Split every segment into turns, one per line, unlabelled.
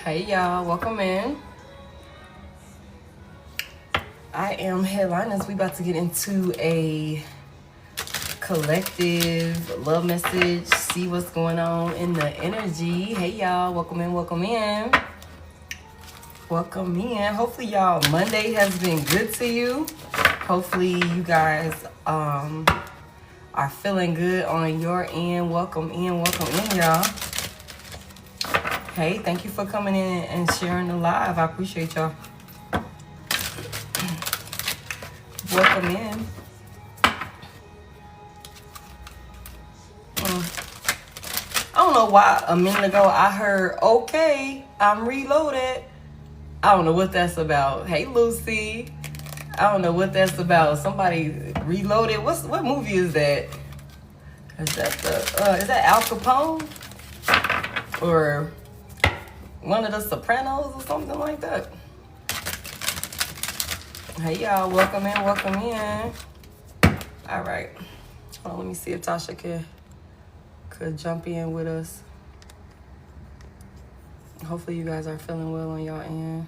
Hey y'all, welcome in. I am Head.Lioness. We about to get into a collective love message, see what's going on in the energy. Hey y'all, welcome in, welcome in. Welcome in. Hopefully y'all Monday has been good to you. Hopefully you guys are feeling good on your end. Welcome in, y'all. Hey, thank you for coming in and sharing the live. I appreciate y'all. Welcome in. I don't know why a minute ago I heard, okay, I'm reloaded. I don't know what that's about. Hey, Lucy. I don't know what that's about. Somebody reloaded. What movie is that? Is that Al Capone? Or one of the Sopranos or something like that? Hey y'all, welcome in, welcome in. All right. Hold on, let me see if Tasha could jump in with us. Hopefully you guys are feeling well on y'all end.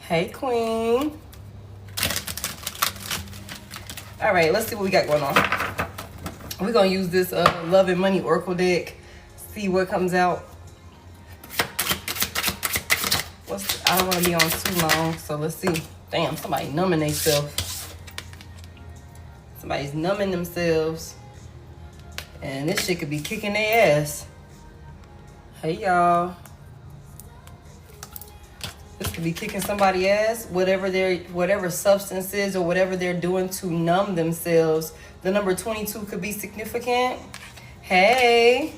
Hey, Queen. All right, let's see what we got going on. We're going to use this Love and Money Oracle deck. See what comes out. I don't want to be on too long, so let's see. Damn, somebody numbing themselves. Somebody's numbing themselves. And this shit could be kicking their ass. Hey, y'all. This could be kicking somebody's ass. Whatever substance is or whatever they're doing to numb themselves. The number 22 could be significant. Hey.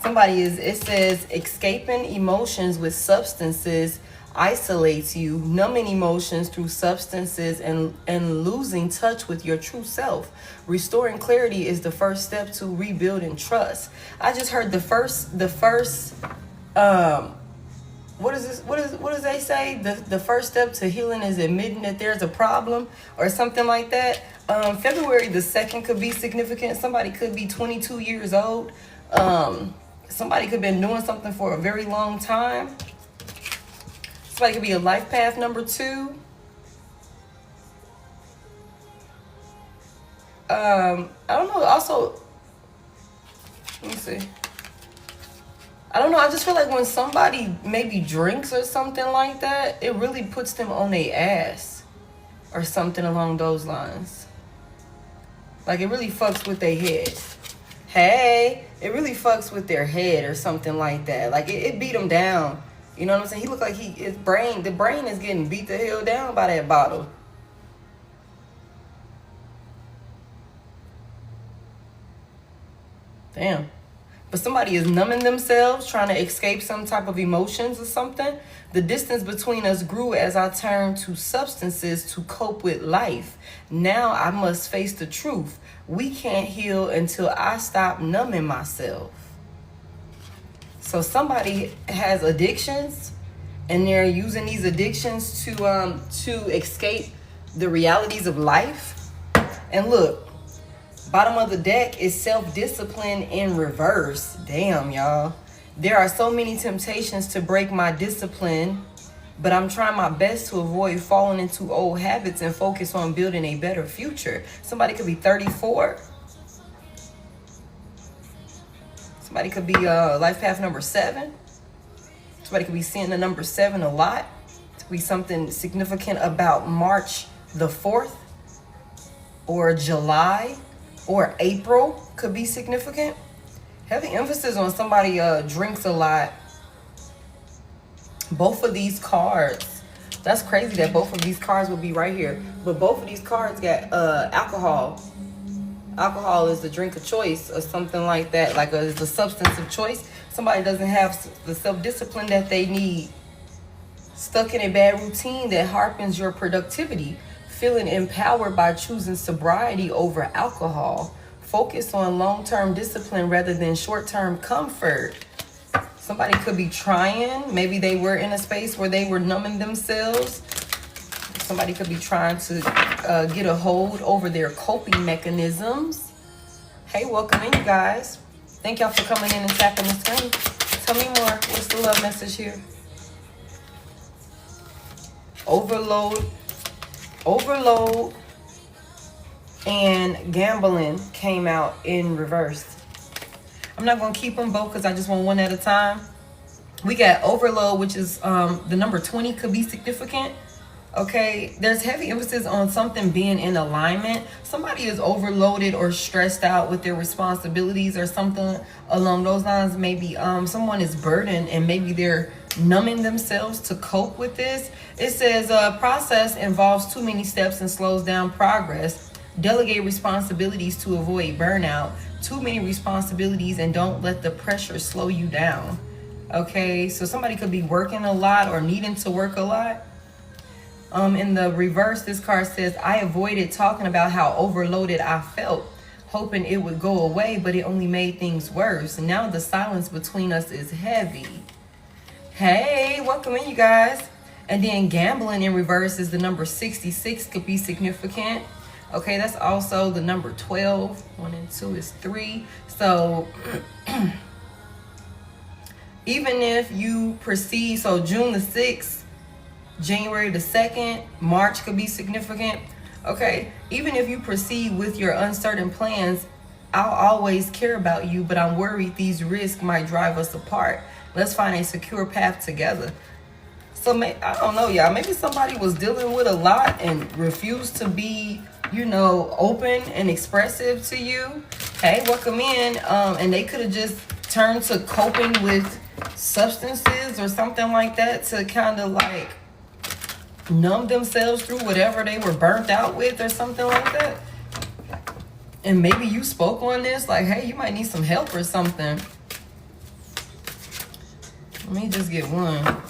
It says, escaping emotions with substances isolates you. Numbing emotions through substances and losing touch with your true self. Restoring clarity is the first step to rebuilding trust. I just heard the first what is this? What does they say? The first step to healing is admitting that there's a problem or something like that. February the 2nd could be significant. Somebody could be 22 years old. Somebody could have been doing something for a very long time. Somebody could be a life path number 2. I don't know. Also, let me see. I don't know. I just feel like when somebody maybe drinks or something like that, it really puts them on their ass or something along those lines. Like it really fucks with their head. Hey, it really fucks with their head or something like that. Like it beat him down. You know what I'm saying? He looked like the brain is getting beat the hell down by that bottle. Damn. But somebody is numbing themselves, trying to escape some type of emotions or something. The distance between us grew as I turned to substances to cope with life. Now I must face the truth. We can't heal until I stop numbing myself. So somebody has addictions and they're using these addictions to escape the realities of life. And look, bottom of the deck is self-discipline in reverse. Damn, y'all. There are so many temptations to break my discipline, but I'm trying my best to avoid falling into old habits and focus on building a better future. Somebody could be 34. Somebody could be life path number 7. Somebody could be seeing the number 7 a lot. It could be something significant about March the 4th or July or April could be significant. Heavy emphasis on somebody drinks a lot. Both of these cards, that's crazy that both of these cards would be right here. But both of these cards got alcohol. Alcohol is the drink of choice or something like that. Like it's a substance of choice. Somebody doesn't have the self-discipline that they need. Stuck in a bad routine that harpens your productivity. Feeling empowered by choosing sobriety over alcohol. Focus on long-term discipline rather than short-term comfort. Somebody could be trying. Maybe they were in a space where they were numbing themselves. Somebody could be trying to get a hold over their coping mechanisms. Hey, welcome in, you guys. Thank y'all for coming in and tapping the screen. Tell me more. What's the love message here? Overload, and gambling came out in reverse. I'm not going to keep them both because I just want one at a time. We got overload, which is the number 20 could be significant. Okay, there's heavy emphasis on something being in alignment. Somebody is overloaded or stressed out with their responsibilities or something along those lines. Maybe someone is burdened and maybe they're numbing themselves to cope with this. It says process involves too many steps and slows down progress. Delegate responsibilities to avoid burnout. Too many responsibilities and don't let the pressure slow you down. Okay, so somebody could be working a lot or needing to work a lot. In the reverse, this card says, I avoided talking about how overloaded I felt, hoping it would go away, but it only made things worse. And now the silence between us is heavy. Hey, welcome in, you guys. And then gambling in reverse is the number 66, could be significant. Okay, that's also the number 12. 1 and 2 is 3. So even if you proceed, so June the 6th, January the 2nd, March could be significant. Okay, even if you proceed with your uncertain plans, I'll always care about you, but I'm worried these risks might drive us apart. Let's find a secure path together. So I don't know, y'all. Maybe somebody was dealing with a lot and refused to be, you know, open and expressive to you. Hey, welcome in. And they could have just turned to coping with substances or something like that to kind of like numb themselves through whatever they were burnt out with or something like that. And maybe you spoke on this like, hey, you might need some help or something. Let me just get one.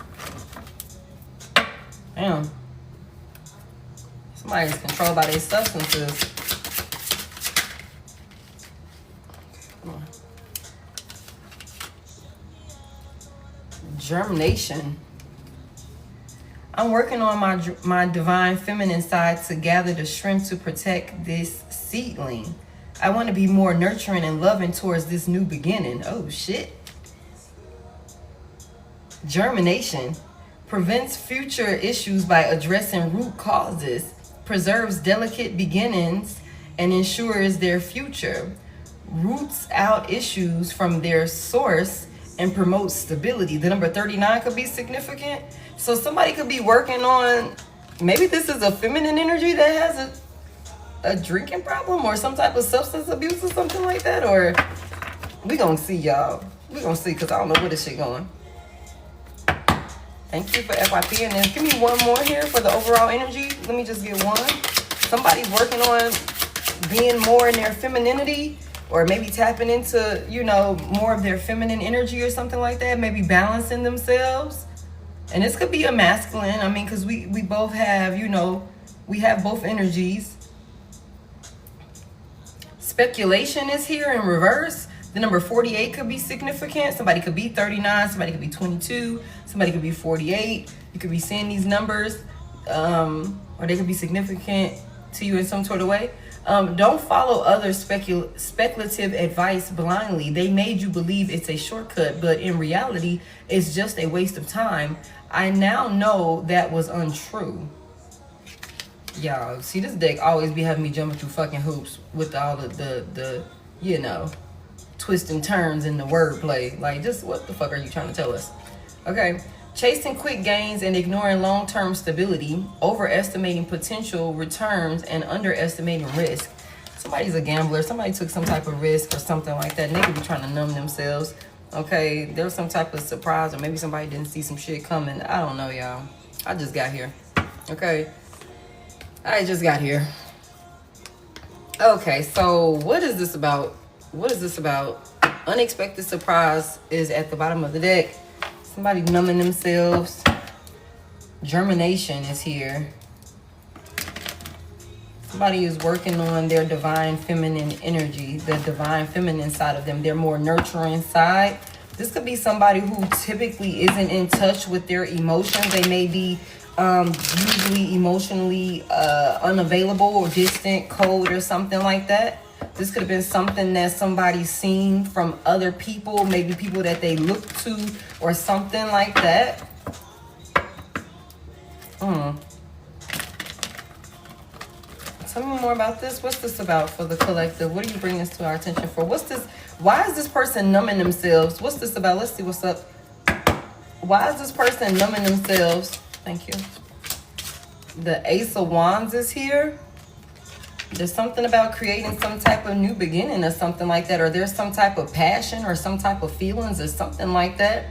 Damn. Somebody's controlled by their substances. Come on. Germination. I'm working on my divine feminine side to gather the strength to protect this seedling. I want to be more nurturing and loving towards this new beginning. Oh, shit. Germination. Prevents future issues by addressing root causes. Preserves delicate beginnings and ensures their future. Roots out issues from their source and promotes stability. The number 39 could be significant. So somebody could be working on, maybe this is a feminine energy that has a drinking problem or some type of substance abuse or something like that. Or we gonna see, y'all. We gonna see, because I don't know where this shit going. Thank you for FYP. And then give me one more here for the overall energy. Let me just get one. Somebody's working on being more in their femininity, or maybe tapping into, you know, more of their feminine energy or something like that. Maybe balancing themselves. And this could be a masculine. I mean, because we both have, you know, we have both energies. Speculation is here in reverse. The number 48 could be significant. Somebody could be 39. Somebody could be 22. Somebody could be 48. You could be seeing these numbers. Or they could be significant to you in some sort of way. Don't follow other speculative advice blindly. They made you believe it's a shortcut, but in reality, it's just a waste of time. I now know that was untrue. Y'all, see, this deck always be having me jumping through fucking hoops with all the you know, twists and turns in the wordplay. Like, just what the fuck are you trying to tell us? Okay. Chasing quick gains and ignoring long-term stability, overestimating potential returns and underestimating risk. Somebody's a gambler. Somebody took some type of risk or something like that. And they could be trying to numb themselves. Okay, there was some type of surprise, or maybe somebody didn't see some shit coming. I don't know, y'all. I just got here. Okay, I just got here. Okay, so what is this about? What is this about? Unexpected surprise is at the bottom of the deck. Somebody numbing themselves. Germination is here. Somebody is working on their divine feminine energy, the divine feminine side of them, their more nurturing side. This could be somebody who typically isn't in touch with their emotions. They may be usually emotionally unavailable or distant, cold or something like that. This could have been something that somebody's seen from other people, maybe people that they look to or something like that. Tell me more about this. What's this about for the collective? What do you bring this to our attention for? What's this? Why is this person numbing themselves? What's this about? Let's see what's up. Why is this person numbing themselves? Thank you. The Ace of Wands is here. There's something about creating some type of new beginning or something like that. Or there's some type of passion or some type of feelings or something like that.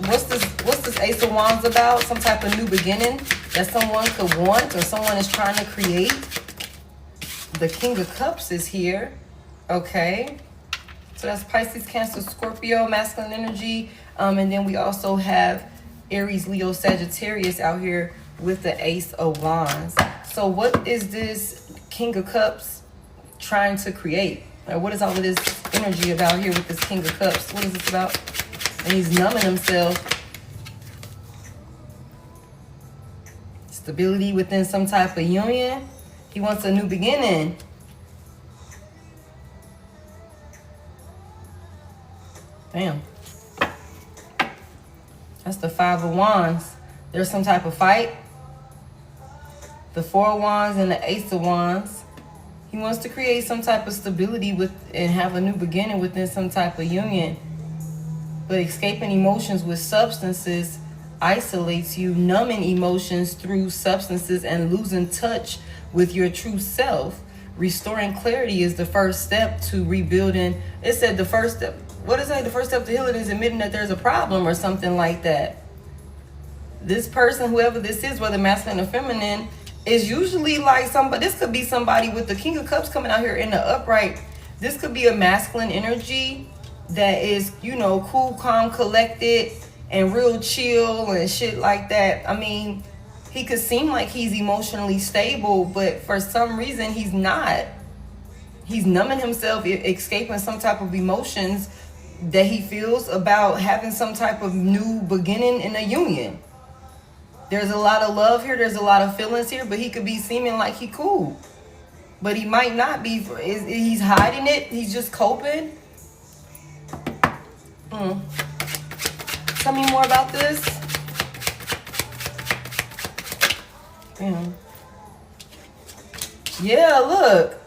What's this Ace of Wands about? Some type of new beginning that someone could want or someone is trying to create. The King of Cups is here. Okay. So that's Pisces, Cancer, Scorpio, masculine energy. And then we also have Aries, Leo, Sagittarius out here with the Ace of Wands. So what is this King of Cups trying to create? Or what is all of this energy about here with this King of Cups? What is this about? And he's numbing himself. Stability within some type of union. He wants a new beginning. Damn. That's the Five of Wands. There's some type of fight. The Four of Wands and the Ace of Wands. He wants to create some type of stability and have a new beginning within some type of union. But escaping emotions with substances isolates you. Numbing emotions through substances and losing touch with your true self. Restoring clarity is the first step to rebuilding. It said the first step. What is that? The first step to healing is admitting that there's a problem or something like that. This person, whoever this is, whether masculine or feminine, is usually like somebody. This could be somebody with the King of Cups coming out here in the upright. This could be a masculine energy that is, you know, cool, calm, collected, and real chill and shit like that. I mean, he could seem like he's emotionally stable, but for some reason he's not. He's numbing himself, escaping some type of emotions that he feels about having some type of new beginning in a union. There's a lot of love here. There's a lot of feelings here, but he could be seeming like he cool. But he might not be. He's hiding it. He's just coping. Tell me more about this. Yeah, look.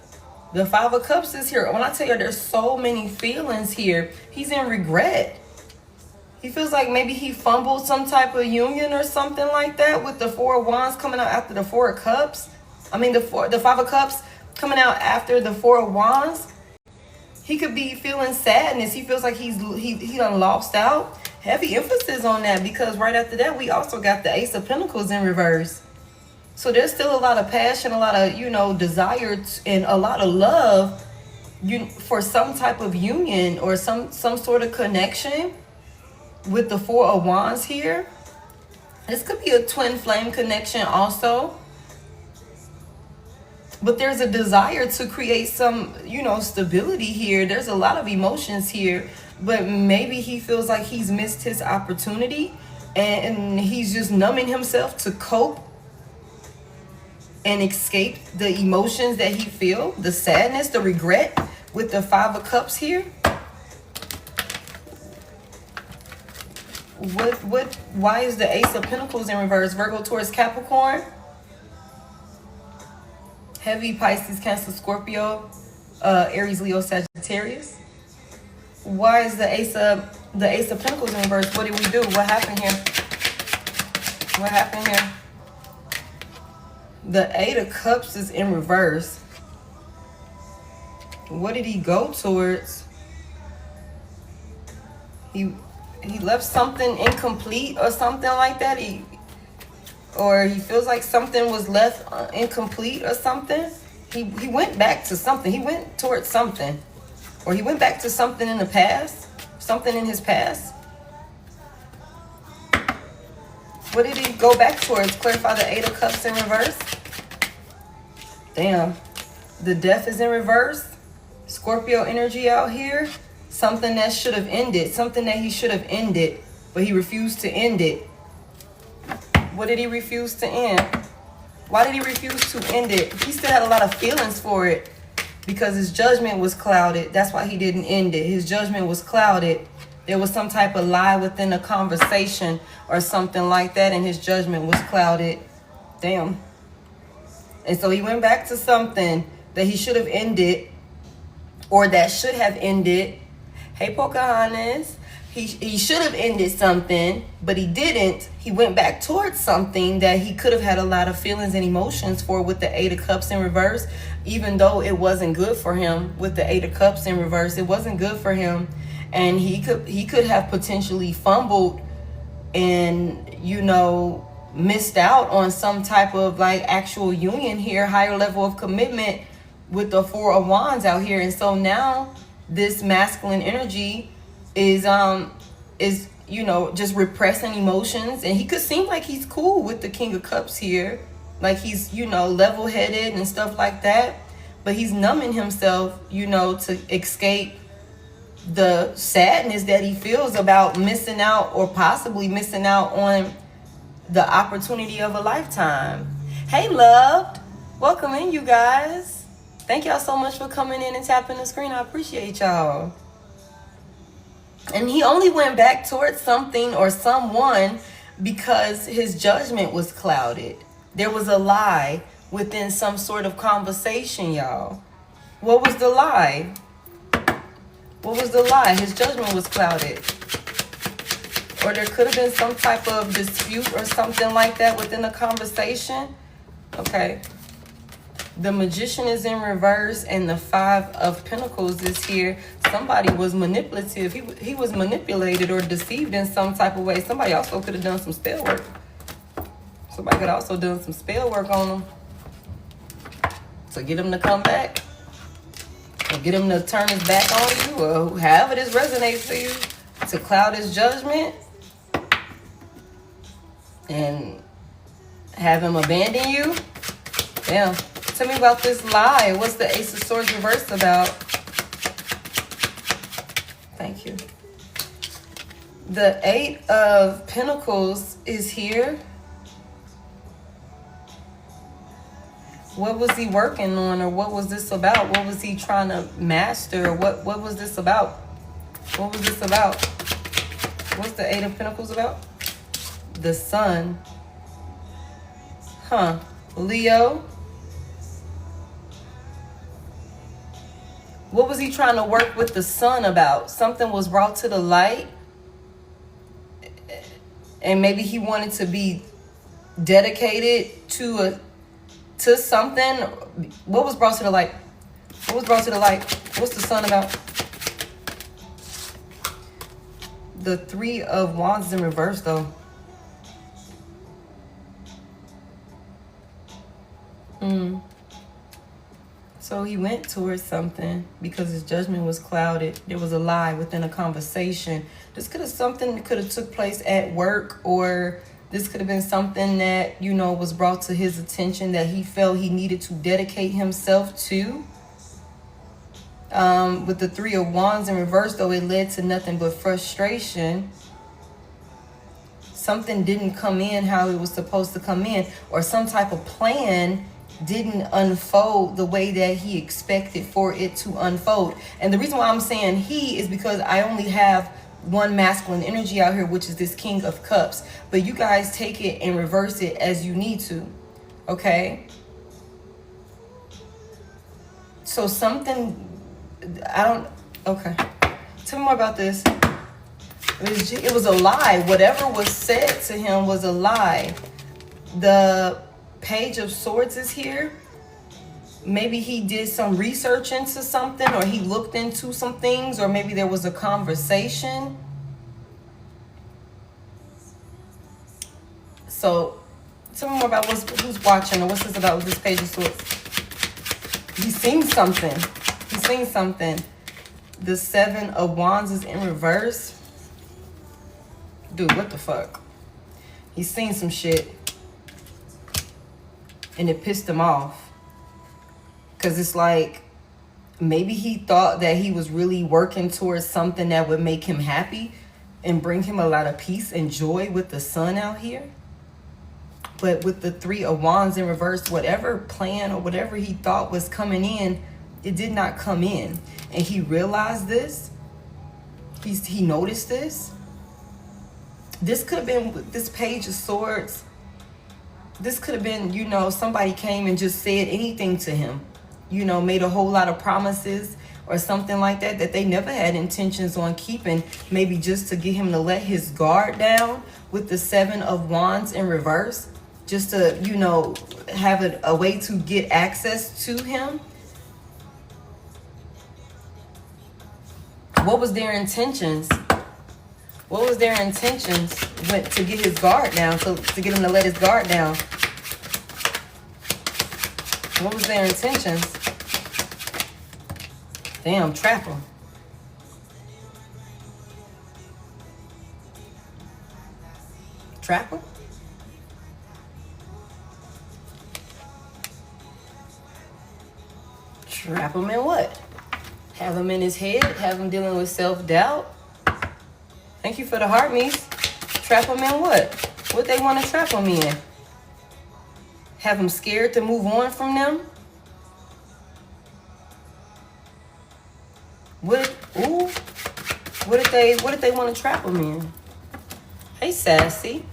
The Five of Cups is here. When I tell you there's so many feelings here, he's in regret. He feels like maybe he fumbled some type of union or something like that with the Four of Wands coming out after the Four of Cups. I mean, the Five of Cups coming out after the Four of Wands. He could be feeling sadness. He feels like he done lost out. Heavy emphasis on that because right after that, we also got the Ace of Pentacles in reverse. So there's still a lot of passion, a lot of, you know, desire and a lot of love for some type of union or some sort of connection with the Four of Wands here. This could be a twin flame connection also. But there's a desire to create some, you know, stability here. There's a lot of emotions here. But maybe he feels like he's missed his opportunity. And he's just numbing himself to cope and escape the emotions that he feels. The sadness, the regret with the Five of Cups here. Why is the Ace of Pentacles in reverse? Virgo, Taurus, Capricorn. Heavy Pisces, Cancer, Scorpio, Aries, Leo, Sagittarius. Why is the Ace of Pentacles in reverse? What did we do? What happened here? What happened here? The Eight of Cups is in reverse. What did he go towards? He left something incomplete or something like that. Or he feels like something was left incomplete or something. He went back to something. He went towards something. Or he went back to something in the past. Something in his past. What did he go back towards? Clarify the Eight of Cups in reverse. Damn. The Death is in reverse. Scorpio energy out here. Something that should have ended. Something that he should have ended. But he refused to end it. What did he refuse to end? Why did he refuse to end it? He still had a lot of feelings for it. because his judgment was clouded. That's why he didn't end it. His judgment was clouded. There was some type of lie within a conversation or something like that, and his judgment was clouded. Damn. And so he went back to something that he should have ended, or that should have ended. Hey, Pocahontas. He should have ended something, but he didn't. He went back towards something that he could have had a lot of feelings and emotions for with the Eight of Cups in reverse, even though it wasn't good for him with the Eight of Cups in reverse. It wasn't good for him. And he could have potentially fumbled and, you know, missed out on some type of like actual union here, higher level of commitment with the Four of Wands out here. And so now this masculine energy is you know, just repressing emotions, and he could seem like he's cool with the King of Cups here, like he's, you know, level-headed and stuff like that, but he's numbing himself, you know, to escape the sadness that he feels about missing out, or possibly missing out on the opportunity of a lifetime. Hey, loved, welcome in, you guys. Thank y'all so much for coming in and tapping the screen. I appreciate y'all. And he only went back towards something or someone because his judgment was clouded. There was a lie within some sort of conversation, y'all. What was the lie? What was the lie? His judgment was clouded. Or there could have been some type of dispute or something like that within the conversation. Okay. The Magician is in reverse, and the Five of Pentacles is here. Somebody was manipulative. He was manipulated or deceived in some type of way. Somebody also could have done some spell work. Somebody could also done some spell work on him to get him to come back, or get him to turn his back on you, or however this resonates for you, to cloud his judgment and have him abandon you. Damn. Tell me about this lie. What's the Ace of Swords reversed about? Thank you. The Eight of Pentacles is here. What was he working on, or what was this about? What was he trying to master? What was this about? What was this about? What's the Eight of Pentacles about? The Sun. Huh. Leo. What was he trying to work with the Sun about? Something was brought to the light, and maybe he wanted to be dedicated to something. What was brought to the light? What was brought to the light? What's the Sun about? The Three of Wands in reverse, though. So he went towards something because his judgment was clouded. There was a lie within a conversation. This could have something that could have took place at work, or this could have been something that, you know, was brought to his attention that he felt he needed to dedicate himself to. With the Three of Wands in reverse, though, it led to nothing but frustration. Something didn't come in how it was supposed to come in, or some type of plan didn't unfold the way that he expected for it to unfold. And the reason why I'm saying he is because I only have one masculine energy out here, which is this King of Cups. But you guys take it and reverse it as you need to. Okay? So something, okay. Tell me more about this. It was a lie. Whatever was said to him was a lie. The Page of Swords is here. Maybe he did some research into something, or he looked into some things, or maybe there was a conversation. So tell me more about who's watching, or what's this about with this Page of Swords. He's seen something. He's seen something. The Seven of Wands is in reverse. Dude, what the fuck? He's seen some shit, and it pissed him off. Because it's like, maybe he thought that he was really working towards something that would make him happy and bring him a lot of peace and joy with the Sun out here. But with the Three of Wands in reverse, whatever plan or whatever he thought was coming in, It did not come in. And he realized this. He noticed this. This could have been this Page of Swords. This could have been, you know, somebody came and just said anything to him. You know, made a whole lot of promises or something like that that they never had intentions on keeping. Maybe just to get him to let his guard down with the 7 of Wands in reverse. Just to, you know, have a way to get access to him. What was their intentions? What was their intentions to get his guard down, to get him to let his guard down? What was their intentions? Damn, trap him. Trap him? Trap him in what? Have him in his head? Have him dealing with self-doubt? Thank you for the heart, Mies. Trap him in what? What they want to trap him in? Have him scared to move on from them? What did they want to trap him in? Hey, sassy.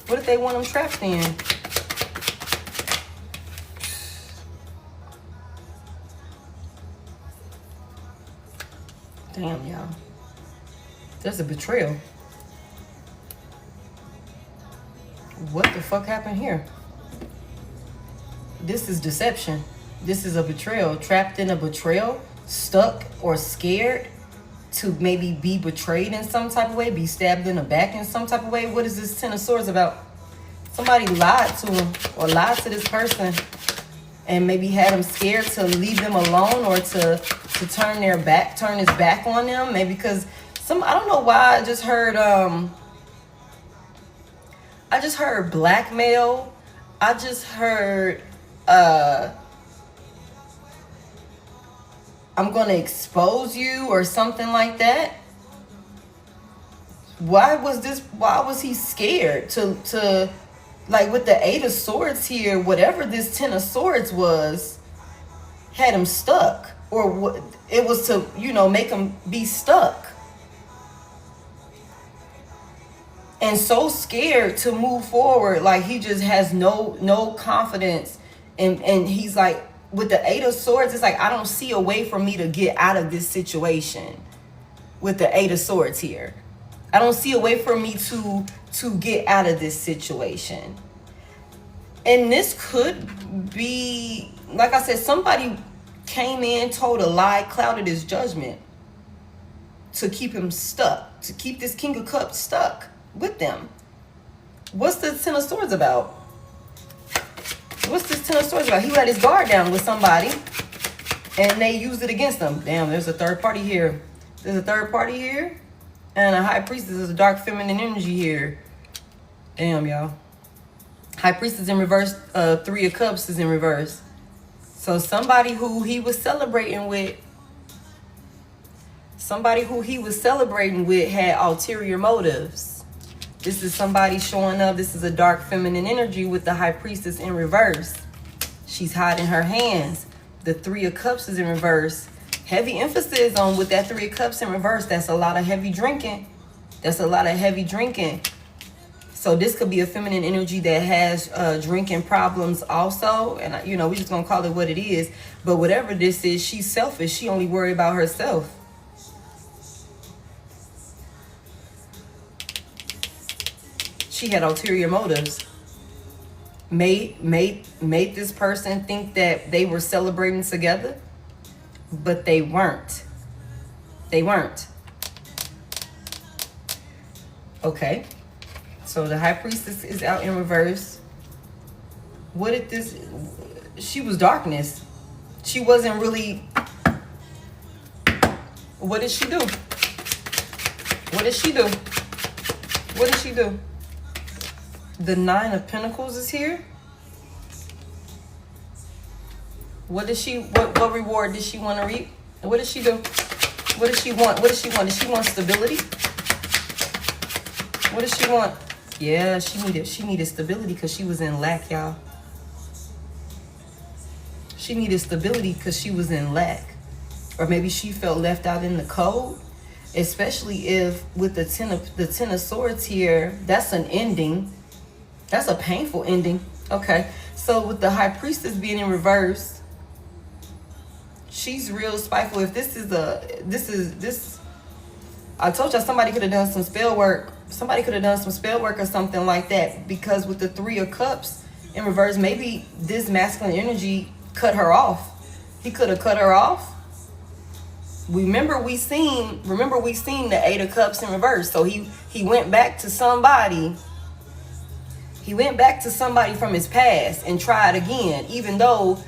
What did they want him trapped in? Damn, y'all. There's a betrayal. What the fuck happened here? This is deception. This is a betrayal. Trapped in a betrayal, stuck or scared to maybe be betrayed in some type of way, be stabbed in the back in some type of way. What is this 10 of Swords about? Somebody lied to him or lied to this person and maybe had him scared to leave them alone or to turn his back on them. Maybe because I don't know why I just heard blackmail. I just heard I'm gonna expose you or something like that. Why was he scared to like with the 8 of Swords here, whatever this 10 of Swords was, had him stuck, or what it was to, you know, make him be stuck. And so scared to move forward, like he just has no confidence. And he's like, with the 8 of Swords, it's like, I don't see a way for me to get out of this situation. With the 8 of Swords here, I don't see a way for me to get out of this situation. And this could be, like I said, somebody came in, told a lie, clouded his judgment to keep him stuck, to keep this King of Cups stuck with them. What's the 10 of Swords about? What's this 10 of Swords about? He let his guard down with somebody and they used it against him. Damn, there's a third party here. There's a third party here. And a High Priestess is a dark feminine energy here. Damn, y'all. High Priestess in reverse. 3 of Cups is in reverse. So somebody who he was celebrating with, had ulterior motives. This is somebody showing up. This is a dark feminine energy with the High Priestess in reverse. She's hiding her hands. The 3 of Cups is in reverse. Heavy emphasis on with that 3 of Cups in reverse. That's a lot of heavy drinking. So this could be a feminine energy that has drinking problems also. And, you know, we're just going to call it what it is. But whatever this is, she's selfish. She only worry about herself. She had ulterior motives. Made this person think that they were celebrating together. But they weren't. Okay. So the High Priestess is out in reverse. What did this... She was darkness. She wasn't really... What did she do? The 9 of Pentacles is here. What reward did she want to reap? What did she do? What does she want? Does she want stability? What does she want? Yeah, she needed stability because she was in lack, y'all. She needed stability because she was in lack. Or maybe she felt left out in the cold. Especially if with the Ten of Swords here, that's an ending. That's a painful ending. Okay. So with the High Priestess being in reverse, she's real spiteful. If this I told y'all somebody could have done some spell work. Somebody could have done some spell work or something like that. Because with the Three of Cups in reverse, maybe this masculine energy cut her off. He could have cut her off. Remember we seen the Eight of Cups in reverse. So he went back to somebody. He went back to somebody from his past and tried again, even though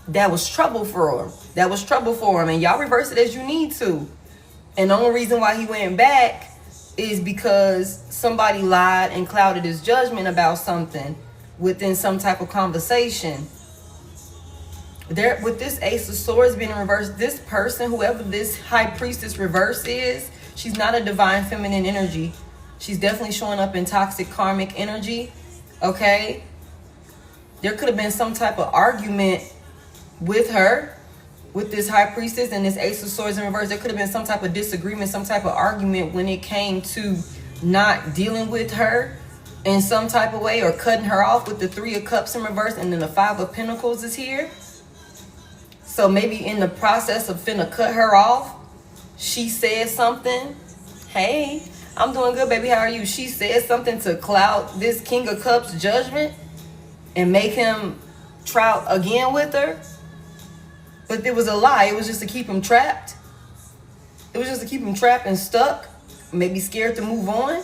that was trouble for him. That was trouble for him. And y'all reverse it as you need to. And the only reason why he went back is because somebody lied and clouded his judgment about something within some type of conversation. There, with this Ace of Swords being in reverse, this person, whoever this High Priestess reverse is, she's not a divine feminine energy. She's definitely showing up in toxic karmic energy. Okay? There could have been some type of argument with her, with this High Priestess and this Ace of Swords in reverse. There could have been some type of disagreement, some type of argument when it came to not dealing with her in some type of way or cutting her off with the Three of Cups in reverse, and then the Five of Pentacles is here. So maybe in the process of finna cut her off, she said something. Hey, I'm doing good, baby. How are you? She said something to cloud this King of Cups judgment and make him try again with her. But it was a lie. It was just to keep him trapped. It was just to keep him trapped and stuck. Maybe scared to move on.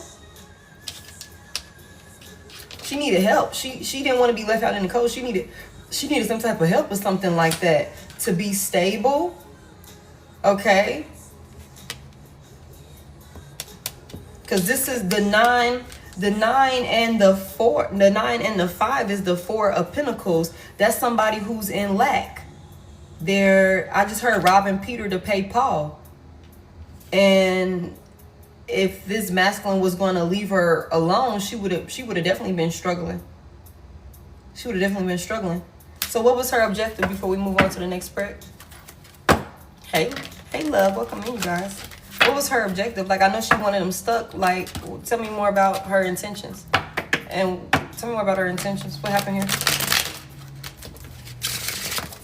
She needed help. She didn't want to be left out in the cold. She needed some type of help or something like that to be stable. Okay. Because this is the 9. The 9 and the 4. The 9 and the 5 is the Four of Pentacles. That's somebody who's in lack. I just heard robbing Peter to pay Paul. And if this masculine was going to leave her alone, she would have definitely been struggling. She would have definitely been struggling. So what was her objective before we move on to the next spread? Hey love, welcome in, you guys. What was her objective? Like, I know she wanted them stuck. Like, tell me more about her intentions. And tell me more about her intentions. What happened here?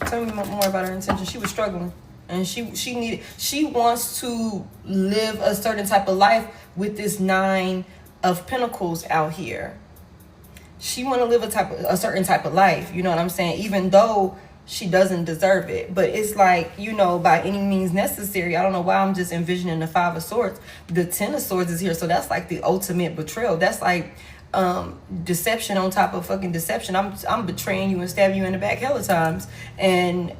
Tell me more about her intentions. She was struggling. And she wants to live a certain type of life with this 9 of Pentacles out here. She want to live a certain type of life, you know what I'm saying? Even though she doesn't deserve it. But it's like, you know, by any means necessary. I don't know why I'm just envisioning the Five of Swords. The 10 of Swords is here. So that's like the ultimate betrayal. That's like deception on top of fucking deception. I'm betraying you and stabbing you in the back hella times. And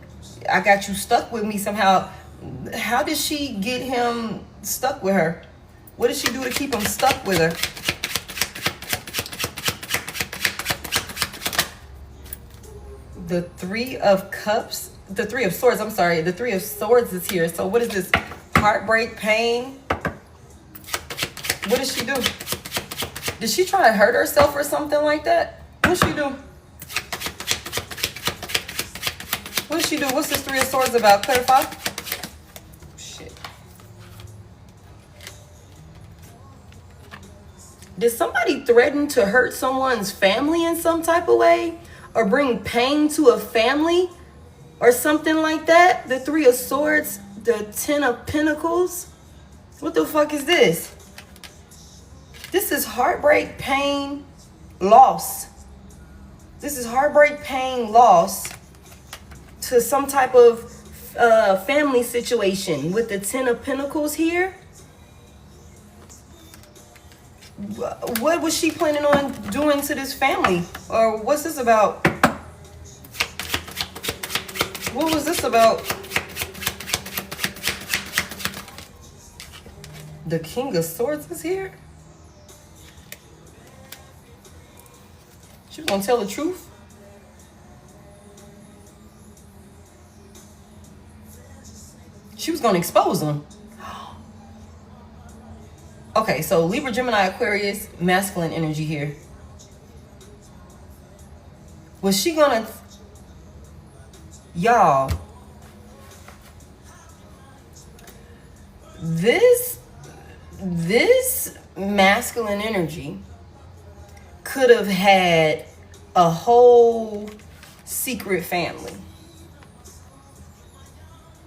I got you stuck with me somehow. How did she get him stuck with her? What did she do to keep him stuck with her? The Three of Cups, the Three of Swords, I'm sorry. The Three of Swords is here. So what is this? Heartbreak, pain. What did she do? Did she try to hurt herself or something like that? What did she do? What did she do? What's this Three of Swords about? Clarify. Shit. Did somebody threaten to hurt someone's family in some type of way? Or bring pain to a family? Or something like that? The Three of Swords, the 10 of Pentacles. What the fuck is this? This is heartbreak, pain, loss. This is heartbreak, pain, loss to some type of family situation with the 10 of Pentacles here. What was she planning on doing to this family? Or what's this about? What was this about? The King of Swords is here. She was gonna tell the truth. She was gonna expose him. Okay, so Libra, Gemini, Aquarius, masculine energy here. Was she gonna... Y'all, this masculine energy could have had a whole secret family.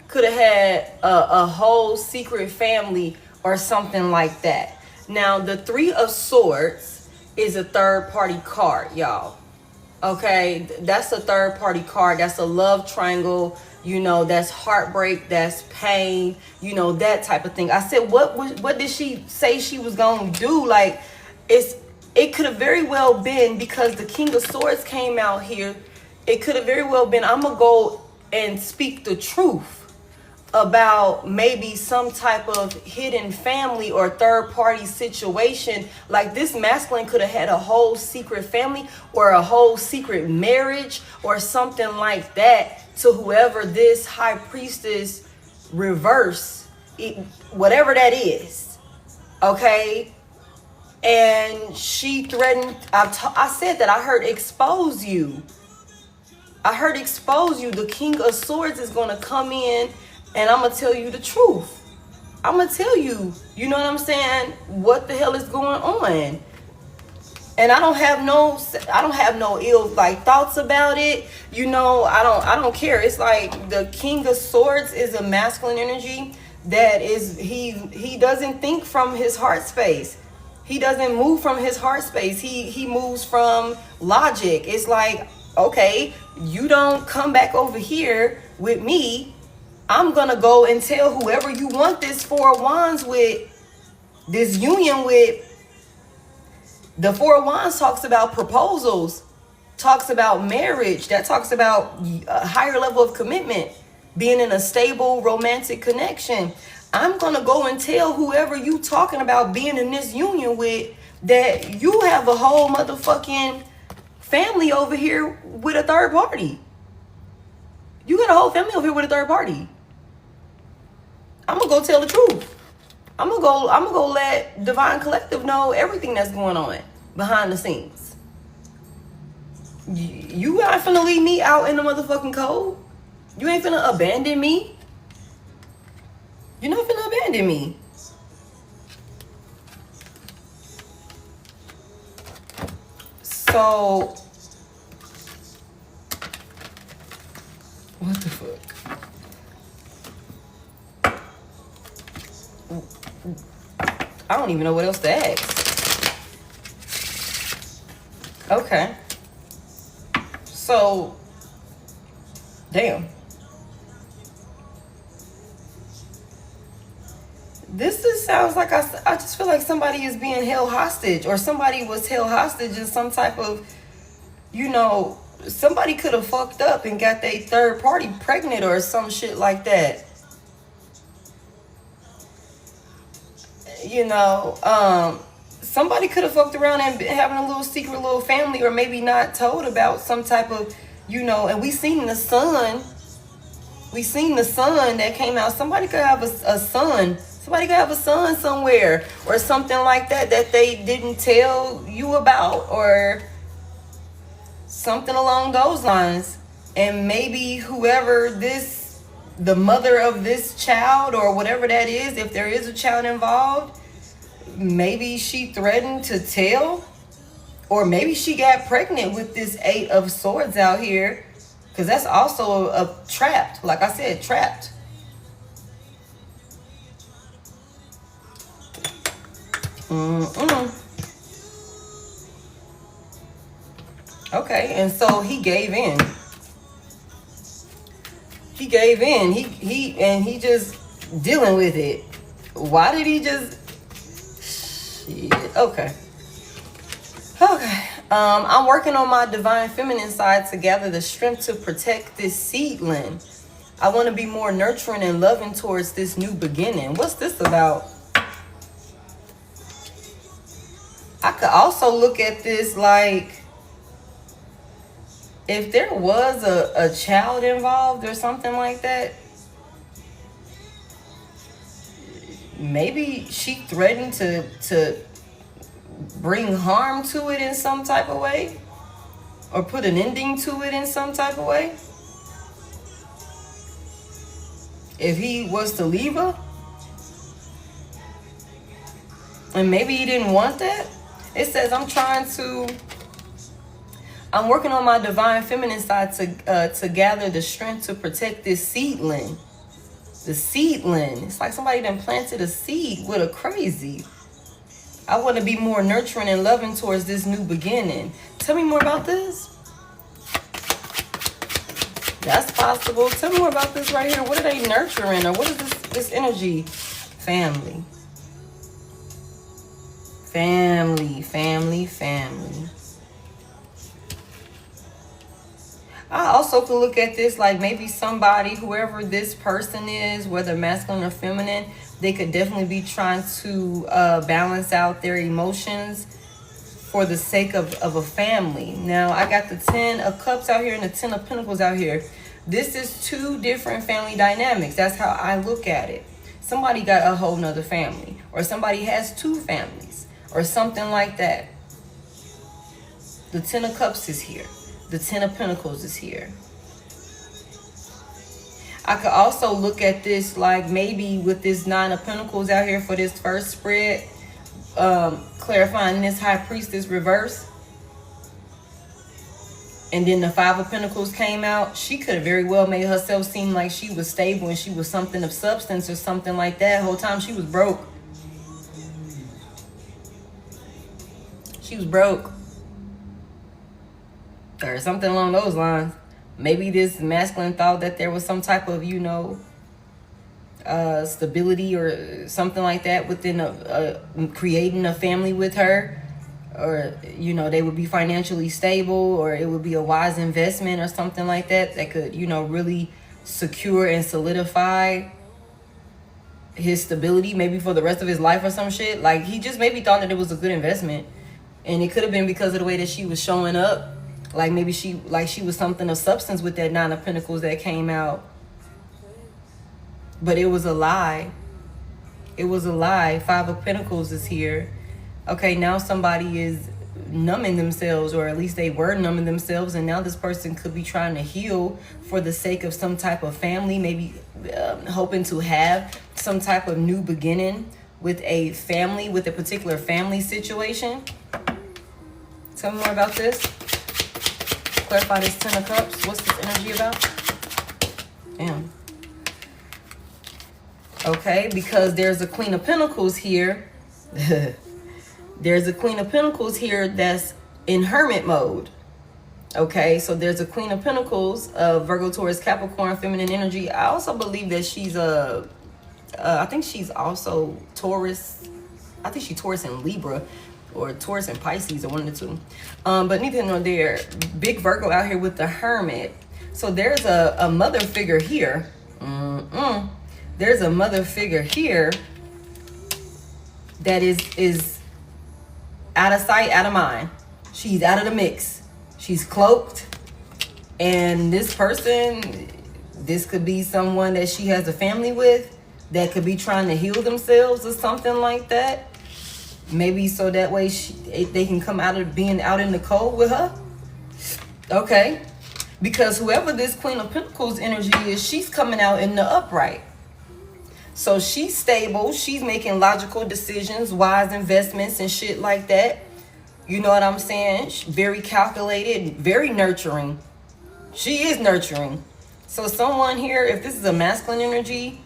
Could have had a whole secret family or something like that. Now, the Three of Swords is a third party card, y'all. Okay, that's a third party card. That's a love triangle. You know, that's heartbreak, that's pain, you know, that type of thing. I said, what did she say she was gonna do? Like, it could have very well been, because the King of Swords came out here, it could have very well been, I'm gonna go and speak the truth about maybe some type of hidden family or third party situation. Like, this masculine could have had a whole secret family or a whole secret marriage or something like that to whoever this high priestess reverse, whatever that is. Okay. And she threatened, I said that I heard expose you. I heard expose you. The King of Swords is going to come in and I'm going to tell you the truth. I'm going to tell you, you know what I'm saying, what the hell is going on. And I don't have no ill like thoughts about it. You know, I don't care. It's like the King of Swords is a masculine energy that is, he doesn't think from his heart space. He doesn't move from his heart space. He moves from logic. It's like, okay, you don't come back over here with me. I'm going to go and tell whoever you want this Four of Wands with, this union with. The Four of Wands talks about proposals, talks about marriage, that talks about a higher level of commitment, being in a stable romantic connection. I'm going to go and tell whoever you talking about being in this union with that you have a whole motherfucking family over here with a third party. You got a whole family over here with a third party. I'm going to go tell the truth. I'm gonna go let Divine Collective know everything that's going on behind the scenes. You ain't finna leave me out in the motherfucking cold. You ain't finna abandon me. You're not finna abandon me. So, what the fuck? I don't even know what else to ask. Okay. So, damn. This just sounds like I just feel like somebody is being held hostage, or somebody was held hostage in some type of, you know, somebody could have fucked up and got their third party pregnant or some shit like that. You know, somebody could have fucked around and been having a little secret little family, or maybe not told about some type of, you know, and we seen the son that came out. Somebody could have a son. Somebody could have a son somewhere or something like that that they didn't tell you about, or something along those lines. And maybe whoever the mother of this child, or whatever that is, if there is a child involved, maybe she threatened to tell, or maybe she got pregnant with this Eight of Swords out here, because that's also a trapped, like I said, trapped. Okay, and so he gave in. He gave in. He just dealing with it. Why did he just? Shit. Okay. I'm working on my divine feminine side to gather the strength to protect this seedling. I want to be more nurturing and loving towards this new beginning. What's this about? I could also look at this like, if there was a child involved or something like that, maybe she threatened to bring harm to it in some type of way, or put an ending to it in some type of way. if he was to leave her, and maybe he didn't want that. It says, I'm working on my divine feminine side to gather the strength to protect this seedling. The seedling. It's like somebody done planted a seed with a crazy. I want to be more nurturing and loving towards this new beginning. Tell me more about this. That's possible. Tell me more about this right here. What are they nurturing? Or what is this energy? Family. Family, family, family. I also could look at this like maybe somebody, whoever this person is, whether masculine or feminine, they could definitely be trying to balance out their emotions for the sake of a family. Now, I got the 10 of Cups out here and the 10 of Pentacles out here. This is two different family dynamics. That's how I look at it. Somebody got a whole nother family, or somebody has two families, or something like that. The 10 of Cups is here. The 10 of Pentacles is here. I could also look at this like maybe with this 9 of Pentacles out here for this first spread, clarifying this High Priestess reverse. And then the 5 of Pentacles came out. She could have very well made herself seem like she was stable and she was something of substance or something like that. The whole time she was broke. She was broke. Or something along those lines. Maybe this masculine thought that there was some type of, stability or something like that within creating a family with her. Or, they would be financially stable, or it would be a wise investment or something like that that could, really secure and solidify his stability, maybe for the rest of his life or some shit. Like, he just maybe thought that it was a good investment. And it could have been because of the way that she was showing up. Like maybe she was something of substance with that 9 of Pentacles that came out. But it was a lie. It was a lie. 5 of Pentacles is here. Okay, now somebody is numbing themselves, or at least they were numbing themselves, and now this person could be trying to heal for the sake of some type of family, maybe hoping to have some type of new beginning with a family, with a particular family situation. Tell me more about this. Clarify this 10 of Cups. What's this energy about? Damn. Okay, because there's a Queen of Pentacles here. There's a Queen of Pentacles here that's in hermit mode. Okay, so there's a Queen of Pentacles, Virgo, Taurus, Capricorn, feminine energy. I also believe that she's I think she's also Taurus. I think she's Taurus and Libra, or Taurus and Pisces, or one of the two. But neither nor there. Big Virgo out here with the Hermit. So there's a mother figure here. There's a mother figure here that is out of sight, out of mind. She's out of the mix. She's cloaked. And this person, this could be someone that she has a family with that could be trying to heal themselves or something like that. Maybe so that way they can come out of being out in the cold with her. Okay. Because whoever this Queen of Pentacles energy is, she's coming out in the upright. So she's stable. She's making logical decisions, wise investments and shit like that. You know what I'm saying? Very calculated, very nurturing. She is nurturing. So someone here, if this is a masculine energy,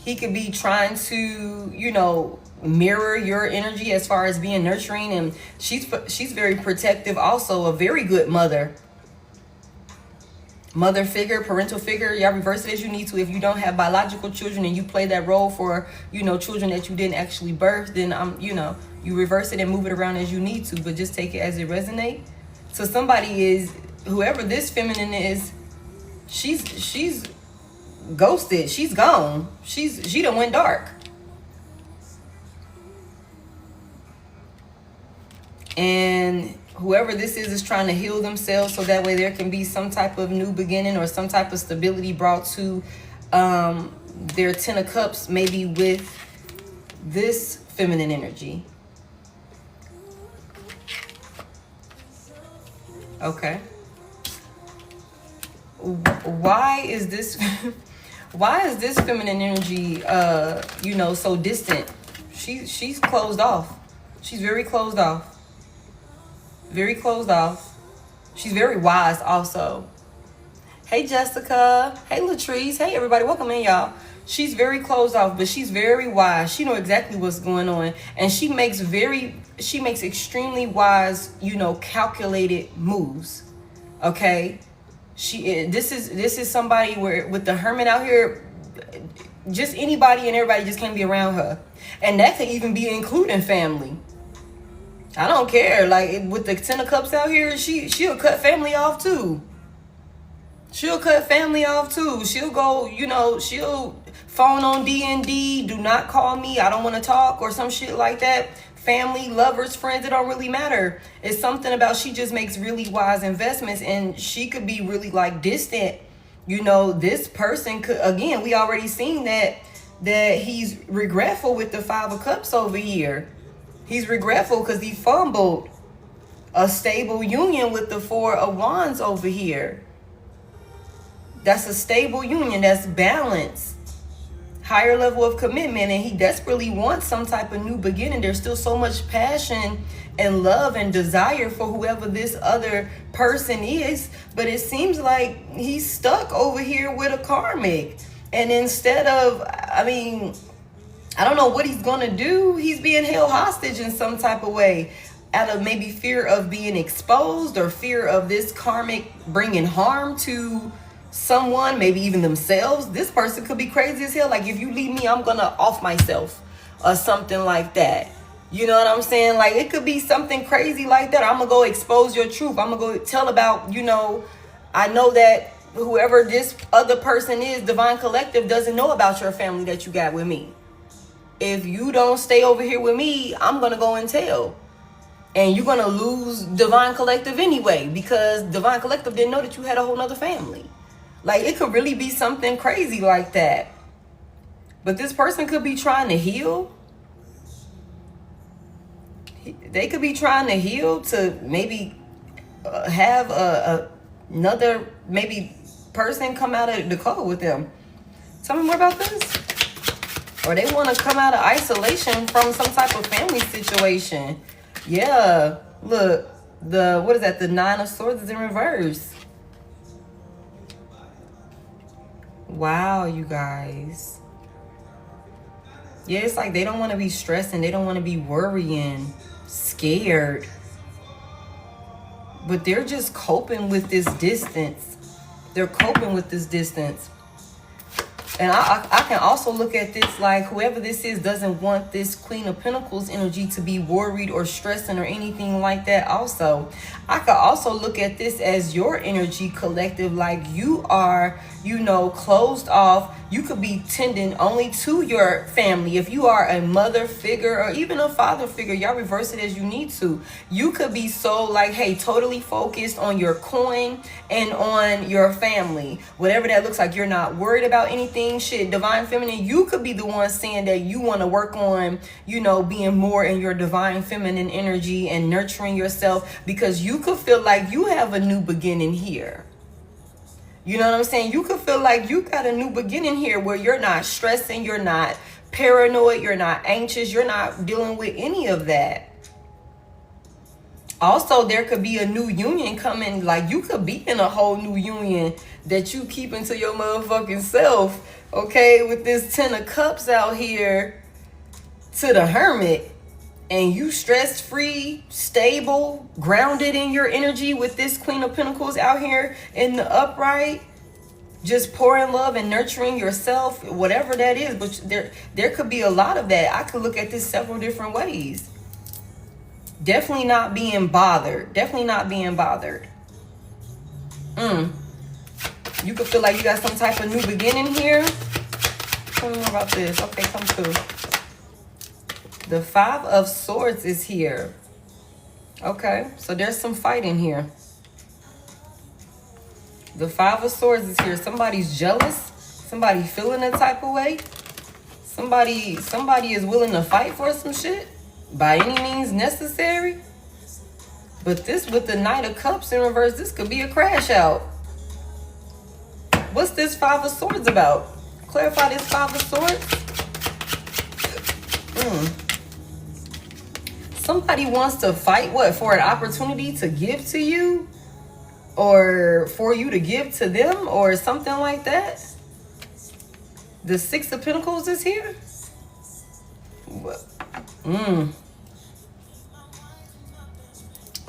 he could be trying to, mirror your energy as far as being nurturing. And she's very protective also, a very good mother. Mother figure, parental figure. Y'all reverse it as you need to. If you don't have biological children and you play that role for, children that you didn't actually birth, then you reverse it and move it around as you need to, but just take it as it resonates. So somebody is, whoever this feminine is, she's ghosted. She's gone. She done went dark. And whoever this is trying to heal themselves so that way there can be some type of new beginning or some type of stability brought to their 10 of Cups, maybe with this feminine energy. Okay. Why is this Why is this feminine energy, so distant? She's closed off. She's very closed off. Very closed off. She's very wise also. Hey, Jessica. Hey, Latrice. Hey, everybody. Welcome in, y'all. She's very closed off, but she's very wise. She knows exactly what's going on. And she makes extremely wise, calculated moves. Okay? This is somebody where, with the hermit out here, just anybody and everybody just can't be around her. And that could even be including family. I don't care. Like, with the 10 of cups out here, she'll cut family off too. She'll go, she'll phone on D&D, do not call me, I don't want to talk, or some shit like that. Family, lovers, friends, it don't really matter. It's something about she just makes really wise investments, and she could be really like distant. This person could, again, we already seen that he's regretful with the 5 of cups over here. He's regretful because he fumbled a stable union with the 4 of wands over here. That's a stable union. That's balance. Higher level of commitment. And he desperately wants some type of new beginning. There's still so much passion and love and desire for whoever this other person is. But it seems like he's stuck over here with a karmic. And instead of, I don't know what he's going to do. He's being held hostage in some type of way. Out of maybe fear of being exposed or fear of this karmic bringing harm to someone, maybe even themselves. This person could be crazy as hell. Like, if you leave me, I'm gonna off myself or something like that. You know what I'm saying? Like, it could be something crazy like that. I'm gonna go expose your truth. I'm gonna go tell about, I know that whoever this other person is, Divine Collective, doesn't know about your family that you got with me. If you don't stay over here with me, I'm gonna go and tell. And you're gonna lose Divine Collective anyway, because Divine Collective didn't know that you had a whole nother family. Like, it could really be something crazy like that. But this person could be trying to heal. They could be trying to heal to maybe have another maybe person come out of the code with them. Tell me more about this. Or they want to come out of isolation from some type of family situation. Yeah. Look, what is that? The 9 of Swords is in reverse. Wow, you guys. Yeah, it's like they don't want to be stressing. They don't want to be worrying, scared. But they're just coping with this distance. They're coping with this distance. And I can also look at this like whoever this is doesn't want this Queen of Pentacles energy to be worried or stressing or anything like that also. I could also look at this as your energy collective, like you are, closed off. You could be tending only to your family. If you are a mother figure or even a father figure, y'all reverse it as you need to. You could be so like, hey, totally focused on your coin and on your family. Whatever that looks like, you're not worried about anything. Shit, Divine Feminine, you could be the one saying that you want to work on, being more in your Divine Feminine energy and nurturing yourself, because you could feel like you have a new beginning here. You know what I'm saying? You could feel like you got a new beginning here where you're not stressing, you're not paranoid, you're not anxious, you're not dealing with any of that. Also, there could be a new union coming. Like, you could be in a whole new union that you keep into your motherfucking self, okay? With this 10 of Cups out here to the Hermit. And you stress-free, stable, grounded in your energy with this Queen of Pentacles out here in the upright. Just pouring love and nurturing yourself, whatever that is. But there could be a lot of that. I could look at this several different ways. Definitely not being bothered. Definitely not being bothered. You could feel like you got some type of new beginning here. Tell me more about this. Okay, come through. The 5 of Swords is here. Okay, so there's some fighting here. The 5 of Swords is here. Somebody's jealous. Somebody feeling a type of way. Somebody is willing to fight for some shit by any means necessary. But this with the Knight of Cups in reverse, this could be a crash out. What's this 5 of Swords about? clarify this Five of Swords. Somebody wants to fight, what, for an opportunity to give to you? Or for you to give to them? Or something like that? The Six of Pentacles is here?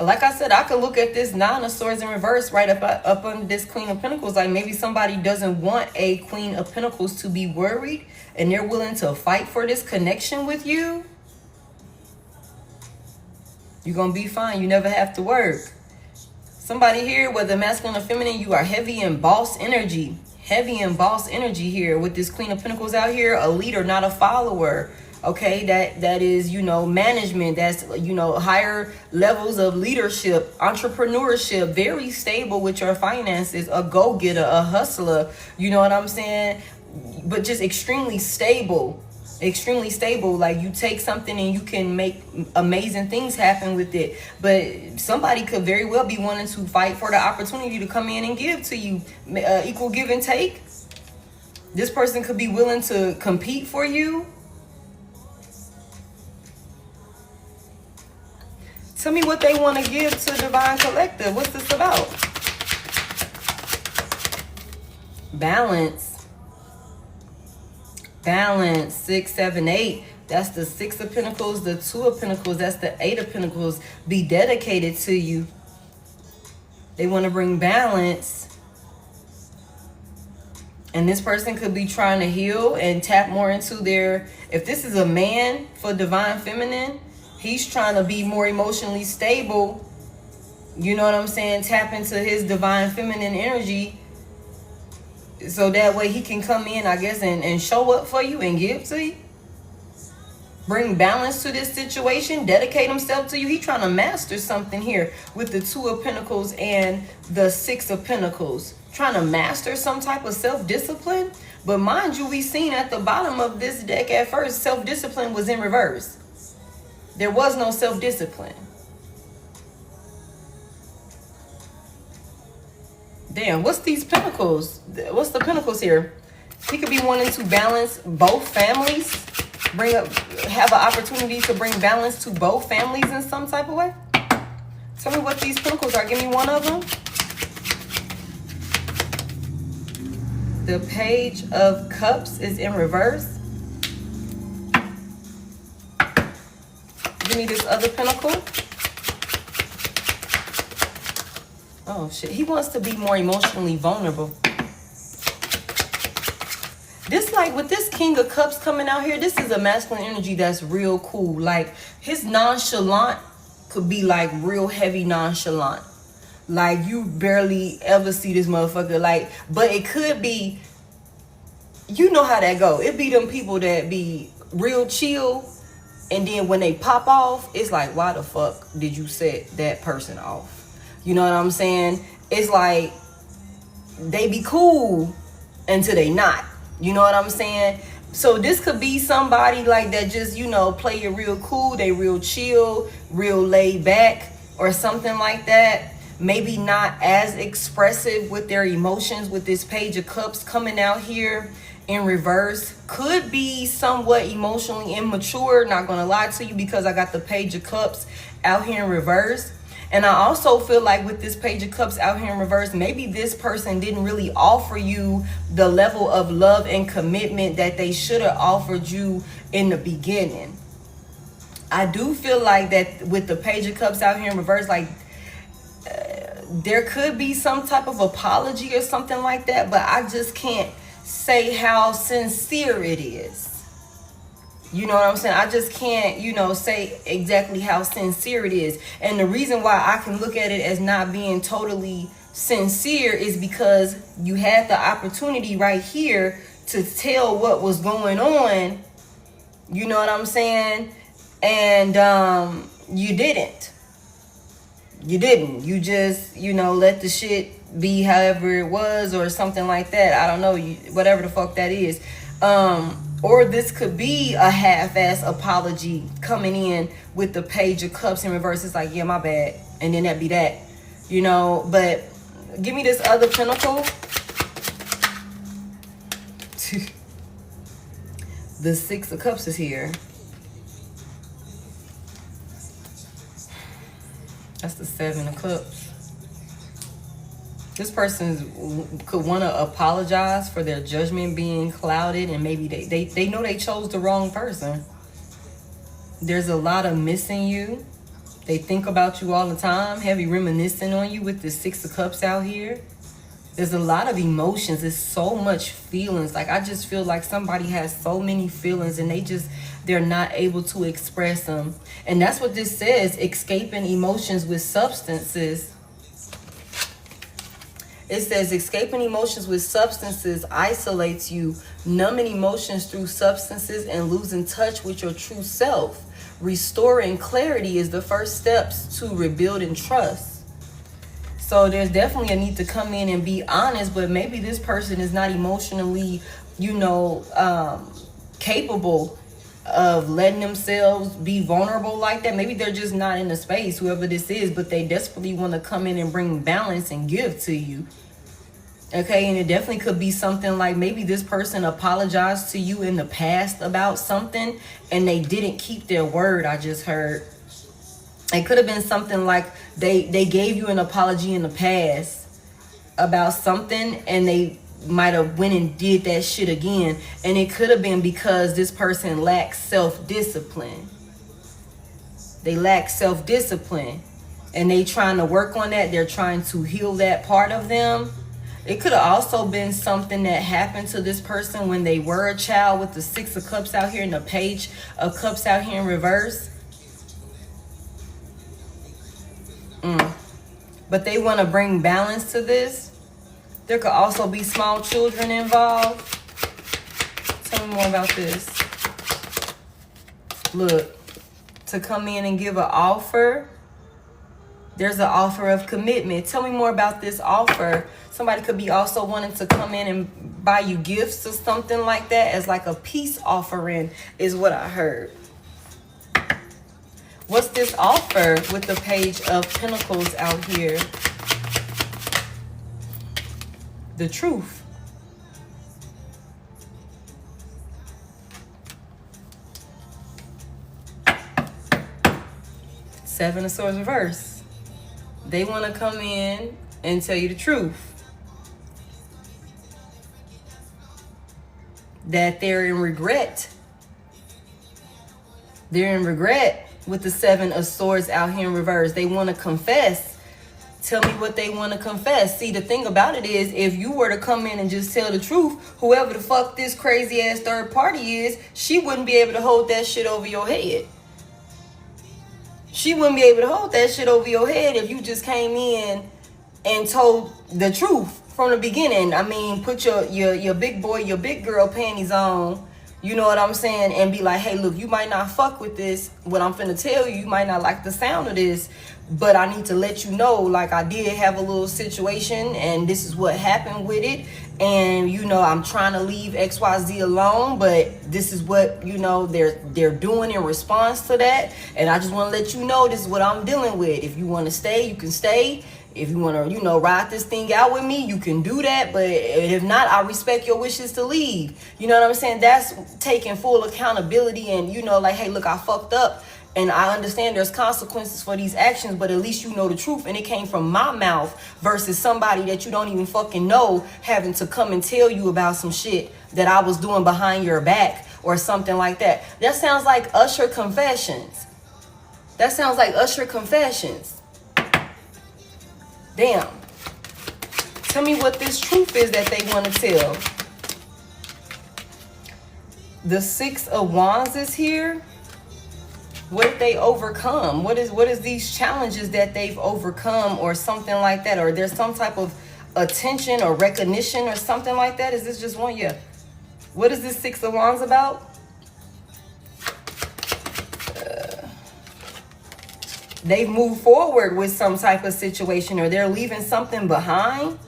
Like I said, I could look at this Nine of Swords in reverse right up under this Queen of Pentacles. Like maybe somebody doesn't want a Queen of Pentacles to be worried, and they're willing to fight for this connection with you. You're going to be fine. You never have to work. Somebody here, whether masculine or feminine, you are heavy in boss energy. Heavy in boss energy here with this Queen of Pentacles out here. A leader, not a follower. Okay, that is, you know, management. That's, you know, higher levels of leadership, entrepreneurship, very stable with your finances, a go-getter, a hustler, you know what I'm saying? But just extremely stable. Extremely stable. Like you take something and you can make amazing things happen with it. But somebody could very well be wanting to fight for the opportunity to come in and give to you. Equal give and take. This person could be willing to compete for you. Tell me what they want to give to Divine Collective. What's this about? Balance. Balance. 6, 7, 8. That's the Six of Pentacles, the Two of Pentacles. That's the Eight of Pentacles. Be dedicated to you. They want to bring balance. And this person could be trying to heal and tap more into their... If this is a man for Divine Feminine, he's trying to be more emotionally stable. You know what I'm saying? Tap into his Divine Feminine energy. So that way he can come in, I guess, and show up for you and give to you. Bring balance to this situation. Dedicate himself to you. He's trying to master something here with the Two of Pentacles and the Six of Pentacles. Trying to master some type of self-discipline. But mind you, we seen at the bottom of this deck at first, self-discipline was in reverse. There was no self-discipline. Damn, what's these pentacles? What's the pentacles here? He could be wanting to balance both families. Have an opportunity to bring balance to both families in some type of way. Tell me what these pentacles are. Give me one of them. The Page of Cups is in reverse. Give me this other pentacle. Oh, shit. He wants to be more emotionally vulnerable. This, like, with this King of Cups coming out here, this is a masculine energy that's real cool. Like, his nonchalant could be, like, real heavy nonchalant. Like, you barely ever see this motherfucker. Like, but it could be, you know how that go. It be them people that be real chill. And then when they pop off, it's like, why the fuck did you set that person off? You know what I'm saying? It's like they be cool until they not. You know what I'm saying? So this could be somebody like that just, you know, play it real cool. They real chill, real laid back or something like that. Maybe not as expressive with their emotions with this Page of Cups coming out here in reverse. Could be somewhat emotionally immature. Not going to lie to you because I got the Page of Cups out here in reverse. And I also feel like with this Page of Cups out here in reverse, maybe this person didn't really offer you the level of love and commitment that they should have offered you in the beginning. I do feel like that with the Page of Cups out here in reverse, like there could be some type of apology or something like that, but I just can't say how sincere it is. You know what I'm saying? I just can't, you know, say exactly how sincere it is. And the reason why I can look at it as not being totally sincere is because you had the opportunity right here to tell what was going on. You know what I'm saying? And you didn't. You didn't. You just, you know, let the shit be however it was or something like that. I don't know. Whatever the fuck that is. Or this could be a half-ass apology coming in with the Page of Cups in reverse. It's like, yeah, my bad. And then that'd be that. You know, but give me this other pentacle. The Six of Cups is here. That's the Seven of Cups. This person could want to apologize for their judgment being clouded, and maybe they know they chose the wrong person. There's a lot of missing you. They think about you all the time, heavy reminiscing on you with the Six of Cups out here. There's a lot of emotions. There's so much feelings. Like, I just feel like somebody has so many feelings and they're not able to express them. And that's what this says, escaping emotions with substances. It says escaping emotions with substances isolates you. Numbing emotions through substances and losing touch with your true self. Restoring clarity is the first steps to rebuilding trust. So there's definitely a need to come in and be honest, but maybe this person is not emotionally, capable of letting themselves be vulnerable like that. Maybe they're just not in the space, whoever this is, but they desperately want to come in and bring balance and give to you. Okay, and it definitely could be something like maybe this person apologized to you in the past about something and they didn't keep their word. I just heard. It could have been something like they gave you an apology in the past about something and they might have went and did that shit again. And it could have been because this person lacks self-discipline. They lack self-discipline and they trying to work on that. They're trying to heal that part of them. It could have also been something that happened to this person when they were a child with the Six of Cups out here and the Page of Cups out here in reverse. But they want to bring balance to this. There could also be small children involved. Tell me more about this. Look, to come in and give an offer. There's an offer of commitment. Tell me more about this offer. Somebody could be also wanting to come in and buy you gifts or something like that as like a peace offering is what I heard. What's this offer with the Page of Pentacles out here? The truth. Seven of Swords reverse. They want to come in and tell you the truth. That they're in regret. They're in regret. With the Seven of Swords out here in reverse. They want to confess. Tell me what they want to confess. See, the thing about it is, if you were to come in and just tell the truth, whoever the fuck this crazy ass third party is, she wouldn't be able to hold that shit over your head. She wouldn't be able to hold that shit over your head if you just came in and told the truth from the beginning. I mean, put your big boy, your big girl panties on. You know what I'm saying? And be like, hey, look, you might not fuck with this. What I'm finna tell you, you might not like the sound of this. But I need to let you know, like, I did have a little situation. And this is what happened with it. And, I'm trying to leave XYZ alone. But this is what, they're doing in response to that. And I just want to let you know this is what I'm dealing with. If you want to stay, you can stay. If you want to, ride this thing out with me, you can do that. But if not, I respect your wishes to leave. You know what I'm saying? That's taking full accountability and, like, hey, look, I fucked up. And I understand there's consequences for these actions, but at least you know the truth. And it came from my mouth versus somebody that you don't even fucking know having to come and tell you about some shit that I was doing behind your back or something like that. That sounds like Usher confessions. That sounds like Usher confessions. Damn. Tell me what this truth is that they want to tell. The Six of Wands is here. What did they overcome? What is these challenges that they've overcome or something like that? Or there's some type of attention or recognition or something like that? Is this just one? Yeah. What is this Six of Wands about? They've moved forward with some type of situation or they're leaving something behind.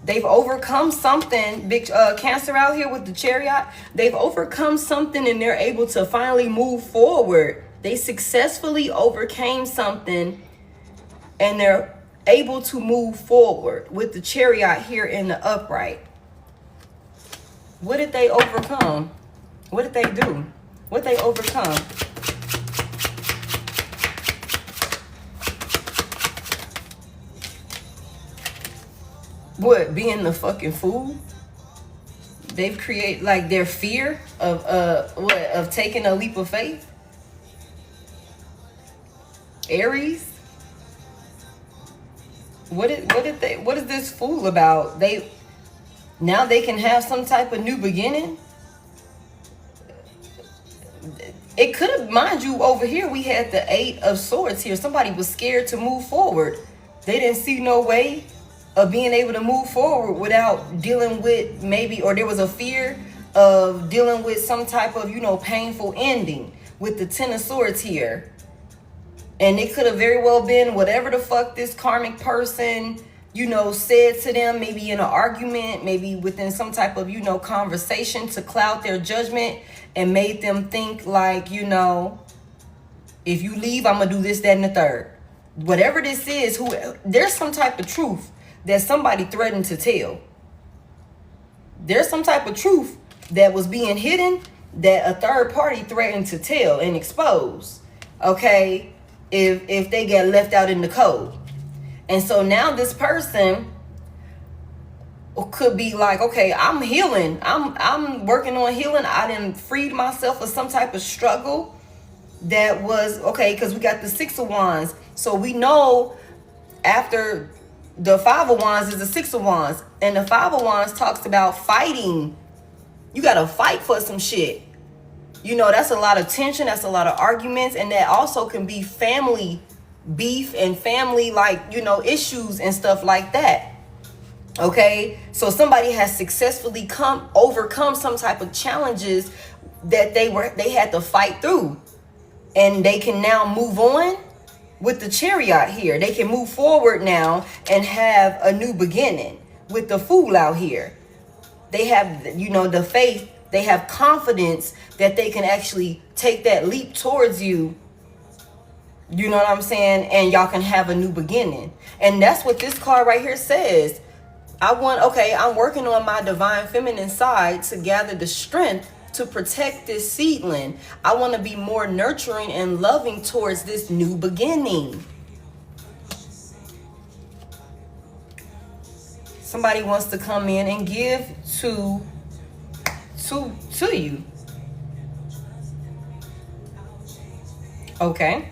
They've overcome something. Big Cancer out here with the Chariot. They've overcome something and they're able to finally move forward. They successfully overcame something and they're able to move forward with the Chariot here in the upright. What did they overcome? What did they do? What did they overcome? What, being the fucking fool? They've created, like, their fear of of taking a leap of faith. Aries. What is this fool about? Now they can have some type of new beginning. It could have, mind you, over here we had the 8 of Swords here. Somebody was scared to move forward. They didn't see no way of being able to move forward without dealing with maybe, or there was a fear of dealing with some type of, painful ending with the 10 of Swords here. And it could have very well been whatever the fuck this karmic person, said to them, maybe in an argument, maybe within some type of, conversation to cloud their judgment and made them think like, if you leave, I'm going to do this, that, and the third. Whatever this is, there's some type of truth that somebody threatened to tell. There's some type of truth that was being hidden that a third party threatened to tell and expose. Okay? If they get left out in the cold. And so now this person could be like, okay, I'm healing. I'm working on healing. I done freed myself of some type of struggle that was, okay, because we got the 6 of Wands. So we know after the 5 of Wands is the 6 of Wands. And the 5 of Wands talks about fighting. You got to fight for some shit. That's a lot of tension. That's a lot of arguments. And that also can be family beef and family, issues and stuff like that. Okay. So somebody has successfully overcome some type of challenges that they had to fight through. And they can now move on with the Chariot here. They can move forward now and have a new beginning with the Fool out here. They have, the faith. They have confidence that they can actually take that leap towards you. You know what I'm saying? And y'all can have a new beginning. And that's what this card right here says. I'm working on my divine feminine side to gather the strength to protect this seedling. I want to be more nurturing and loving towards this new beginning. Somebody wants to come in and give to you. Okay.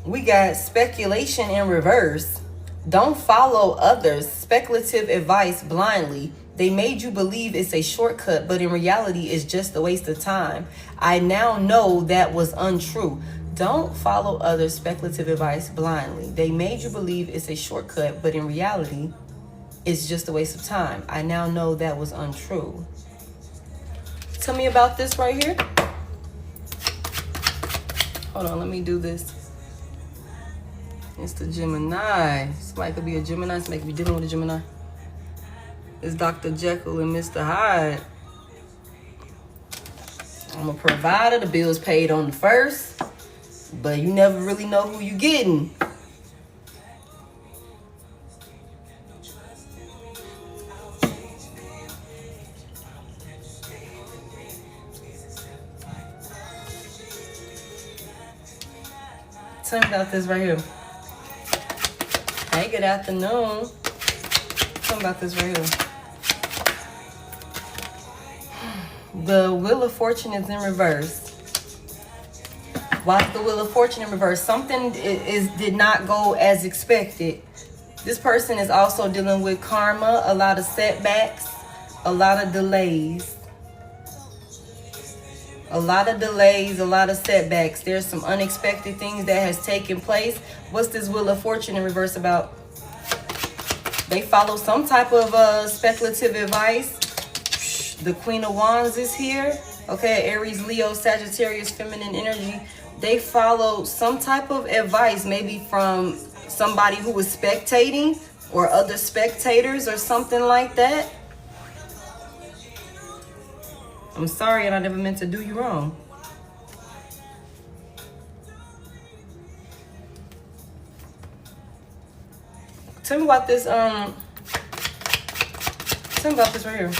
We got speculation in reverse. Don't follow others' speculative advice blindly. They made you believe it's a shortcut, but in reality, it's just a waste of time. I now know that was untrue. Don't follow others' speculative advice blindly. They made you believe it's a shortcut, but in reality, it's just a waste of time. I now know that was untrue. Tell me about this right here. Hold on, let me do this. It's the Gemini. Somebody could be a Gemini. Somebody could be dealing with a Gemini. It's Dr. Jekyll and Mr. Hyde. I'm a provider. The bill's paid on the first. But you never really know who you're getting. Tell me about this right here. Hey, good afternoon. Tell me about this right here. The Wheel of Fortune is in reverse. Why is the Wheel of Fortune in reverse? Something did not go as expected. This person is also dealing with karma, a lot of setbacks, a lot of delays. A lot of delays, a lot of setbacks. There's some unexpected things that has taken place. What's this Wheel of Fortune in reverse about? They follow some type of speculative advice. The Queen of Wands is here. Okay, Aries, Leo, Sagittarius, feminine energy. They follow some type of advice, maybe from somebody who was spectating or other spectators or something like that. I'm sorry, and I never meant to do you wrong. Tell me about this. Tell me about this right here.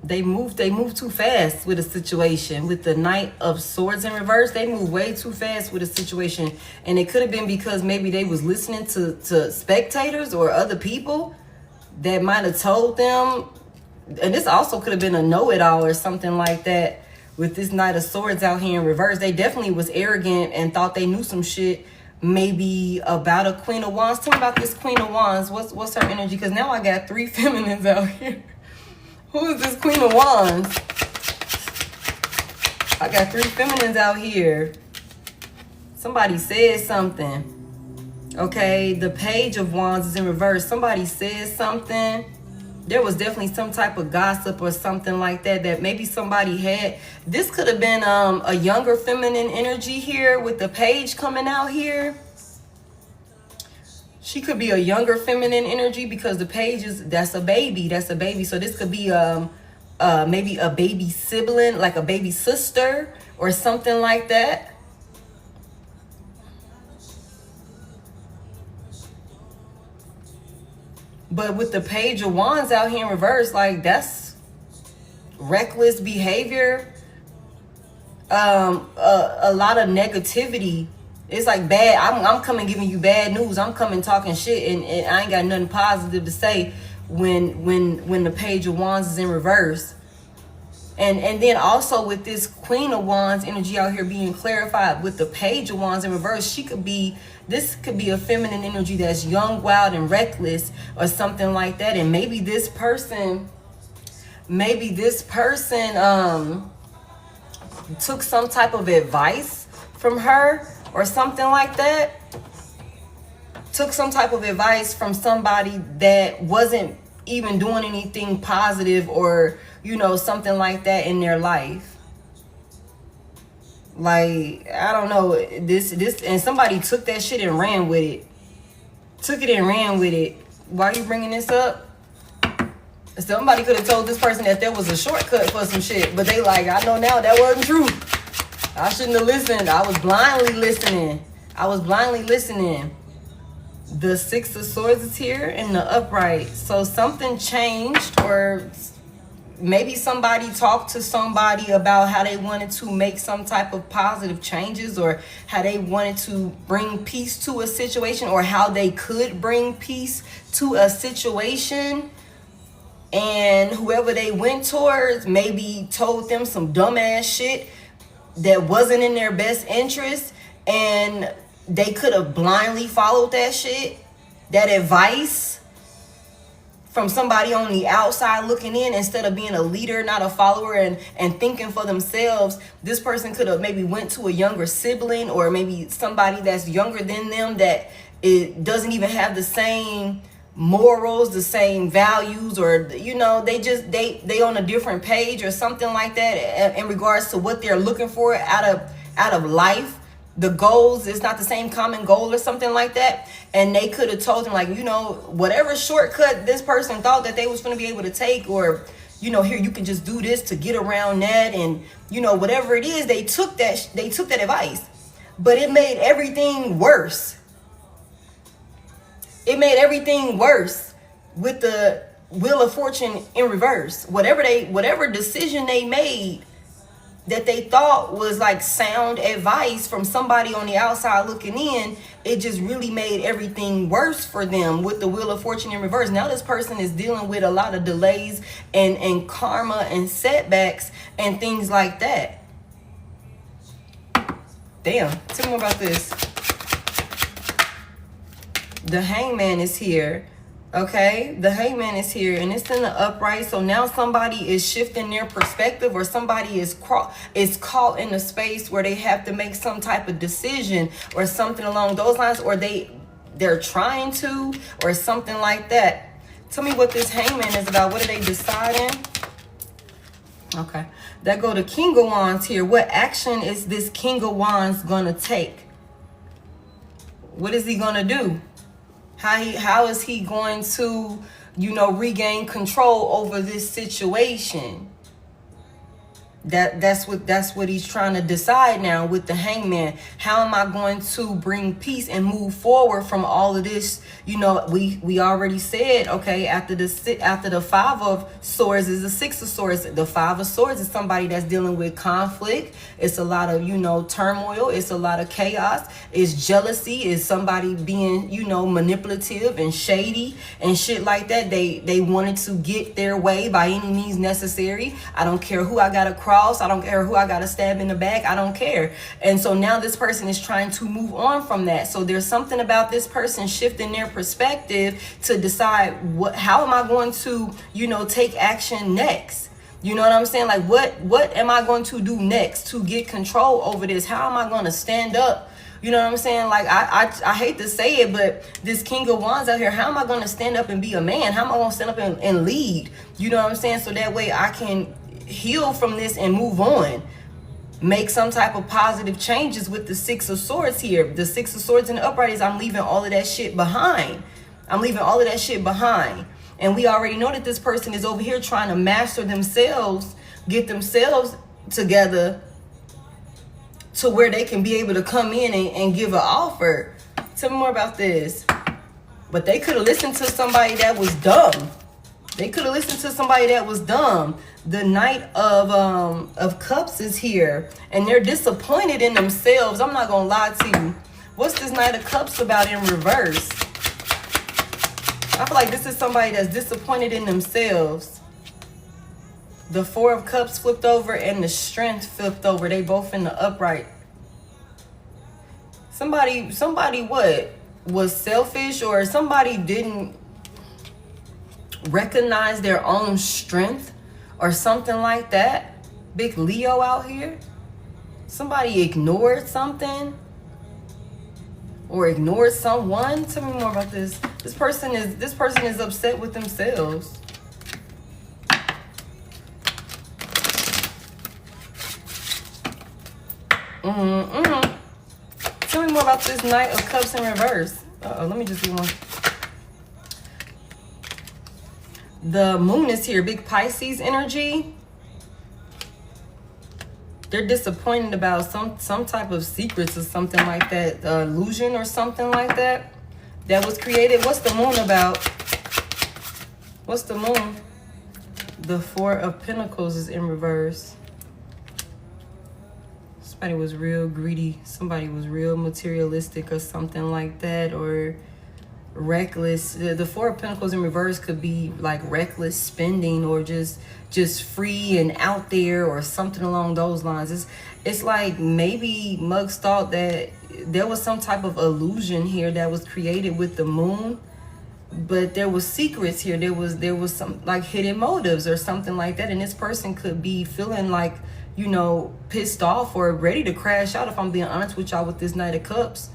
They move too fast with a situation. With the Knight of Swords in reverse, they move way too fast with a situation. And it could have been because maybe they was listening to spectators or other people that might have told them. And this also could have been a know-it-all or something like that. With this Knight of Swords out here in reverse, they definitely was arrogant and thought they knew some shit, maybe about a Queen of Wands. Tell me about this Queen of Wands. What's her energy? Because now I got 3 feminines out here. Who is this Queen of Wands? I got 3 feminines out here. Somebody said something. Okay, the Page of Wands is in reverse. Somebody said something. There was definitely some type of gossip or something like that that maybe somebody had. This could have been a younger feminine energy here with the Page coming out here. She could be a younger feminine energy because the Page that's a baby. That's a baby. So this could be maybe a baby sibling, like a baby sister or something like that. But with the Page of Wands out here in reverse, like that's reckless behavior. A lot of negativity. It's like bad. I'm coming giving you bad news. I'm coming talking shit, and I ain't got nothing positive to say when the Page of Wands is in reverse. And then also with this Queen of Wands energy out here being clarified with the Page of Wands in reverse, this could be a feminine energy that's young, wild, and reckless or something like that. And maybe this person took some type of advice from her or something like that. Took some type of advice from somebody that wasn't even doing anything positive or, something like that in their life. Like, I don't know, this, and somebody took that shit and ran with it. Took it and ran with it. Why are you bringing this up? Somebody could have told this person that there was a shortcut for some shit, but they like, I know now that wasn't true. I shouldn't have listened. I was blindly listening. The Six of Swords is here in the upright. So something changed, or maybe somebody talked to somebody about how they wanted to make some type of positive changes, or how they wanted to bring peace to a situation, or how they could bring peace to a situation. And whoever they went towards maybe told them some dumbass shit that wasn't in their best interest, and they could have blindly followed that shit, that advice from somebody on the outside looking in, instead of being a leader, not a follower, and thinking for themselves. This person could have maybe went to a younger sibling, or maybe somebody that's younger than them that it doesn't even have the same morals, the same values, or they on a different page or something like that in regards to what they're looking for out of life. The goals is not the same common goal or something like that. And they could have told them, like, whatever shortcut this person thought that they was going to be able to take, or here, you can just do this to get around that, and whatever it is, they took that advice, but it made everything worse. It made everything worse with the Wheel of Fortune in reverse. Whatever decision they made that they thought was like sound advice from somebody on the outside looking in, it just really made everything worse for them with the Wheel of Fortune in reverse. Now this person is dealing with a lot of delays and karma and setbacks and things like that. Damn, tell me about this. The Hangman is here. Okay, the Hangman is here, and it's in the upright. So now somebody is shifting their perspective, or somebody is caught in a space where they have to make some type of decision or something along those lines, or they're trying to, or something like that. Tell me what this Hangman is about. What are they deciding? Okay, that go to King of Wands here. What action is this King of Wands gonna take? What is he gonna do? How is he going to, regain control over this situation? That's what he's trying to decide now with the Hangman. How am I going to bring peace and move forward from all of this? You know, we already said, okay, after the Five of Swords is the Six of Swords. The Five of Swords is somebody that's dealing with conflict. It's a lot of, you know, turmoil. It's a lot of chaos. It's jealousy. It's somebody being, you know, manipulative and shady and shit like that. They wanted to get their way by any means necessary. I don't care who I got to cross. I don't care who I got to stab in the back. I don't care. And so now this person is trying to move on from that. So there's something about this person shifting their perspective to decide how am I going to, you know, take action next? You know what I'm saying? Like, what am I going to do next to get control over this? How am I going to stand up? You know what I'm saying? Like, I hate to say it, but this King of Wands out here, how am I going to stand up and be a man? How am I going to stand up and lead? You know what I'm saying? So that way I can heal from this and move on. Make some type of positive changes with the Six of Swords here. The Six of Swords in the upright is I'm leaving all of that shit behind. I'm leaving all of that shit behind. And we already know that this person is over here trying to master themselves, get themselves together to where they can be able to come in and give an offer. Tell me more about this. But they could have listened to somebody that was dumb. They could have listened to somebody that was dumb. The Knight of Cups is here, and they're disappointed in themselves. I'm not gonna lie to you. What's this Knight of Cups about in reverse? I feel like this is somebody that's disappointed in themselves. The Four of Cups flipped over and the Strength flipped over. They both in the upright. Somebody what? Was selfish, or somebody didn't recognize their own strength or something like that. Big Leo out here. Somebody ignored something or ignored someone. Tell me more about this. This person is upset with themselves. Tell me more about this Knight of Cups in reverse. Let me just do one. The Moon is here, big Pisces energy. They're disappointed about some type of secrets or something like that, illusion or something like that was created. What's the Moon about? What's the Moon? The Four of Pentacles is in reverse. Somebody was real greedy. Somebody was real materialistic or something like that, or reckless. The Four of Pentacles in reverse could be like reckless spending, or just free and out there, or something along those lines. It's like maybe Mugs thought that there was some type of illusion here that was created with the Moon, but there was secrets here. There was some like hidden motives or something like that, and this person could be feeling like, you know, pissed off or ready to crash out, if I'm being honest with y'all, with this Knight of Cups.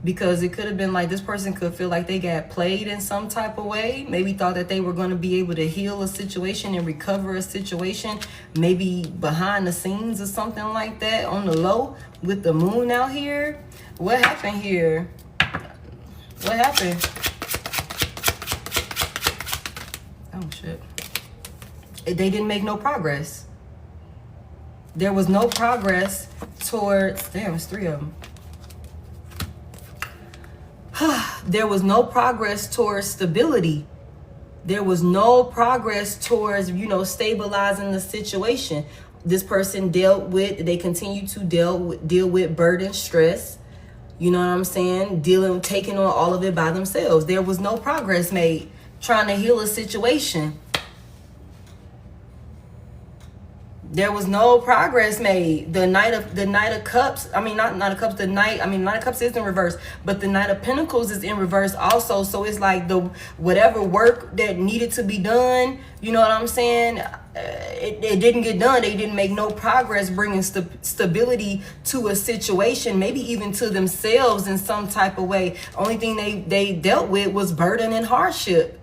Because it could have been like this person could feel like they got played in some type of way. Maybe thought that they were going to be able to heal a situation and recover a situation. Maybe behind the scenes or something like that on the low with the Moon out here. What happened here? What happened? Oh, shit. They didn't make no progress. There was no progress towards... Damn, it's three of them. There was no progress towards stability. There was no progress towards, you know, stabilizing the situation. This person they continue to deal with burden, stress. You know what I'm saying? Taking on all of it by themselves. There was no progress made trying to heal a situation. There was no progress made. The Knight of Cups, I mean, not Knight of Cups, Knight of Cups is in reverse, but the Knight of Pentacles is in reverse also. So it's like whatever work that needed to be done, you know what I'm saying? It didn't get done. They didn't make no progress bringing stability to a situation, maybe even to themselves in some type of way. Only thing they dealt with was burden and hardship.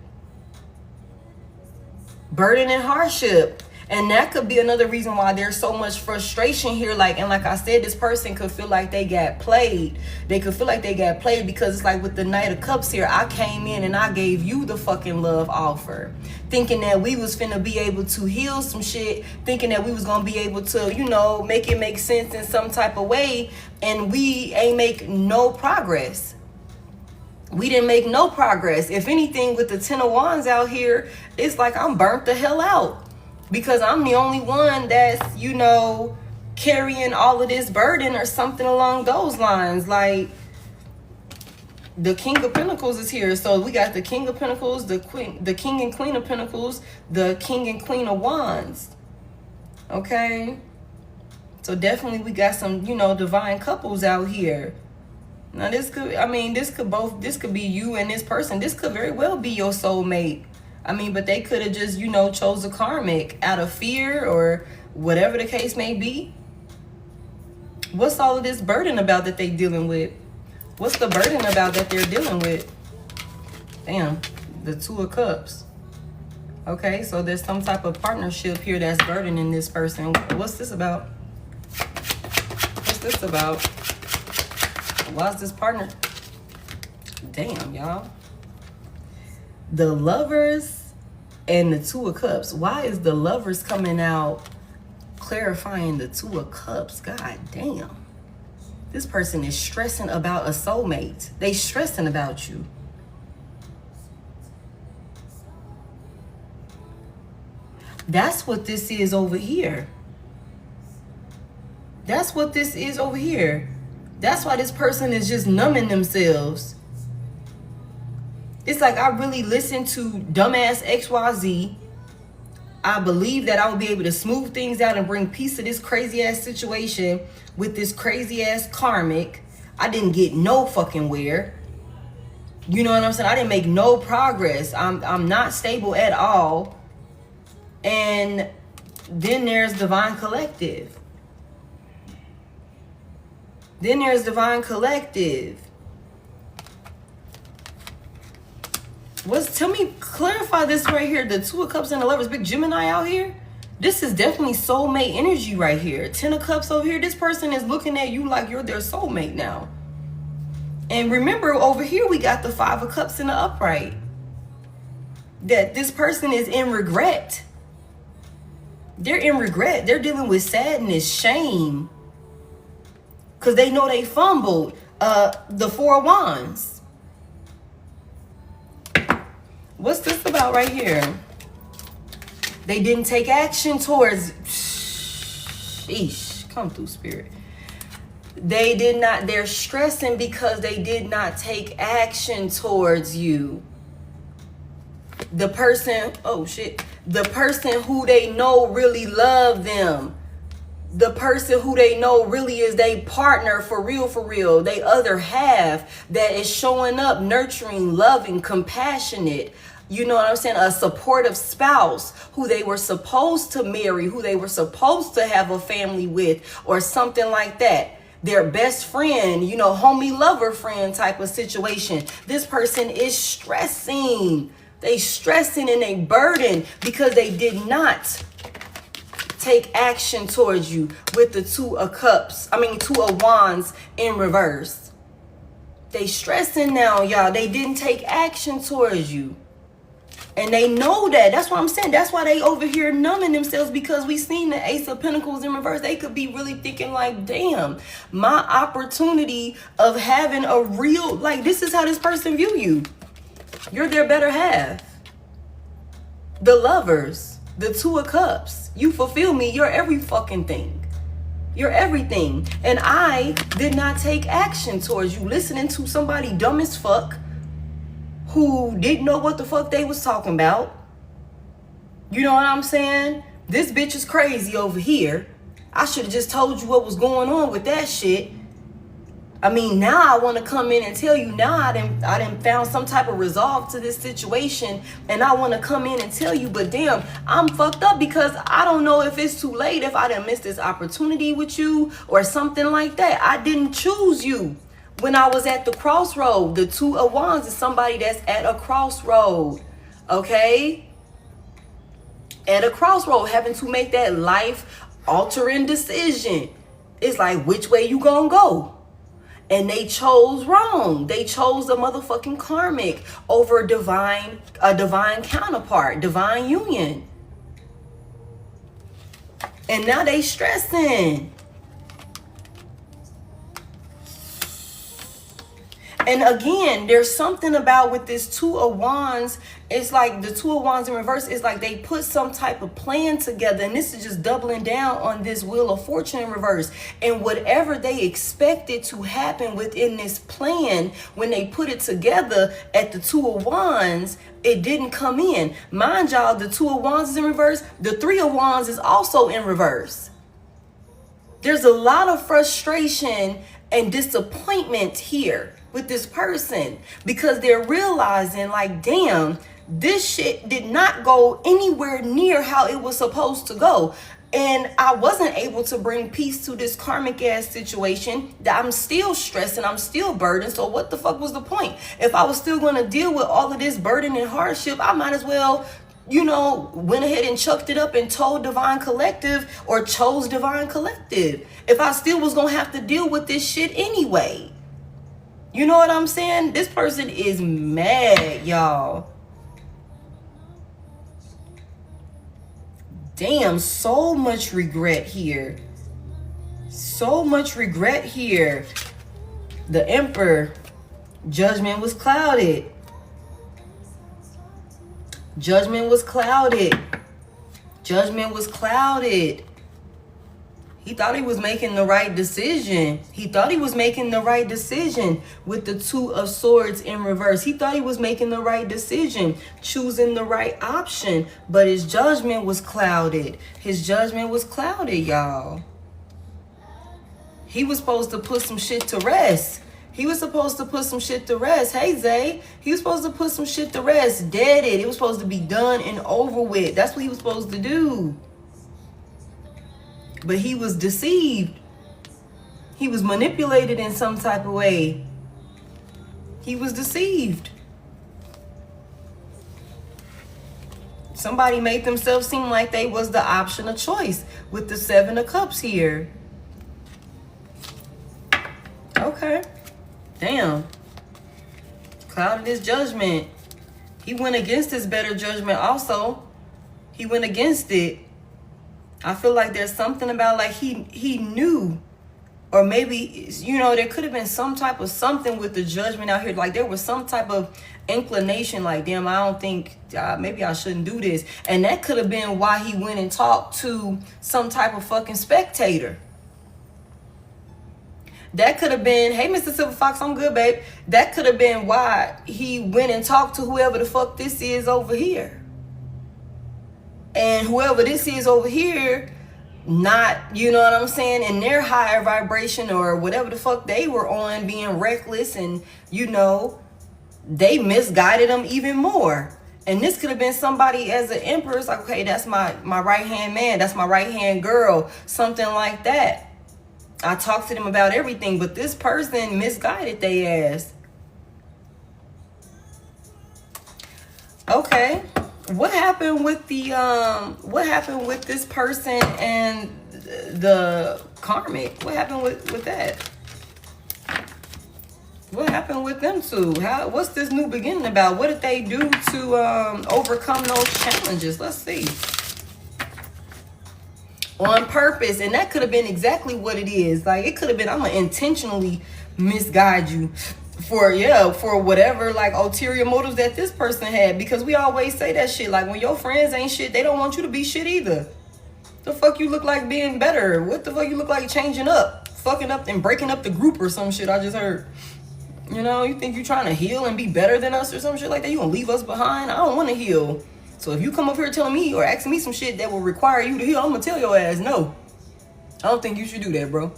Burden and hardship. And that could be another reason why there's so much frustration here. Like I said, this person could feel like they got played. They could feel like they got played because it's like with the Knight of Cups here, I came in and I gave you the fucking love offer, thinking that we was finna be able to heal some shit, thinking that we was gonna be able to, you know, make it make sense in some type of way, and we ain't make no progress. We didn't make no progress. If anything, with the Ten of Wands out here, it's like I'm burnt the hell out. Because I'm the only one that's, you know, carrying all of this burden or something along those lines. Like, the King of Pentacles is here. So we got the King of Pentacles, the King and Queen of Pentacles, the King and Queen of Wands. Okay? So definitely we got some, you know, divine couples out here. Now this could, I mean, this could be you and this person. This could very well be your soulmate. I mean, but they could have just, you know, chose a karmic out of fear or whatever the case may be. What's all of this burden about that they dealing with? What's the burden about that they're dealing with? Damn, the Two of Cups. Okay, so there's some type of partnership here that's burdening this person. What's this about? What's this about? Why's this partner? Damn, y'all. The Lovers and the Two of Cups. Why is the Lovers coming out clarifying the Two of Cups? God damn. This person is stressing about a soulmate. They stressing about you. That's what this is over here. That's what this is over here. That's why this person is just numbing themselves. It's like I really listened to dumbass XYZ. I believe that I will be able to smooth things out and bring peace to this crazy ass situation with this crazy ass karmic. I didn't get no fucking where. You know what I'm saying? I didn't make no progress. I'm not stable at all. And then there's Divine Collective. Then there's Divine Collective. Tell me, clarify this right here. The Two of Cups and the Lovers, big Gemini out here. This is definitely soulmate energy right here. Ten of Cups over here. This person is looking at you like you're their soulmate now. And remember, over here we got the Five of Cups in the upright. That this person is in regret. They're in regret. They're dealing with sadness, shame. Because they know they fumbled. The Four of Wands. What's this about right here? They didn't take action towards... Sheesh. Come through, Spirit. They did not... They're stressing because they did not take action towards you. The person... Oh, shit. The person who they know really love them. The person who they know really is their partner for real, they other half that is showing up, nurturing, loving, compassionate, you know what I'm saying, a supportive spouse who they were supposed to marry, who they were supposed to have a family with, or something like that. Their best friend, you know, homie lover friend type of situation. This person is stressing. They stressing and they burden because they did not take action towards you with the Two of Cups. Two of Wands in reverse. They stressing now, y'all. They didn't take action towards you. And they know that. That's what I'm saying. That's why they over here numbing themselves, because we seen the Ace of Pentacles in reverse. They could be really thinking like, damn, my opportunity of having a real, like, this is how this person view you. You're their better half. The Lovers, the Two of Cups. You fulfill me. You're every fucking thing. You're everything. And I did not take action towards you. Listening to somebody dumb as fuck who didn't know what the fuck they was talking about. You know what I'm saying? This bitch is crazy over here. I should have just told you what was going on with that shit. Now I want to come in and tell you, now I done found some type of resolve to this situation, and I want to come in and tell you, but damn, I'm fucked up because I don't know if it's too late, if I done missed this opportunity with you or something like that. I didn't choose you when I was at the crossroad. The Two of Wands is somebody that's at a crossroad, okay? at a crossroad, having to make that life altering decision. It's like, which way you gonna go? And they chose wrong. They chose a motherfucking karmic over a divine counterpart, divine union. And now they stressing. And again, there's something about with this Two of Wands. It's like the Two of Wands in reverse. It's like they put some type of plan together. And this is just doubling down on this Wheel of Fortune in reverse. And whatever they expected to happen within this plan, when they put it together at the Two of Wands, it didn't come in. Mind y'all, the Two of Wands is in reverse. The Three of Wands is also in reverse. There's a lot of frustration and disappointment here with this person, because they're realizing like, damn, this shit did not go anywhere near how it was supposed to go. And I wasn't able to bring peace to this karmic ass situation, that I'm still stressed and I'm still burdened. So what the fuck was the point? If I was still going to deal with all of this burden and hardship, I might as well, you know, went ahead and chucked it up and told Divine Collective, or chose Divine Collective, if I still was going to have to deal with this shit anyway. You know what I'm saying? This person is mad, y'all. Damn, so much regret here. So much regret here. The Emperor. Judgment was clouded. Judgment was clouded. Judgment was clouded. He thought he was making the right decision. He thought he was making the right decision with the Two of Swords in reverse. He thought he was making the right decision, choosing the right option, but his judgment was clouded. His judgment was clouded, y'all. He was supposed to put some shit to rest. He was supposed to put some shit to rest. Hey, Zay. He was supposed to put some shit to rest. Dead it. It was supposed to be done and over with. That's what he was supposed to do. But he was deceived. He was manipulated in some type of way. He was deceived. Somebody made themselves seem like they was the option of choice with the Seven of Cups here. Okay. Damn. Clouded his judgment. He went against his better judgment also. He went against it. I feel like there's something about like he knew, or maybe, you know, there could have been some type of something with the judgment out here. Like there was some type of inclination like, damn, I don't think, maybe I shouldn't do this. And that could have been why he went and talked to some type of fucking spectator. That could have been, hey, Mr. Silver Fox, I'm good, babe. That could have been why he went and talked to whoever the fuck this is over here. And whoever this is over here, not, you know what I'm saying, in their higher vibration or whatever the fuck they were on, being reckless, and, you know, they misguided them even more. And this could have been somebody as an emperor. It's like, okay, that's my right-hand man. That's my right-hand girl. Something like that. I talked to them about everything, but this person misguided their ass. Okay. What happened with the what happened with this person and the karmic? What happened with that? What happened with them two? What's this new beginning about? What did they do to overcome those challenges? Let's see. On purpose. And that could have been exactly what it is. Like, it could have been, I'm gonna intentionally misguide you for whatever like ulterior motives that this person had, because we always say that shit. Like, when your friends ain't shit, they don't want you to be shit either. The fuck you look like being better? What the fuck you look like changing up, fucking up and breaking up the group or some shit? I just heard. You know, you think you trying to heal and be better than us or some shit like that? You gonna leave us behind? I don't want to heal. So if you come up here telling me or asking me some shit that will require you to heal, I'm gonna tell your ass no. I don't think you should do that, bro.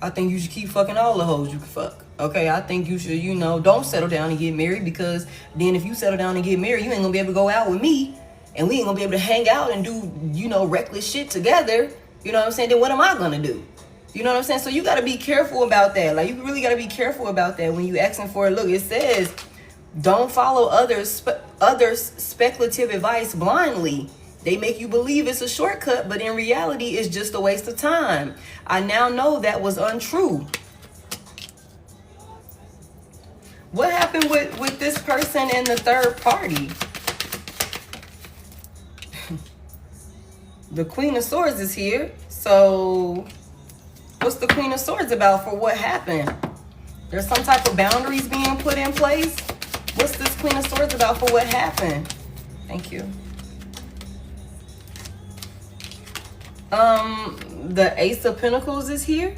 I think you should keep fucking all the hoes you can fuck. Okay, I think you should, you know, don't settle down and get married, because then if you settle down and get married, you ain't gonna be able to go out with me, and we ain't gonna be able to hang out and do, you know, reckless shit together. You know what I'm saying? Then what am I gonna do? You know what I'm saying? So you gotta be careful about that. Like, you really gotta be careful about that when you asking for it. Look, it says, don't follow others speculative advice blindly. They make you believe it's a shortcut, but in reality, it's just a waste of time. I now know that was untrue. What happened with this person and the third party? The Queen of Swords is here. So what's the Queen of Swords about for what happened? There's some type of boundaries being put in place. What's this Queen of Swords about for what happened? Thank you. The Ace of Pentacles is here.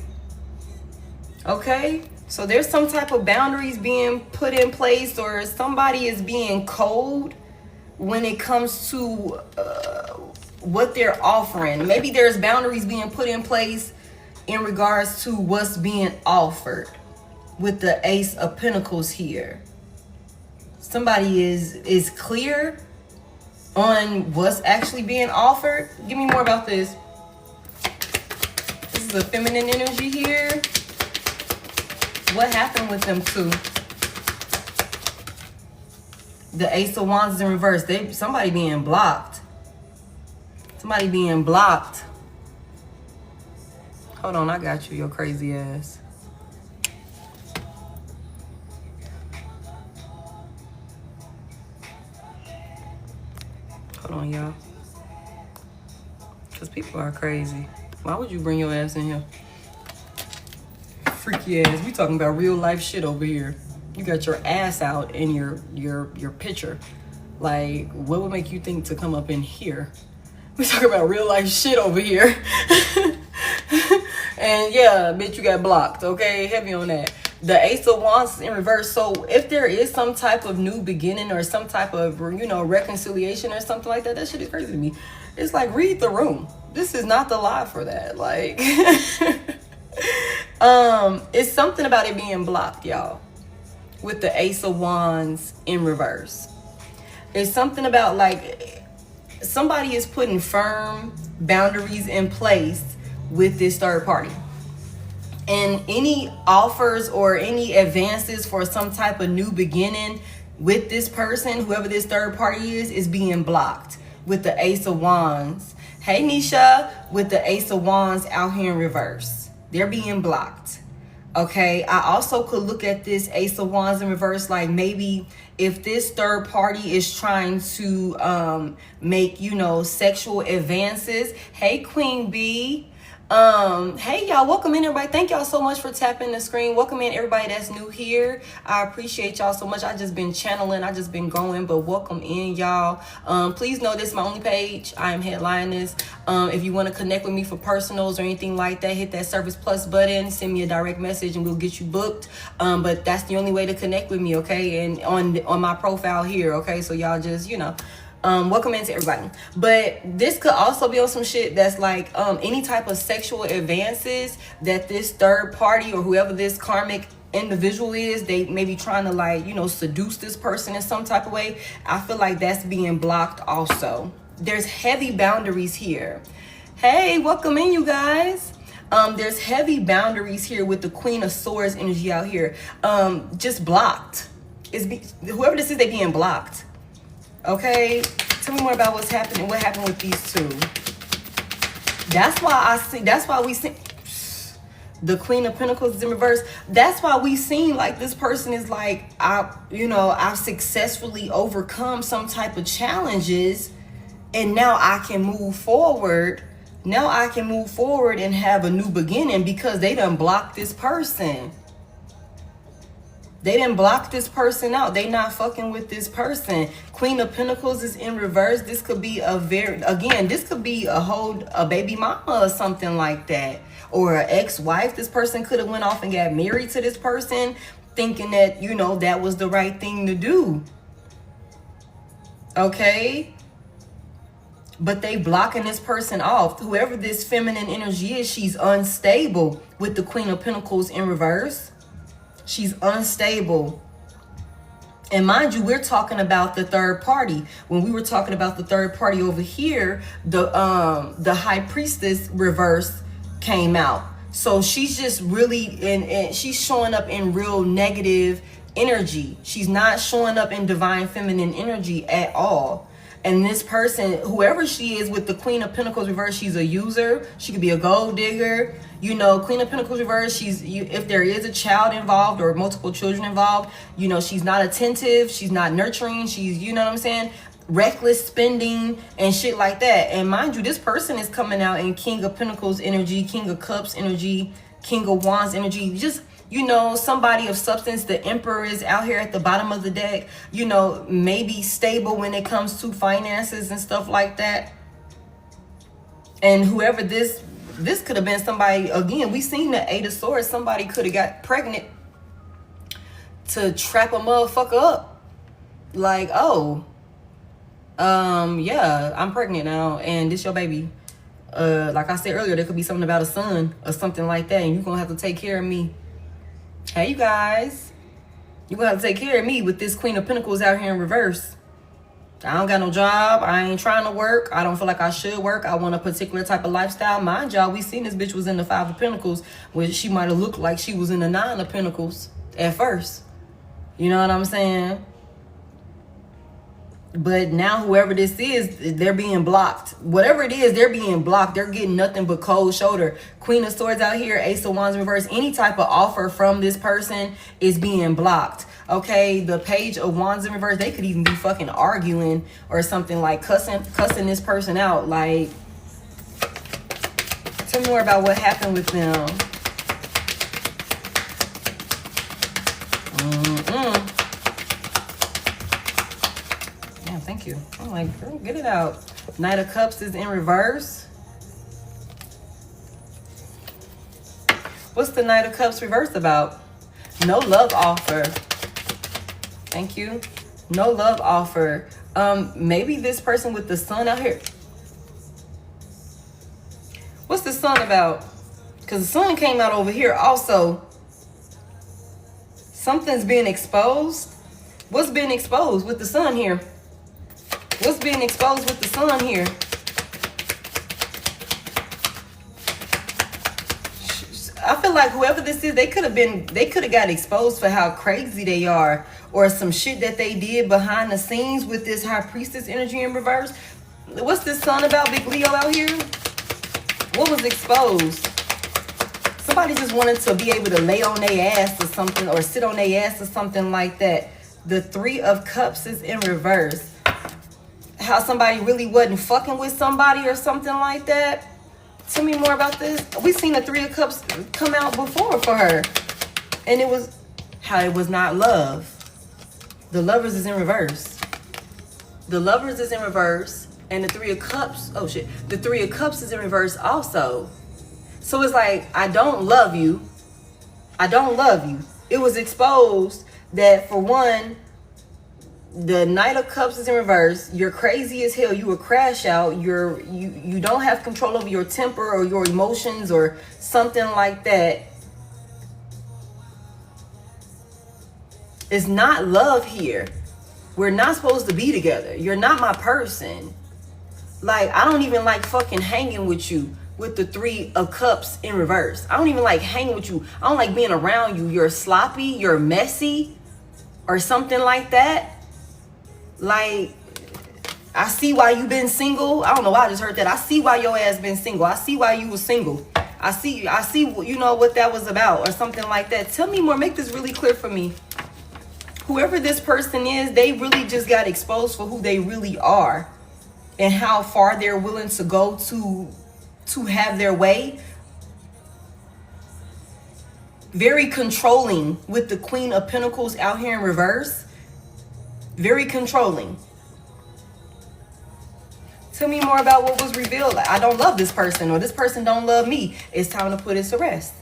Okay, so there's some type of boundaries being put in place, or somebody is being cold when it comes to what they're offering. Maybe there's boundaries being put in place in regards to what's being offered with the Ace of Pentacles here. Somebody is clear on what's actually being offered. Give me more about this. This is a feminine energy here. What happened with them two? The Ace of Wands is in reverse. Somebody being blocked. Somebody being blocked. Hold on, I got you, your crazy ass. Hold on, y'all. Because people are crazy. Why would you bring your ass in here? Freaky ass. We talking about real life shit over here. You got your ass out in your picture. Like, what would make you think to come up in here? We talking about real life shit over here. And yeah, bitch, you got blocked. Okay, heavy on that. The Ace of Wands in reverse. So if there is some type of new beginning or some type of, you know, reconciliation or something like that, that shit is crazy to me. It's like, read the room. This is not the lie for that. Like, it's something about it being blocked, y'all, with the Ace of Wands in reverse. It's something about, like, somebody is putting firm boundaries in place with this third party. And any offers or any advances for some type of new beginning with this person, whoever this third party is being blocked with the Ace of Wands. Hey, Nisha, with the Ace of Wands out here in reverse. They're being blocked. Okay, I also could look at this Ace of Wands in reverse, like maybe if this third party is trying to make, you know, sexual advances. Hey, Queen B. Hey, y'all, welcome in, everybody. Thank y'all so much for tapping the screen. Welcome in, everybody that's new here. I appreciate y'all so much. I just been channeling, I just been going, but welcome in, y'all. Please know this is my only page. I am Head.Lioness. If you want to connect with me for personals or anything like that, hit that Service Plus button, send me a direct message and we'll get you booked. But that's the only way to connect with me, okay? And on my profile here, okay? So y'all just, you know, welcome into everybody. But this could also be on some shit that's like any type of sexual advances that this third party or whoever this karmic individual is, they may be trying to, like, you know, seduce this person in some type of way. I feel like that's being blocked also. There's heavy boundaries here. Hey, welcome in, you guys. There's heavy boundaries here with the Queen of Swords energy out here. Just blocked. Whoever this is, they being blocked. Okay, tell me more about what's happening. What happened with these two? That's why we see the Queen of Pentacles is in reverse. That's why we seen like this person is like, I've successfully overcome some type of challenges, and now I can move forward. Now I can move forward and have a new beginning because they done blocked this person. They didn't block this person out. They not fucking with this person. Queen of Pentacles is in reverse. This could be this could be a baby mama or something like that. Or an ex-wife. This person could have went off and got married to this person thinking that, you know, that was the right thing to do. Okay? But they blocking this person off. Whoever this feminine energy is, she's unstable with the Queen of Pentacles in reverse. She's unstable. And mind you, we're talking about the third party. When we were talking about the third party over here, the High Priestess reverse came out. So she's just really and she's showing up in real negative energy. She's not showing up in divine feminine energy at all. And this person, whoever she is with the Queen of Pentacles reverse, she's a user. She could be a gold digger. You know, Queen of Pentacles reverse, if there is a child involved or multiple children involved, you know, she's not attentive. She's not nurturing. She's, you know what I'm saying? Reckless spending and shit like that. And mind you, this person is coming out in King of Pentacles energy, King of Cups energy, King of Wands energy. Just, you know, somebody of substance. The Emperor is out here at the bottom of the deck. You know, maybe stable when it comes to finances and stuff like that. And whoever this could have been somebody, again, we seen the Eight of Swords. Somebody could have got pregnant to trap a motherfucker up. Like, oh, yeah, I'm pregnant now and this your baby. Like I said earlier, there could be something about a son or something like that, and you're gonna have to take care of me. Hey, you guys, you're gonna have to take care of me with this Queen of Pentacles out here in reverse. I don't got no job. I ain't trying to work. I don't feel like I should work. I want a particular type of lifestyle. Mind y'all, we seen this bitch was in the Five of Pentacles, where she might have looked like she was in the Nine of Pentacles at first. You know what I'm saying? But now whoever this is, they're being blocked. Whatever it is, they're being blocked. They're getting nothing but cold shoulder. Queen of Swords out here, Ace of Wands reverse. Any type of offer from this person is being blocked. Okay, the Page of Wands in reverse. They could even be fucking arguing or something, like cussing this person out. Like, tell me more about what happened with them. Thank you. I'm like, girl, get it out. Knight of Cups is in reverse. What's the Knight of Cups reverse about? No love offer. Thank you. No love offer. Maybe this person with the Sun out here. What's the Sun about? Because the Sun came out over here also. Something's being exposed. What's being exposed with the Sun here? What's being exposed with the Sun here? I feel like whoever this is, they could have got exposed for how crazy they are, or some shit that they did behind the scenes with this High Priestess energy in reverse. What's this Sun about, Big Leo out here? What was exposed? Somebody just wanted to be able to lay on their ass or something, or sit on their ass or something like that. The Three of Cups is in reverse. How somebody really wasn't fucking with somebody or something like that. Tell me more about this. We seen the Three of Cups come out before for her, and it was how it was not love. The Lovers is in reverse. The Lovers is in reverse, and the Three of Cups, oh shit, the Three of Cups is in reverse also. So it's like, I don't love you. I don't love you. It was exposed that, for one, the Knight of Cups is in reverse. You're crazy as hell. You will crash out. You don't have control over your temper or your emotions or something like that. It's not love here. We're not supposed to be together. You're not my person. Like, I don't even like fucking hanging with you with the Three of Cups in reverse. I don't even like hanging with you. I don't like being around you. You're sloppy. You're messy or something like that. Like, I see why you been single. I don't know why I just heard that. I see why your ass been single. I see why you was single. I see, you know, what that was about or something like that. Tell me more. Make this really clear for me. Whoever this person is, they really just got exposed for who they really are and how far they're willing to go to have their way. Very controlling with the Queen of Pentacles out here in reverse. Very controlling. Tell me more about what was revealed. I don't love this person, or this person don't love me. It's time to put it to rest.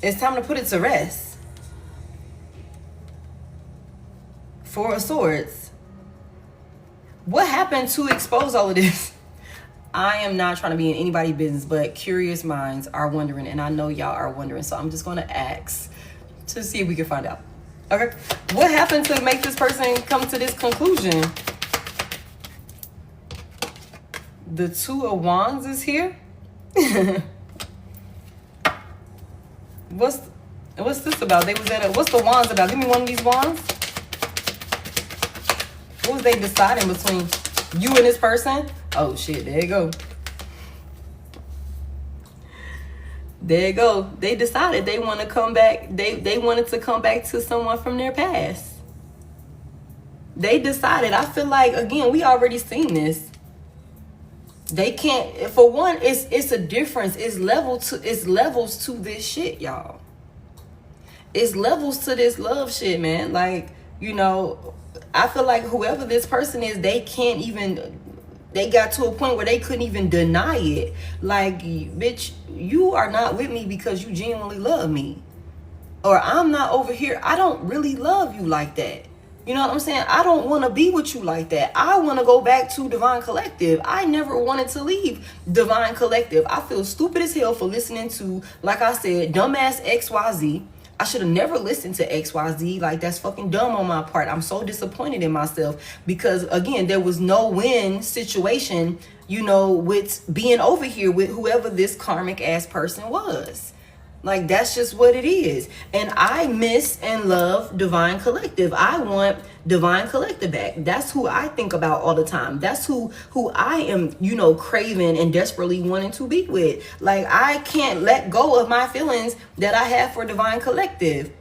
It's time to put it to rest. Four of Swords. What happened to expose all of this? I am not trying to be in anybody's business, but curious minds are wondering, and I know y'all are wondering, so I'm just going to ask to see if we can find out. Okay, what happened to make this person come to this conclusion? The Two of Wands is here. What's this about? They was at what's the wands about? Give me one of these wands. What was they deciding between? You and this person? Oh shit, there you go. There you go. They decided they want to come back. They wanted to come back to someone from their past. They decided. I feel like, again, we already seen this. They can't, for one, it's a difference. It's levels to this shit, y'all. It's levels to this love shit, man. Like, you know, I feel like whoever this person is, they got to a point where they couldn't even deny it. Like, bitch, you are not with me because you genuinely love me. Or I'm not over here. I don't really love you like that. You know what I'm saying? I don't want to be with you like that. I want to go back to Divine Collective. I never wanted to leave Divine Collective. I feel stupid as hell for listening to, like I said, dumbass XYZ. I should have never listened to XYZ. Like, that's fucking dumb on my part. I'm so disappointed in myself because, again, there was no win situation, you know, with being over here with whoever this karmic ass person was. Like, that's just what it is. And I miss and love Divine Collective. I want Divine Collective back. That's who I think about all the time. That's who I am, you know, craving and desperately wanting to be with. Like, I can't let go of my feelings that I have for Divine Collective.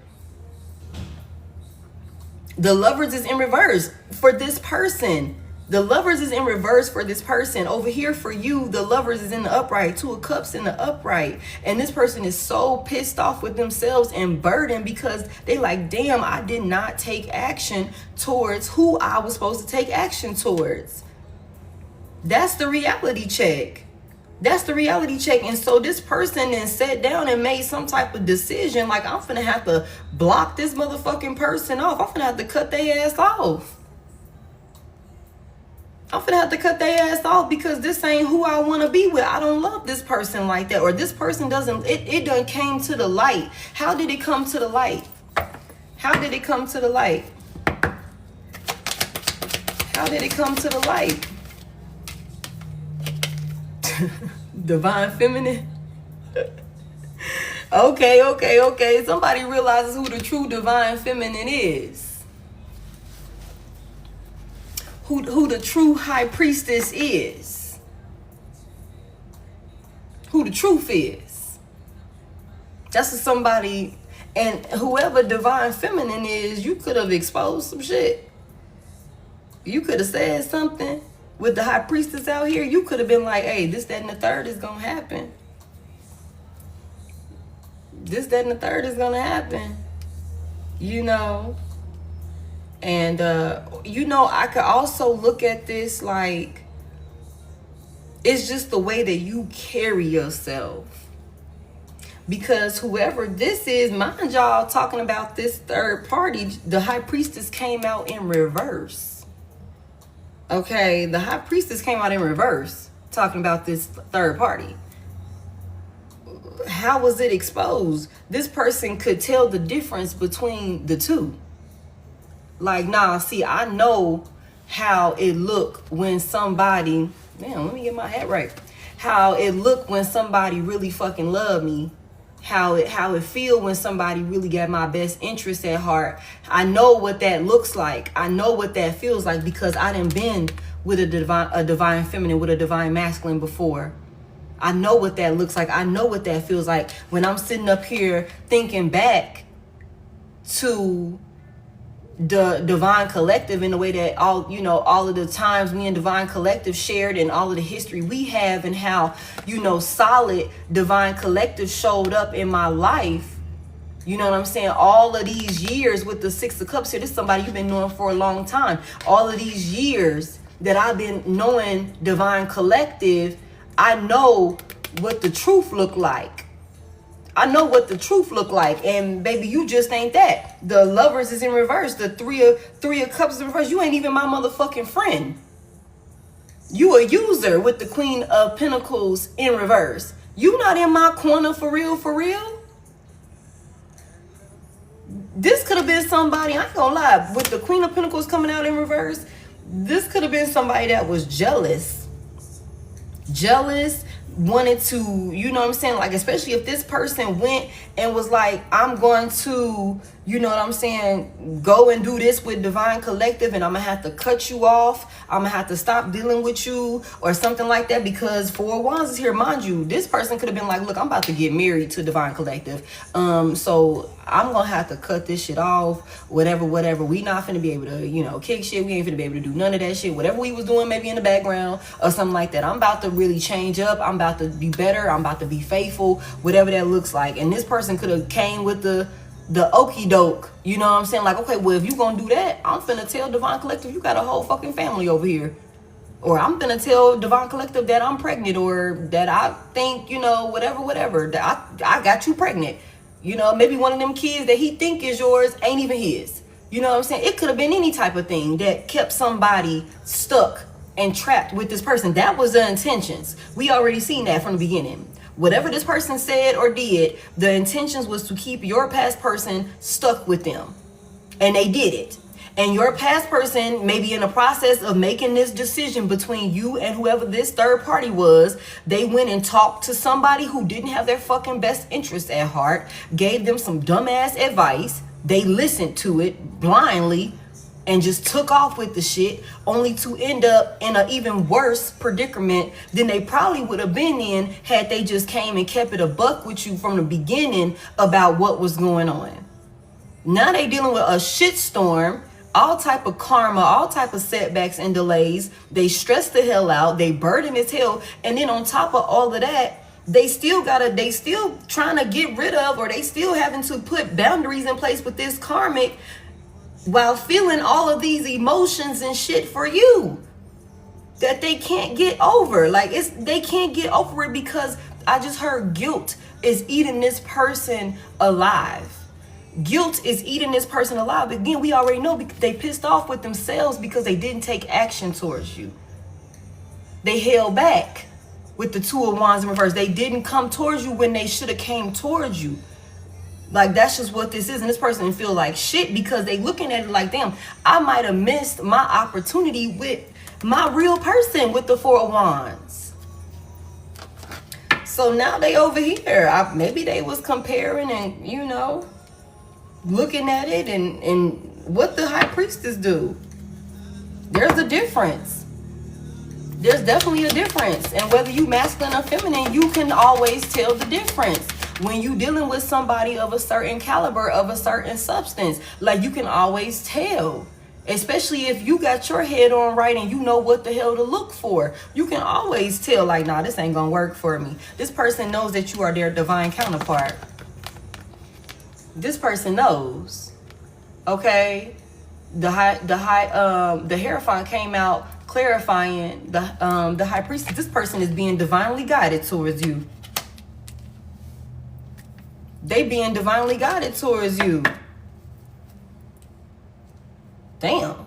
The Lovers is in reverse for this person. The Lovers is in reverse for this person. Over here for you, the Lovers is in the upright. Two of Cups in the upright. And this person is so pissed off with themselves and burdened because they like, damn, I did not take action towards who I was supposed to take action towards. That's the reality check. That's the reality check. And so this person then sat down and made some type of decision. Like, I'm finna have to block this motherfucking person off. I'm finna have to cut their ass off. I'm finna have to cut their ass off because this ain't who I want to be with. I don't love this person like that. Or this person doesn't, it done came to the light. How did it come to the light? How did it come to the light? How did it come to the light? Divine Feminine. Okay. Somebody realizes who the true Divine Feminine is. Who the true High Priestess is. Who the truth is. That's what somebody, and whoever Divine Feminine is, you could have exposed some shit. You could have said something with the High Priestess out here. You could have been like, hey, this, that, and the third is going to happen. This, that, and the third is going to happen. You know. And, you know, I could also look at this like, it's just the way that you carry yourself. Because whoever this is, mind y'all, talking about this third party, the High Priestess came out in reverse. Okay, the High Priestess came out in reverse, talking about this third party. How was it exposed? This person could tell the difference between the two. Like, nah, see, I know how it look when somebody, damn, let me get my hat right. How it look when somebody really fucking love me. How it feel when somebody really got my best interest at heart. I know what that looks like. I know what that feels like because I done been with a divine feminine, with a divine masculine before. I know what that looks like. I know what that feels like when I'm sitting up here thinking back to the Divine Collective in the way that all of the times me and Divine Collective shared and all of the history we have and how, solid Divine Collective showed up in my life. You know what I'm saying? All of these years with the Six of Cups here, this is somebody you've been knowing for a long time. All of these years that I've been knowing Divine Collective, I know what the truth look like. I know what the truth look like, and baby, you just ain't that. The Lovers is in reverse. The three of Cups is in reverse. You ain't even my motherfucking friend. You a user with the Queen of Pentacles in reverse. You not in my corner for real, for real. This could have been somebody, I ain't gonna lie, with the Queen of Pentacles coming out in reverse, this could have been somebody that was jealous. Jealous, wanted to, you know what I'm saying, like, especially if this person went and was like, I'm going to, you know what I'm saying, go and do this with Divine Collective, and I'm gonna have to cut you off, I'm gonna have to stop dealing with you, or something like that, because Four of Wands is here. Mind you, this person could have been like, look, I'm about to get married to Divine Collective, so I'm gonna have to cut this shit off, whatever. We not finna be able to, you know, kick shit. We ain't finna be able to do none of that shit. Whatever we was doing maybe in the background or something like that, I'm about to really change up. I'm about to be better. I'm about to be faithful, whatever that looks like. And this person could have came with the okie doke, you know what I'm saying? Like, okay, well, if you gonna do that, I'm finna tell Divine Collective you got a whole fucking family over here. Or I'm gonna tell Divine Collective that I'm pregnant, or that I think, you know, whatever, that I got you pregnant. You know, maybe one of them kids that he think is yours ain't even his. You know what I'm saying? It could have been any type of thing that kept somebody stuck and trapped with this person. That was the intentions. We already seen that from the beginning. Whatever this person said or did, the intentions was to keep your past person stuck with them. And they did it. And your past person may be in the process of making this decision between you and whoever this third party was. They went and talked to somebody who didn't have their fucking best interest at heart, gave them some dumbass advice. They listened to it blindly and just took off with the shit, only to end up in an even worse predicament than they probably would have been in had they just came and kept it a buck with you from the beginning about what was going on. Now they dealing with a shitstorm, all type of karma, all type of setbacks and delays. They stress the hell out. They burden as hell. And then on top of all of that, they still trying to get rid of, or they still having to put boundaries in place with this karmic while feeling all of these emotions and shit for you that they can't get over. Like, they can't get over it because I just heard guilt is eating this person alive. Guilt is eating this person alive. Again, we already know they pissed off with themselves because they didn't take action towards you. They held back with the Two of Wands in reverse. They didn't come towards you when they should have came towards you. Like, that's just what this is. And this person feel like shit because they looking at it like, damn, I might have missed my opportunity with my real person with the Four of Wands. So now they over here. Maybe they was comparing and, you know, looking at it and what the High Priestess do. There's a difference. There's definitely a difference. And whether you masculine or feminine, you can always tell the difference. When you dealing with somebody of a certain caliber, of a certain substance, like, you can always tell. Especially if you got your head on right and you know what the hell to look for. You can always tell, like, nah, this ain't gonna work for me. This person knows that you are their divine counterpart. This person knows. Okay? The Hierophant came out clarifying the High Priestess. This person is being divinely guided towards you. They being divinely guided towards you. Damn.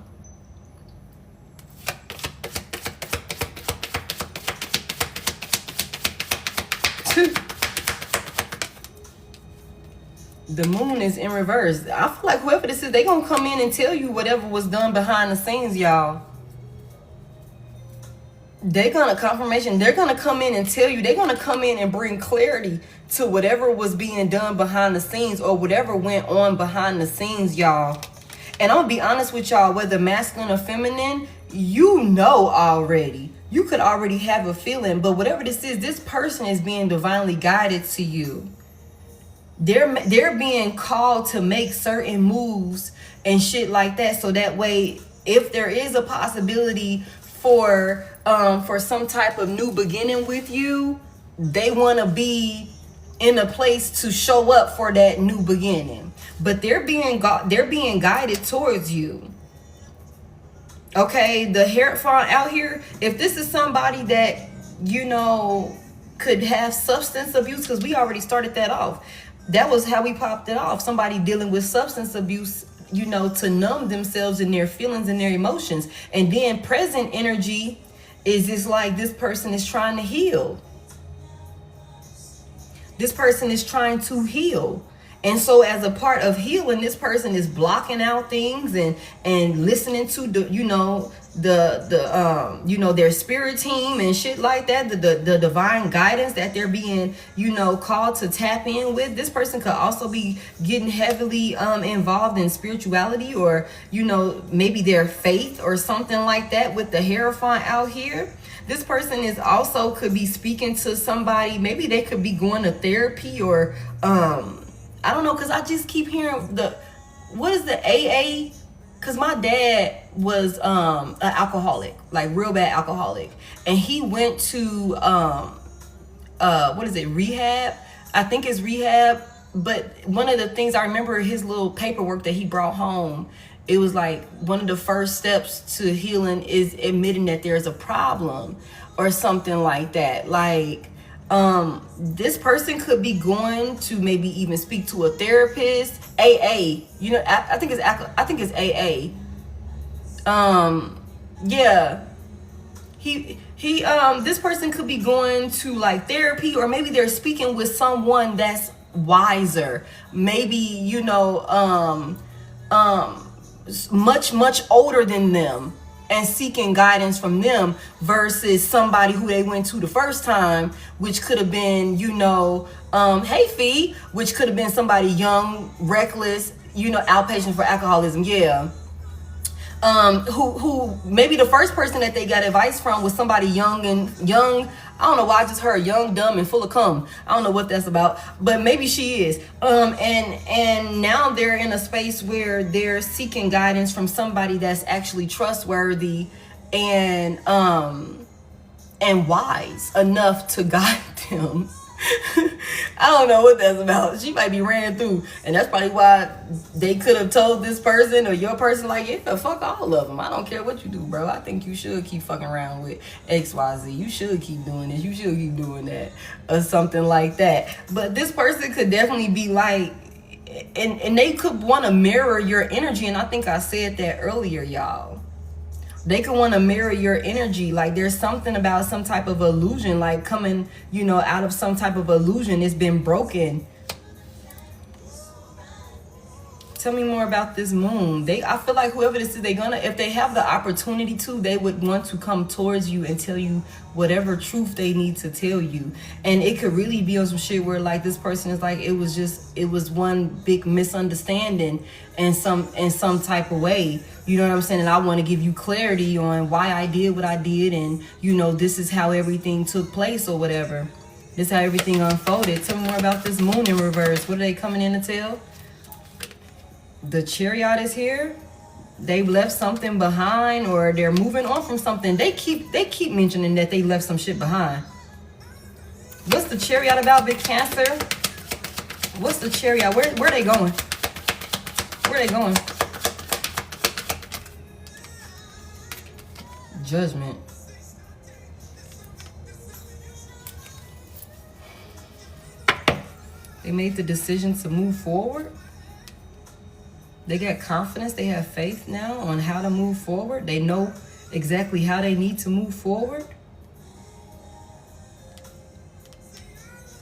The moon is in reverse. I feel like whoever this is, they gonna come in and tell you whatever was done behind the scenes, y'all. They're gonna confirmation. They're gonna come in and tell you. They're gonna come in and bring clarity to whatever was being done behind the scenes, or whatever went on behind the scenes, y'all. And I'm gonna be honest with y'all, whether masculine or feminine, you know already. You could already have a feeling, but whatever this is, this person is being divinely guided to you. They're being called to make certain moves and shit like that, so that way, if there is a possibility for some type of new beginning with you, they want to be in a place to show up for that new beginning. But they're being guided towards you. Okay, the Hierophant out here, if this is somebody that, you know, could have substance abuse, because we already started that off. That was how we popped it off. Somebody dealing with substance abuse, you know, to numb themselves and their feelings and their emotions. And then present energy is just like this person is trying to heal. This person is trying to heal. And so as a part of healing, this person is blocking out things and listening to their spirit team and shit like that, the divine guidance that they're being, called to tap in with. This person could also be getting heavily involved in spirituality, or maybe their faith or something like that with the Hierophant out here. This person is also could be speaking to somebody. Maybe they could be going to therapy, or I don't know, because I just keep hearing what is the AA? Because my dad was an alcoholic, like real bad alcoholic. And he went to, rehab? I think it's rehab. But one of the things I remember, his little paperwork that he brought home, it was like one of the first steps to healing is admitting that there's a problem or something like that. Like, this person could be going to maybe even speak to a therapist. AA, I think it's AA. Yeah, this person could be going to like therapy, or maybe they're speaking with someone that's wiser, maybe much older than them, and seeking guidance from them, versus somebody who they went to the first time, which could have been, hey Fee, which could have been somebody young, reckless, outpatient for alcoholism. Yeah. Who maybe the first person that they got advice from was somebody young. I don't know why I just heard young, dumb, and full of cum. I don't know what that's about, but maybe she is. And now they're in a space where they're seeking guidance from somebody that's actually trustworthy and wise enough to guide them. I don't know what that's about. She might be ran through, and that's probably why they could have told this person or your person, like, yeah, fuck all of them. I don't care what you do, bro. I think you should keep fucking around with XYZ. You should keep doing this. You should keep doing that, or something like that. But this person could definitely be like, and they could want to mirror your energy. And I think I said that earlier, y'all. They could want to mirror your energy. Like there's something about some type of illusion, like coming, out of some type of illusion. It's been broken. Tell me more about this moon. I feel like whoever this is, if they have the opportunity to, they would want to come towards you and tell you whatever truth they need to tell you. And it could really be on some shit where like this person is like, it was one big misunderstanding in some type of way. You know what I'm saying? And I want to give you clarity on why I did what I did, and this is how everything took place or whatever. This is how everything unfolded. Tell me more about this moon in reverse. What are they coming in to tell? The Chariot is here. They've left something behind, or they're moving on from something. They keep mentioning that they left some shit behind. What's the Chariot about, big Cancer? What's the Chariot? Where are they going? Where are they going? Judgment. They made the decision to move forward. They got confidence. They have faith now on how to move forward. They know exactly how they need to move forward.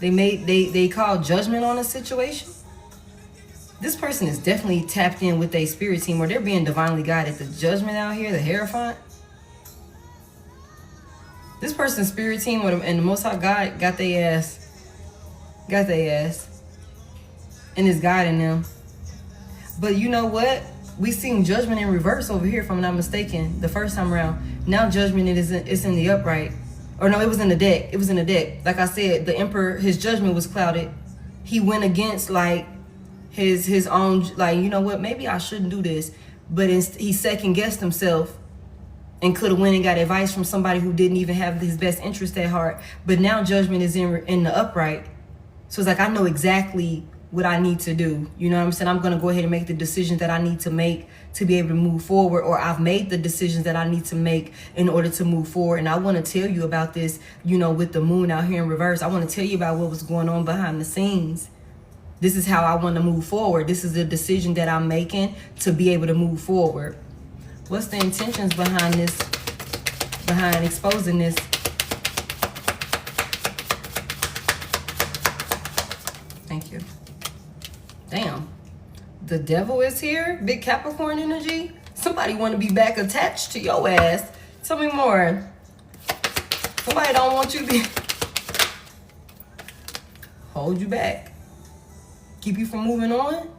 They call judgment on a situation. This person is definitely tapped in with a spirit team, or they're being divinely guided. The Judgment out here, the Hierophant. This person's spirit team and the Most High God got their ass. And is guiding them. But you know what? We seen judgment in reverse over here, if I'm not mistaken, the first time around. Now judgment is in the upright. Or no, it was in the deck. It was in the deck. Like I said, the Emperor, his judgment was clouded. He went against like his own, like, you know what? Maybe I shouldn't do this. But he second guessed himself and could have went and got advice from somebody who didn't even have his best interest at heart. But now judgment is in the upright. So it's like, I know exactly what I need to do. You know what I'm saying? I'm going to go ahead and make the decisions that I need to make to be able to move forward, or I've made the decisions that I need to make in order to move forward. And I want to tell you about this, with the moon out here in reverse. I want to tell you about what was going on behind the scenes. This is how I want to move forward. This is the decision that I'm making to be able to move forward. What's the intentions behind this, behind exposing this? Thank you. Damn. The devil is here. Big Capricorn energy. Somebody want to be back attached to your ass. Tell me more. Somebody don't want you to be... hold you back. Keep you from moving on.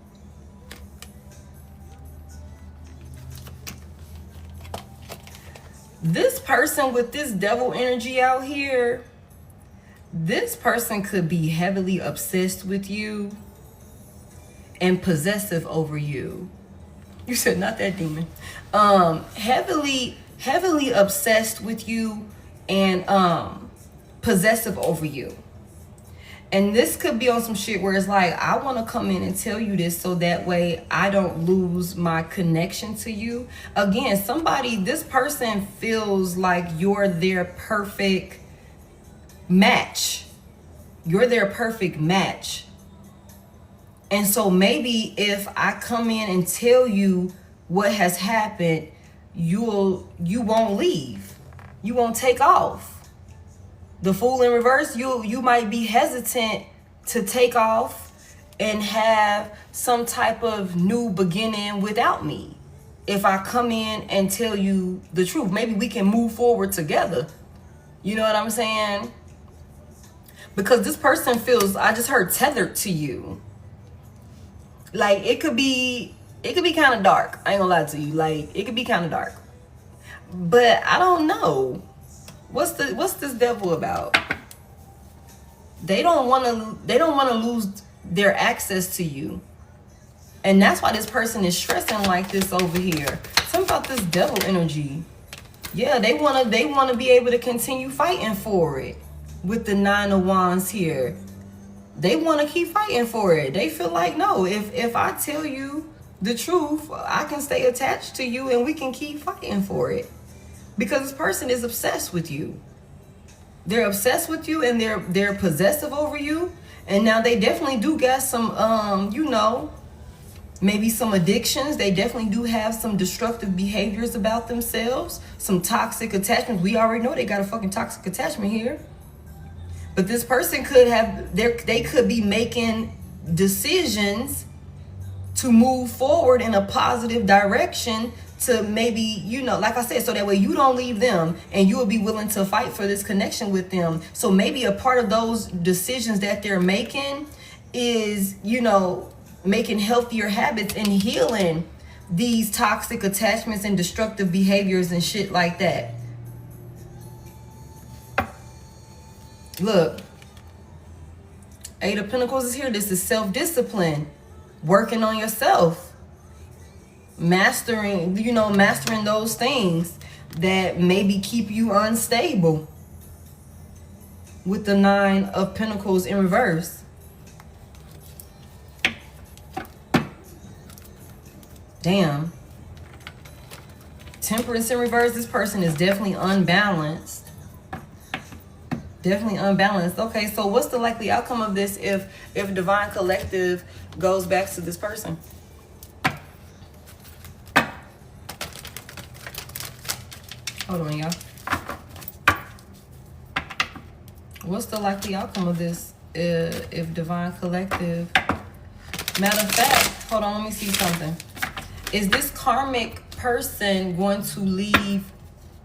This person with this devil energy out here, this person could be heavily obsessed with you and possessive over you. You said not that demon. Heavily obsessed with you and possessive over you. And this could be on some shit where it's like, I want to come in and tell you this so that way I don't lose my connection to you. Again, this person feels like you're their perfect match. You're their perfect match. And so maybe if I come in and tell you what has happened, you won't leave. You won't take off. The Fool in reverse, you might be hesitant to take off and have some type of new beginning without me. If I come in and tell you the truth, maybe we can move forward together. You know what I'm saying? Because this person feels, I just heard, tethered to you. Like it could be kind of dark. I ain't gonna lie to you. Like it could be kind of dark. But I don't know. What's this devil about? They don't want to lose their access to you. And that's why this person is stressing like this over here. Something about this devil energy. Yeah, they want to be able to continue fighting for it. With the 9 of Wands here. They want to keep fighting for it. They feel like, no, if I tell you the truth, I can stay attached to you and we can keep fighting for it. Because this person is obsessed with you. They're obsessed with you and they're possessive over you. And now they definitely do got some, maybe some addictions. They definitely do have some destructive behaviors about themselves. Some toxic attachments. We already know they got a fucking toxic attachment here. But this person they could be making decisions to move forward in a positive direction to maybe, like I said, so that way you don't leave them and you will be willing to fight for this connection with them. So maybe a part of those decisions that they're making is, making healthier habits and healing these toxic attachments and destructive behaviors and shit like that. Look, 8 of Pentacles is here. This is self-discipline, working on yourself, mastering those things that maybe keep you unstable with the 9 of Pentacles in reverse. Damn. Temperance in reverse. This person is definitely unbalanced. Definitely unbalanced. Okay, so what's the likely outcome of this if Divine Collective goes back to this person? Hold on, y'all. What's the likely outcome of this if Divine Collective... Matter of fact, hold on, let me see something. Is this karmic person going to leave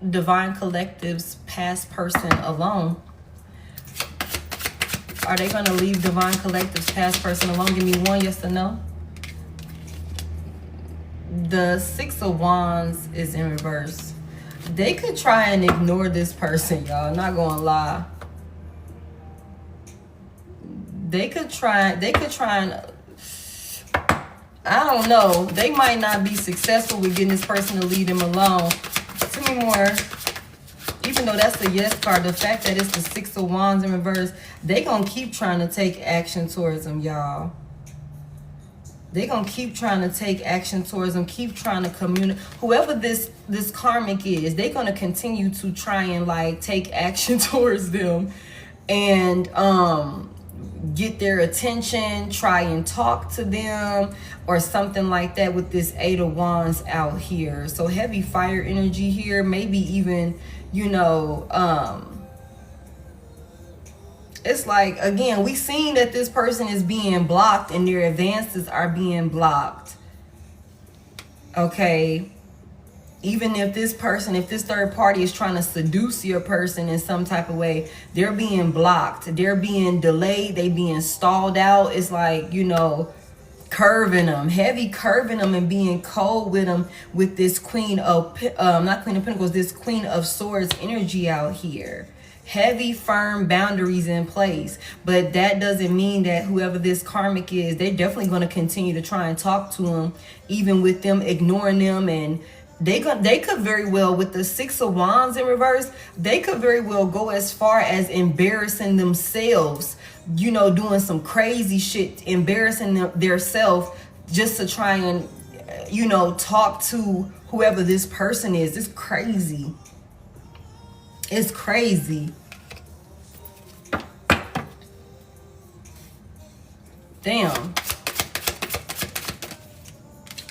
Divine Collective's past person alone? Are they going to leave Divine Collective's past person alone? Give me one yes or no. The 6 of Wands is in reverse. They could try and ignore this person, y'all. Not gonna lie. They could try and... I don't know. They might not be successful with getting this person to leave them alone. Tell me more. Even though that's the yes card, the fact that it's the 6 of Wands in reverse, they gonna keep trying to take action towards them, y'all. They gonna keep trying to take action towards them, keep trying to communicate. Whoever this karmic is, they gonna continue to try and take action towards them and get their attention, try and talk to them or something like that with this 8 of Wands out here. So heavy fire energy here, maybe even, It's like, again, we seen that this person is being blocked and their advances are being blocked. Okay. Even if this person, if this third party is trying to seduce your person in some type of way, they're being blocked. They're being delayed. They being stalled out. It's like, you know, curving them, heavy curving them and being cold with them with this Queen of, not Queen of Pentacles, this Queen of Swords energy out here. Heavy, firm boundaries in place. But that doesn't mean that whoever this karmic is, they're definitely going to continue to try and talk to them, even with them ignoring them. And they could very well, with the Six of Wands in reverse, they could very well go as far as embarrassing themselves, you know, doing some crazy shit, embarrassing their self just to try and, you know, talk to whoever this person is. It's crazy. It's crazy. Damn.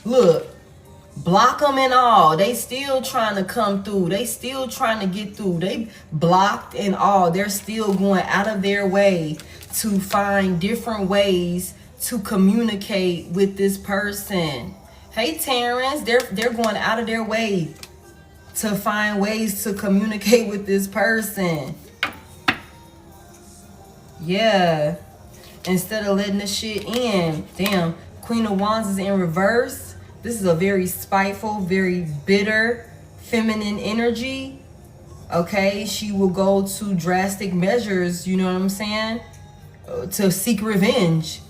Look. Block them and all. They still trying to come through. They still trying to get through. They blocked and all. They're still going out of their way to find different ways to communicate with this person. Hey, Terrence, they're going out of their way to find ways to communicate with this person. Yeah. Instead of letting the shit in. Damn. Queen of Wands is in reverse. This is a very spiteful, very bitter, feminine energy. Okay, she will go to drastic measures, you know what I'm saying? To seek revenge.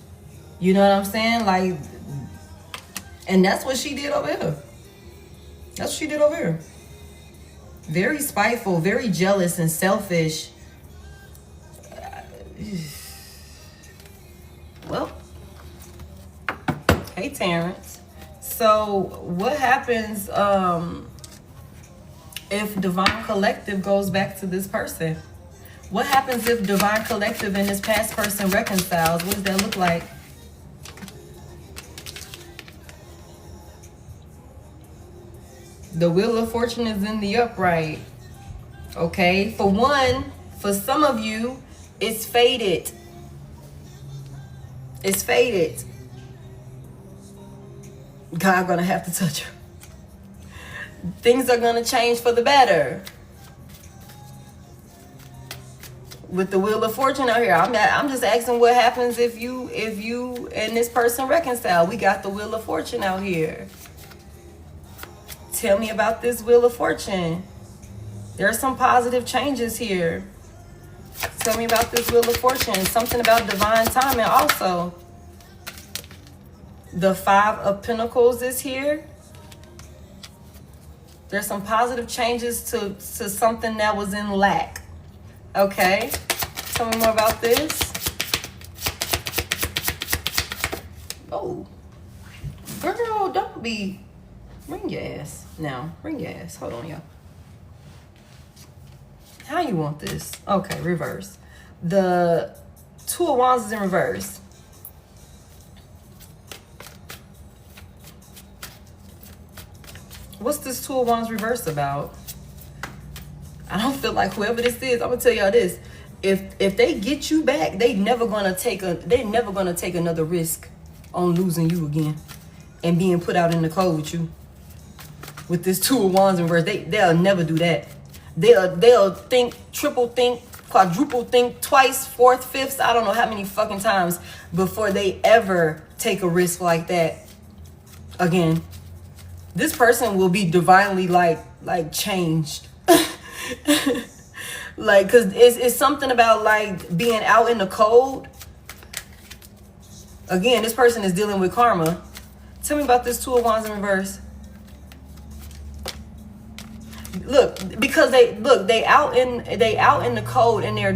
You know what I'm saying? Like, and that's what she did over here. That's what she did over here. Very spiteful, very jealous and selfish. Well, hey, Terrence. So what happens if Divine Collective goes back to this person? What happens if Divine Collective and this past person reconciles? What does that look like? The Wheel of Fortune is in the upright. Okay, for one, for some of you, it's fated. It's fated. God gonna have to touch her. Things are gonna change for the better. With the Wheel of Fortune out here, I'm just asking what happens if you and this person reconcile. We got the Wheel of Fortune out here. Tell me about this Wheel of Fortune. There are some positive changes here. Tell me about this Wheel of Fortune. Something about divine timing also. The Five of Pentacles is here. There's some positive changes to something that was in lack. Okay. Tell me more about this. Oh. Girl, don't be. Bring your ass now. Bring your ass. Hold on, y'all. How you want this? Okay, reverse. The Two of Wands is in reverse. What's this Two of Wands reverse about? I don't feel like whoever this is, I'm gonna tell y'all this. If they get you back, they're never gonna take another risk on losing you again and being put out in the cold with you. With this Two of Wands in reverse, they'll never do that. They'll think, triple think, quadruple think, twice, fourth, fifth, I don't know how many fucking times before they ever take a risk like that again. This person will be divinely like changed. Like, cause it's something about like being out in the cold. Again, this person is dealing with karma. Tell me about this Two of Wands in reverse. Look, because they out in the cold and they're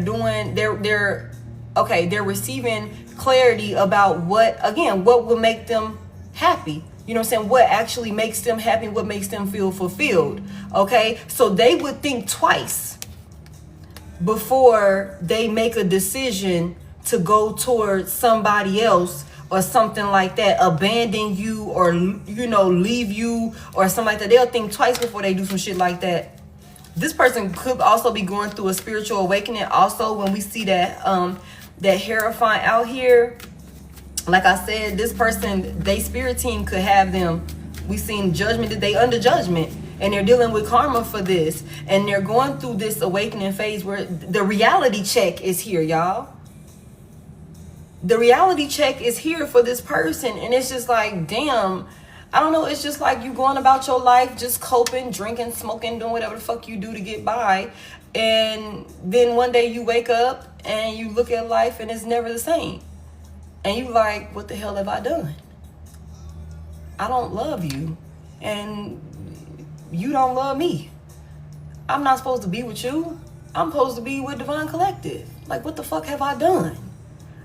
receiving clarity about what will make them happy. You know what I'm saying? What actually makes them happy, what makes them feel fulfilled. Okay? So they would think twice before they make a decision to go towards somebody else or something like that, abandon you or, you know, leave you or something like that. They'll think twice before they do some shit like that. This person could also be going through a spiritual awakening. Also, when we see that that Hierophant out here, like I said, this person, they spirit team could have them. We seen judgment, that they under judgment, and they're dealing with karma for this, and they're going through this awakening phase where the reality check is here, y'all. The reality check is here for this person, and it's just like, damn, I don't know, it's just like you going about your life just coping, drinking, smoking, doing whatever the fuck you do to get by, and then one day you wake up and you look at life and it's never the same, and you like, what the hell have I done? I don't love you, and you don't love me. I'm not supposed to be with you. I'm supposed to be with Divine Collective. Like, what the fuck have I done?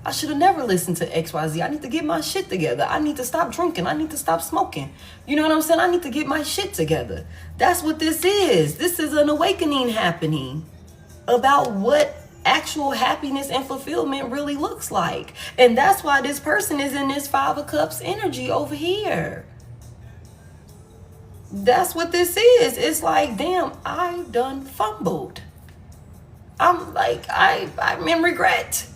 I should have never listened to XYZ. I need to get my shit together. I need to stop drinking. I need to stop smoking. You know what I'm saying? I need to get my shit together. That's what this is. This is an awakening happening about what actual happiness and fulfillment really looks like. And that's why this person is in this Five of Cups energy over here. That's what this is. It's like, damn, I done fumbled. I'm like, I'm in regret.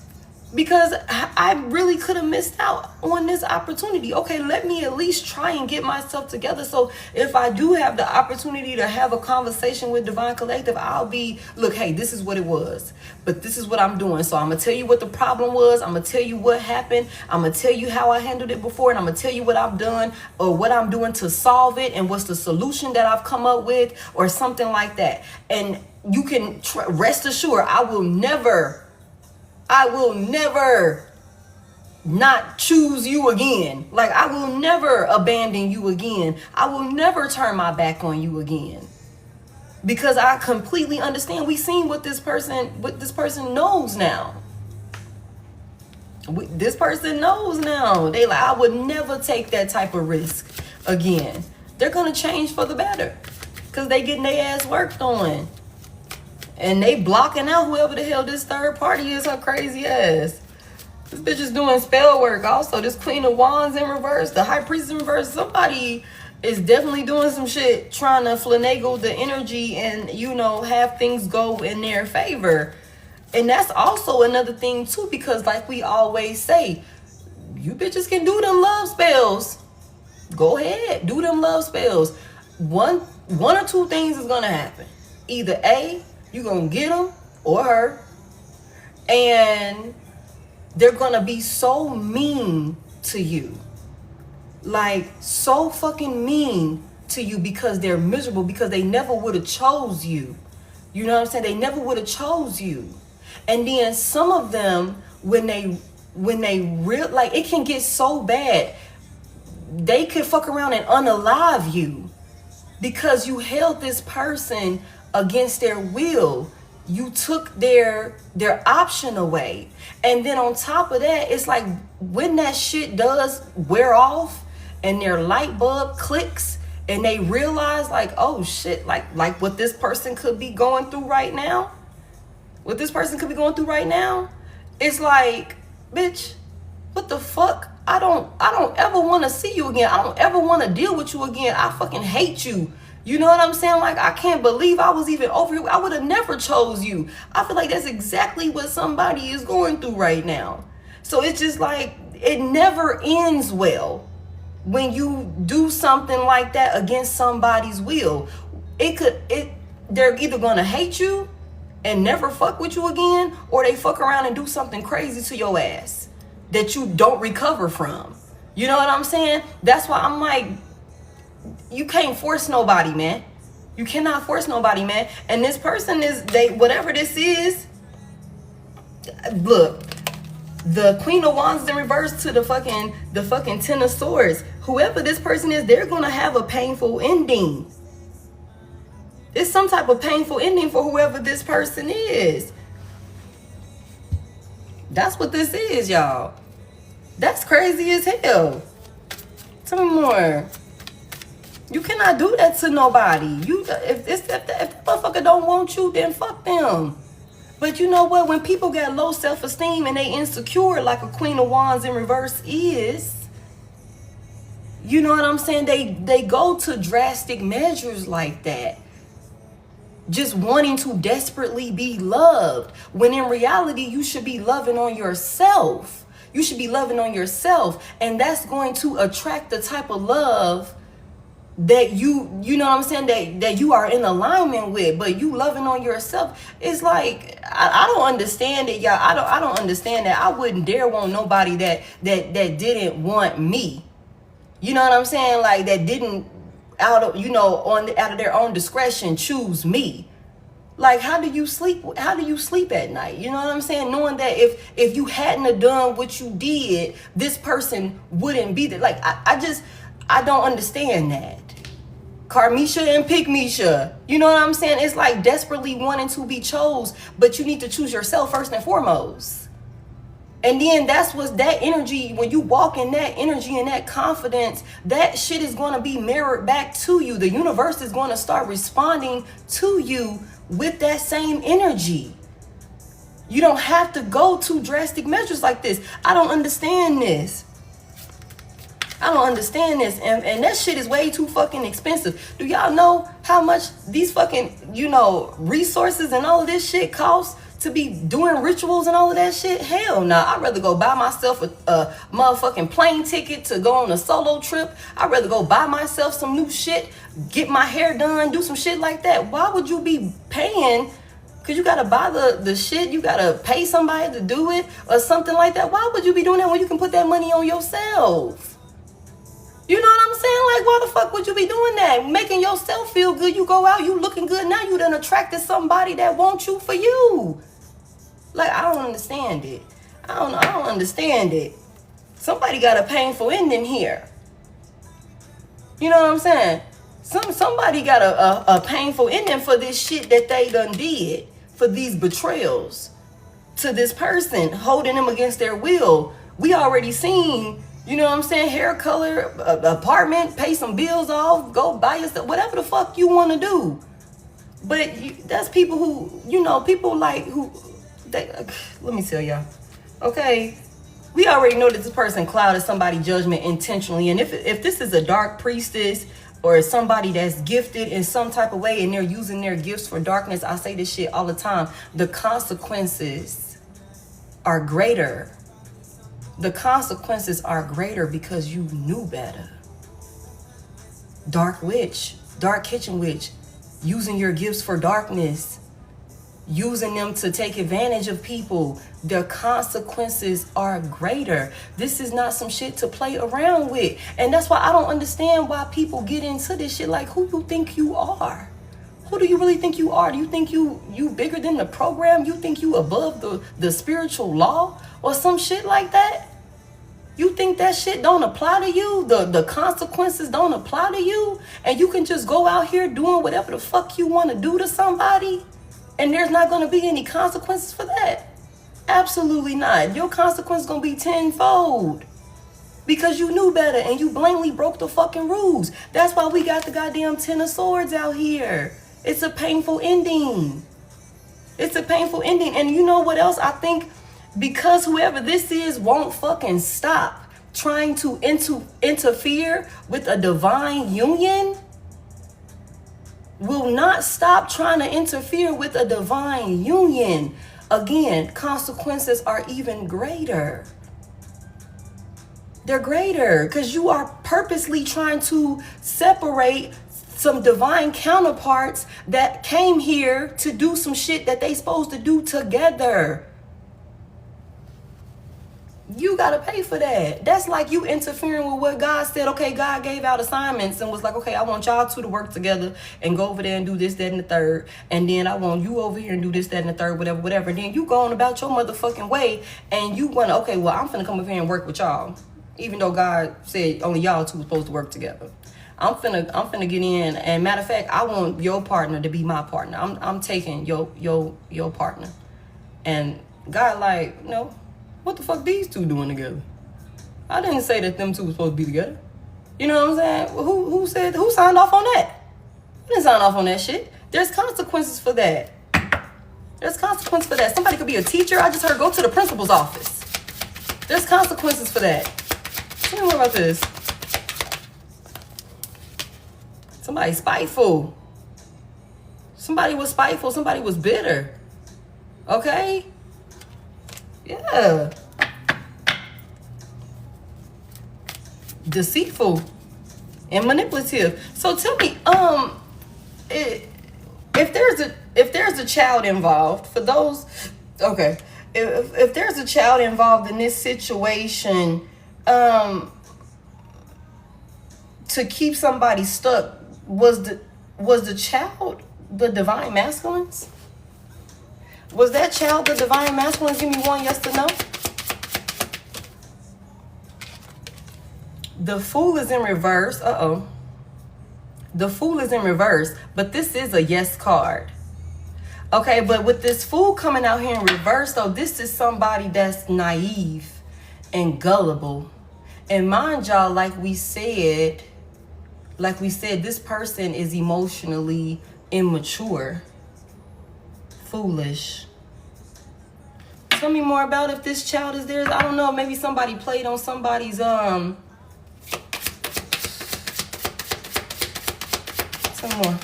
Because I really could have missed out on this opportunity. Okay, let me at least try and get myself together. So if I do have the opportunity to have a conversation with Divine Collective, I'll be, look, hey, this is what it was. But this is what I'm doing. So I'm going to tell you what the problem was. I'm going to tell you what happened. I'm going to tell you how I handled it before. And I'm going to tell you what I've done or what I'm doing to solve it. And what's the solution that I've come up with or something like that. And you can rest assured, I will never not choose you again. Like, I will never abandon you again. I will never turn my back on you again. Because I completely understand. We seen what this person knows now. This person knows now. They like, I would never take that type of risk again. They're gonna change for the better. Because they getting their ass worked on. And they blocking out whoever the hell this third party is, her crazy ass. This bitch is doing spell work. Also, this Queen of Wands in reverse, the High Priestess in reverse. Somebody is definitely doing some shit trying to finagle the energy and, you know, have things go in their favor. And that's also another thing too, because like we always say, you bitches can do them love spells. Go ahead, do them love spells. One or two things is gonna happen. Either A, you're gonna get him or her, and they're gonna be so mean to you, like so fucking mean to you, because they're miserable, because they never would have chose you. You know what I'm saying? They never would have chose you. And then some of them, when they like, it can get so bad, they could fuck around and unalive you because you held this person against their will. You took their option away. And then on top of that, it's like when that shit does wear off and their light bulb clicks and they realize like, oh shit, like what this person could be going through right now. What this person could be going through right now. It's like, bitch, what the fuck? I don't ever want to see you again. I don't ever want to deal with you again. I fucking hate you. You know what I'm saying? Like, I can't believe I was even over here. I would have never chose you. I feel like that's exactly what somebody is going through right now. So it's just like, it never ends well when you do something like that against somebody's will. They're either going to hate you and never fuck with you again, or they fuck around and do something crazy to your ass that you don't recover from. You know what I'm saying? That's why I'm like, you can't force nobody, man. You cannot force nobody, man. And this person is, whatever this is, look, the Queen of Wands in reverse to the fucking Ten of Swords. Whoever this person is, they're gonna have a painful ending. It's some type of painful ending for whoever this person is. That's what this is, y'all. That's crazy as hell. Tell me more. You cannot do that to nobody. If the motherfucker don't want you, then fuck them. But you know what? When people got low self-esteem and they insecure, like a Queen of Wands in reverse is, you know what I'm saying? They go to drastic measures like that. just wanting to desperately be loved, when in reality you should be loving on yourself. You should be loving on yourself, and that's going to attract the type of love that you know what I'm saying, that you are in alignment with. But you loving on yourself, it's like I don't understand it, y'all. I don't understand that. I wouldn't dare want nobody that didn't want me. You know what I'm saying? Like, that didn't out of their own discretion choose me. Like, how do you sleep at night? You know what I'm saying? Knowing that if you hadn't have done what you did, this person wouldn't be there. Like, I don't understand that. Karmisha and Pygmisha. You know what I'm saying? It's like desperately wanting to be chose, but you need to choose yourself first and foremost. And then that's what that energy, when you walk in that energy and that confidence, that shit is going to be mirrored back to you. The universe is going to start responding to you with that same energy. You don't have to go to drastic measures like this. I don't understand this. And that shit is way too fucking expensive. Do y'all know how much these fucking, resources and all of this shit costs to be doing rituals and all of that shit? Hell nah. I'd rather go buy myself a motherfucking plane ticket to go on a solo trip. I'd rather go buy myself some new shit, get my hair done, do some shit like that. Why would you be paying? Because you got to buy the shit. You got to pay somebody to do it or something like that. Why would you be doing that when you can put that money on yourself? You know what I'm saying? Like, why the fuck would you be doing that? Making yourself feel good. You go out, you looking good. Now you done attracted somebody that wants you for you. Like, I don't understand it. I don't understand it. Somebody got a painful ending here. You know what I'm saying? Somebody got a painful ending for this shit that they done did, for these betrayals to this person, holding them against their will. We already seen, you know what I'm saying, hair color, apartment, pay some bills off, go buy yourself, whatever the fuck you want to do. But that's people who, people like who, let me tell y'all, okay? We already know that this person clouded somebody's judgment intentionally. And if this is a dark priestess or somebody that's gifted in some type of way and they're using their gifts for darkness, I say this shit all the time, the consequences are greater. The consequences are greater because you knew better. Dark witch, dark kitchen witch, using your gifts for darkness, using them to take advantage of people. The consequences are greater. This is not some shit to play around with. And that's why I don't understand why people get into this shit. Like, who you think you are? Who do you really think you are? Do you think you bigger than the program? You think you above the spiritual law or some shit like that? You think that shit don't apply to you? The consequences don't apply to you? And you can just go out here doing whatever the fuck you want to do to somebody? And there's not going to be any consequences for that? Absolutely not. Your consequence is going to be tenfold. Because you knew better and you blatantly broke the fucking rules. That's why we got the goddamn 10 of swords out here. It's a painful ending. It's a painful ending. And you know what else? I think because whoever this is won't fucking stop trying to interfere with a divine union, will not stop trying to interfere with a divine union. Again, consequences are even greater. They're greater because you are purposely trying to separate some divine counterparts that came here to do some shit that they supposed to do together. You gotta pay for that. That's like you interfering with what God said. Okay, God gave out assignments and was like, okay, I want y'all two to work together and go over there and do this, that, and the third. And then I want you over here and do this, that, and the third, whatever. Then you going about your motherfucking way and you want to, okay, well, I'm finna come over here and work with y'all. Even though God said only y'all two supposed to work together. I'm finna get in. And matter of fact, I want your partner to be my partner. I'm taking your partner. And God like, no. What the fuck these two doing together? I didn't say that them two were supposed to be together. You know what I'm saying? Who signed off on that? I didn't sign off on that shit. There's consequences for that. There's consequences for that. Somebody could be a teacher. I just heard go to the principal's office. There's consequences for that. Tell me more about this. Somebody spiteful. Somebody was spiteful. Somebody was bitter. Okay? Yeah. Deceitful and manipulative. So tell me, if there's a child involved, for those, okay, if there's a child involved in this situation, to keep somebody stuck, was the child the divine masculines? Was that child the divine masculines? Give me one yes to no. The Fool is in reverse. The Fool is in reverse, but this is a yes card. Okay, but with this Fool coming out here in reverse, though, this is somebody that's naive and gullible. And mind y'all, like we said, this person is emotionally immature, foolish. Tell me more about if this child is theirs. I don't know, maybe somebody played on somebody's some more.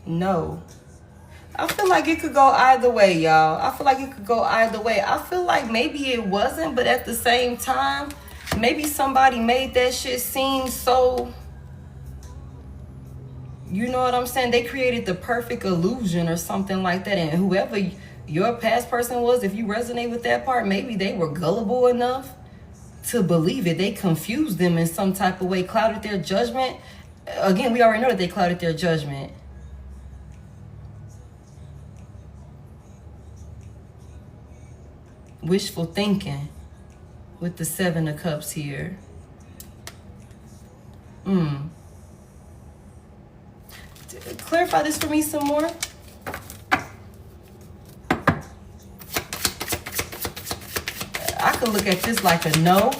No. I feel like it could go either way, y'all. I feel like it could go either way. I feel like maybe it wasn't, but at the same time, maybe somebody made that shit seem so, you know what I'm saying? They created the perfect illusion or something like that. And whoever your past person was, if you resonate with that part, maybe they were gullible enough to believe it. They confused them in some type of way, clouded their judgment. Again, we already know that they clouded their judgment. Wishful thinking with the Seven of Cups here. Clarify this for me some more. I could look at this like a no,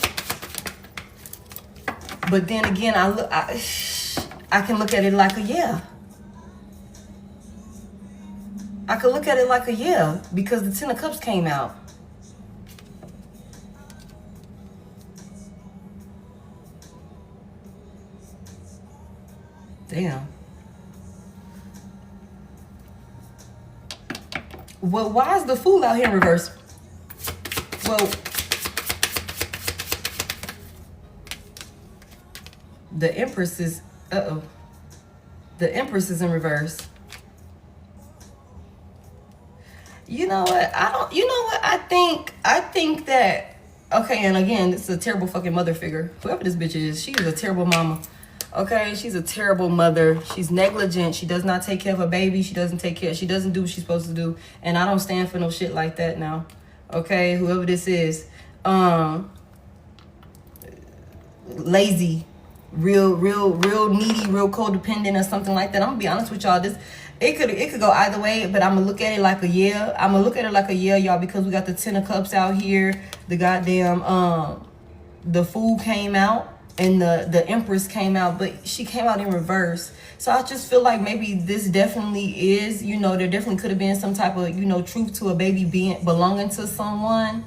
but then again, I can look at it like a yeah. I could look at it like a yeah because the Ten of Cups came out. Damn. Well, why is the Fool out here in reverse? Well, the Empress is, the Empress is in reverse. You know what? I think that, okay, and again, it's a terrible fucking mother figure. Whoever this bitch is, she is a terrible mama. Okay, she's a terrible mother. She's negligent. She does not take care of her baby. She doesn't do what she's supposed to do. And I don't stand for no shit like that now. Okay, whoever this is. Lazy, real needy, real codependent or something like that. I'm gonna be honest with y'all. It could go either way, but I'm gonna look at it like a yeah. Y'all, because we got the Ten of Cups out here. The goddamn the Fool came out. And the Empress came out, but she came out in reverse. So I just feel like maybe this definitely is, there definitely could have been some type of, truth to a baby belonging to someone.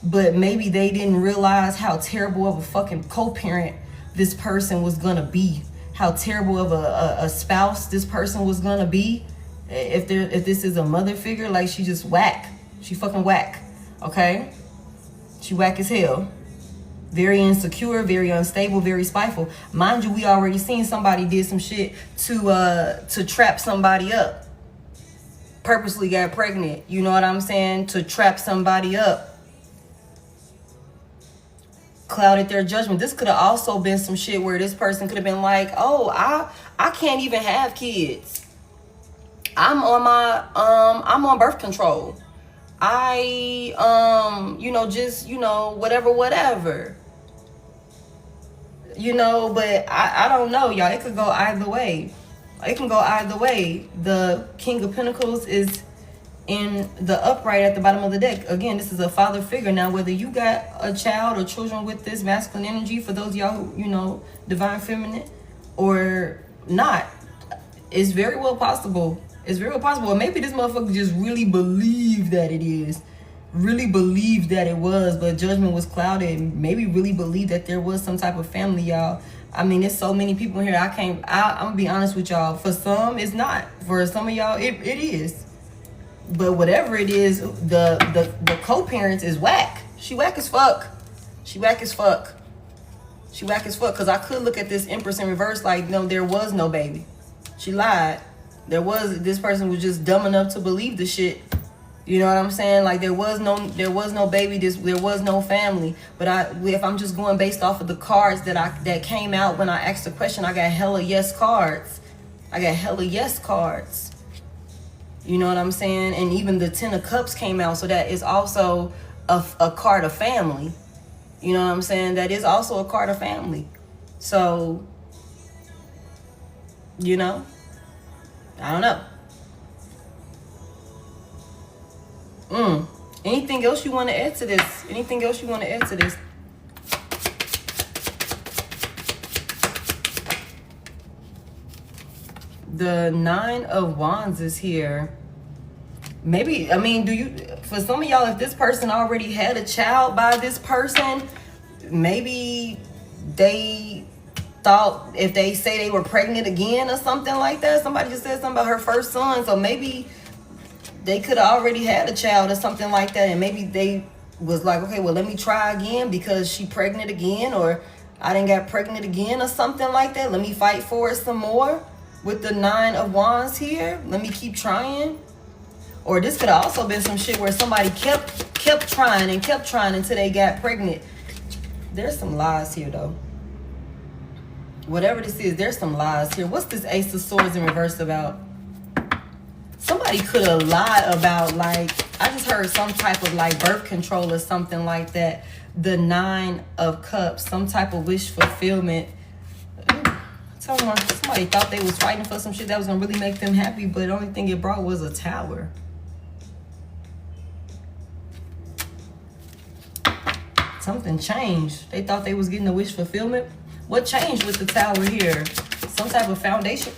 But maybe they didn't realize how terrible of a fucking co-parent this person was gonna be. How terrible of a spouse this person was gonna be. If this is a mother figure, like she just whack. She fucking whack. Okay? She whack as hell. Very insecure, very unstable, very spiteful. Mind you, we already seen somebody did some shit to trap somebody up. Purposely got pregnant. You know what I'm saying? To trap somebody up. Clouded their judgment. This could have also been some shit where this person could have been like, oh, I can't even have kids. I'm on birth control. Whatever. But I don't know, y'all. It could go either way. The King of Pentacles is in the upright at the bottom of the deck. Again, this is a father figure. Now, whether you got a child or children with this masculine energy, for those of y'all who, divine feminine or not, it's very well possible. Or maybe this motherfucker just really believed that it is. Really believed that it was, but judgment was clouded. Maybe really believed that there was some type of family, y'all. I mean, there's so many people here. I'm gonna be honest with y'all. For some, it's not. For some of y'all, it is. But whatever it is, the co-parents is whack. She whack as fuck. She whack as fuck. She whack as fuck. Because I could look at this Empress in reverse like, no, there was no baby. She lied. This person was just dumb enough to believe the shit. You know what I'm saying? Like, there was no baby. There was no family. But if I'm just going based off of the cards that came out when I asked the question, I got hella yes cards. I got hella yes cards. You know what I'm saying? And even the 10 of Cups came out, so that is also a card of family. You know what I'm saying? That is also a card of family. So, you know, I don't know. Anything else you want to add to this? Anything else you want to add to this? The 9 of Wands is here. Maybe, I mean, for some of y'all, if this person already had a child by this person, maybe they thought if they say they were pregnant again or something like that. Somebody just said something about her first son, so maybe they could have already had a child or something like that, and maybe they was like, okay, well, let me try again because she pregnant again, or I didn't get pregnant again or something like that. Let me fight for it some more with the 9 of Wands here. Let me keep trying. Or this could have also been some shit where somebody kept trying until they got pregnant. There's some lies here, though. Whatever this is, there's some lies here. What's this Ace of Swords in reverse about? Somebody could have lied about, like, I just heard some type of, like, birth control or something like that. The 9 of Cups, some type of wish fulfillment. Somebody thought they was fighting for some shit that was going to really make them happy, but the only thing it brought was a tower. Something changed. They thought they was getting a wish fulfillment. What changed with the tower here? Some type of foundation.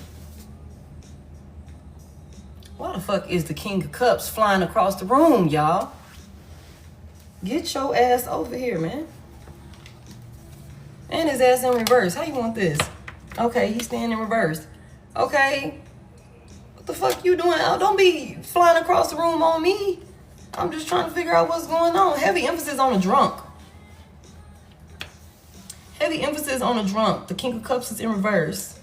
Why the fuck is the King of Cups flying across the room, y'all? Get your ass over here, man. And his ass in reverse. How you want this? Okay, he's staying in reverse. Okay. What the fuck you doing? Oh, don't be flying across the room on me. I'm just trying to figure out what's going on. Heavy emphasis on the drunk. Heavy emphasis on the drunk. The King of Cups is in reverse.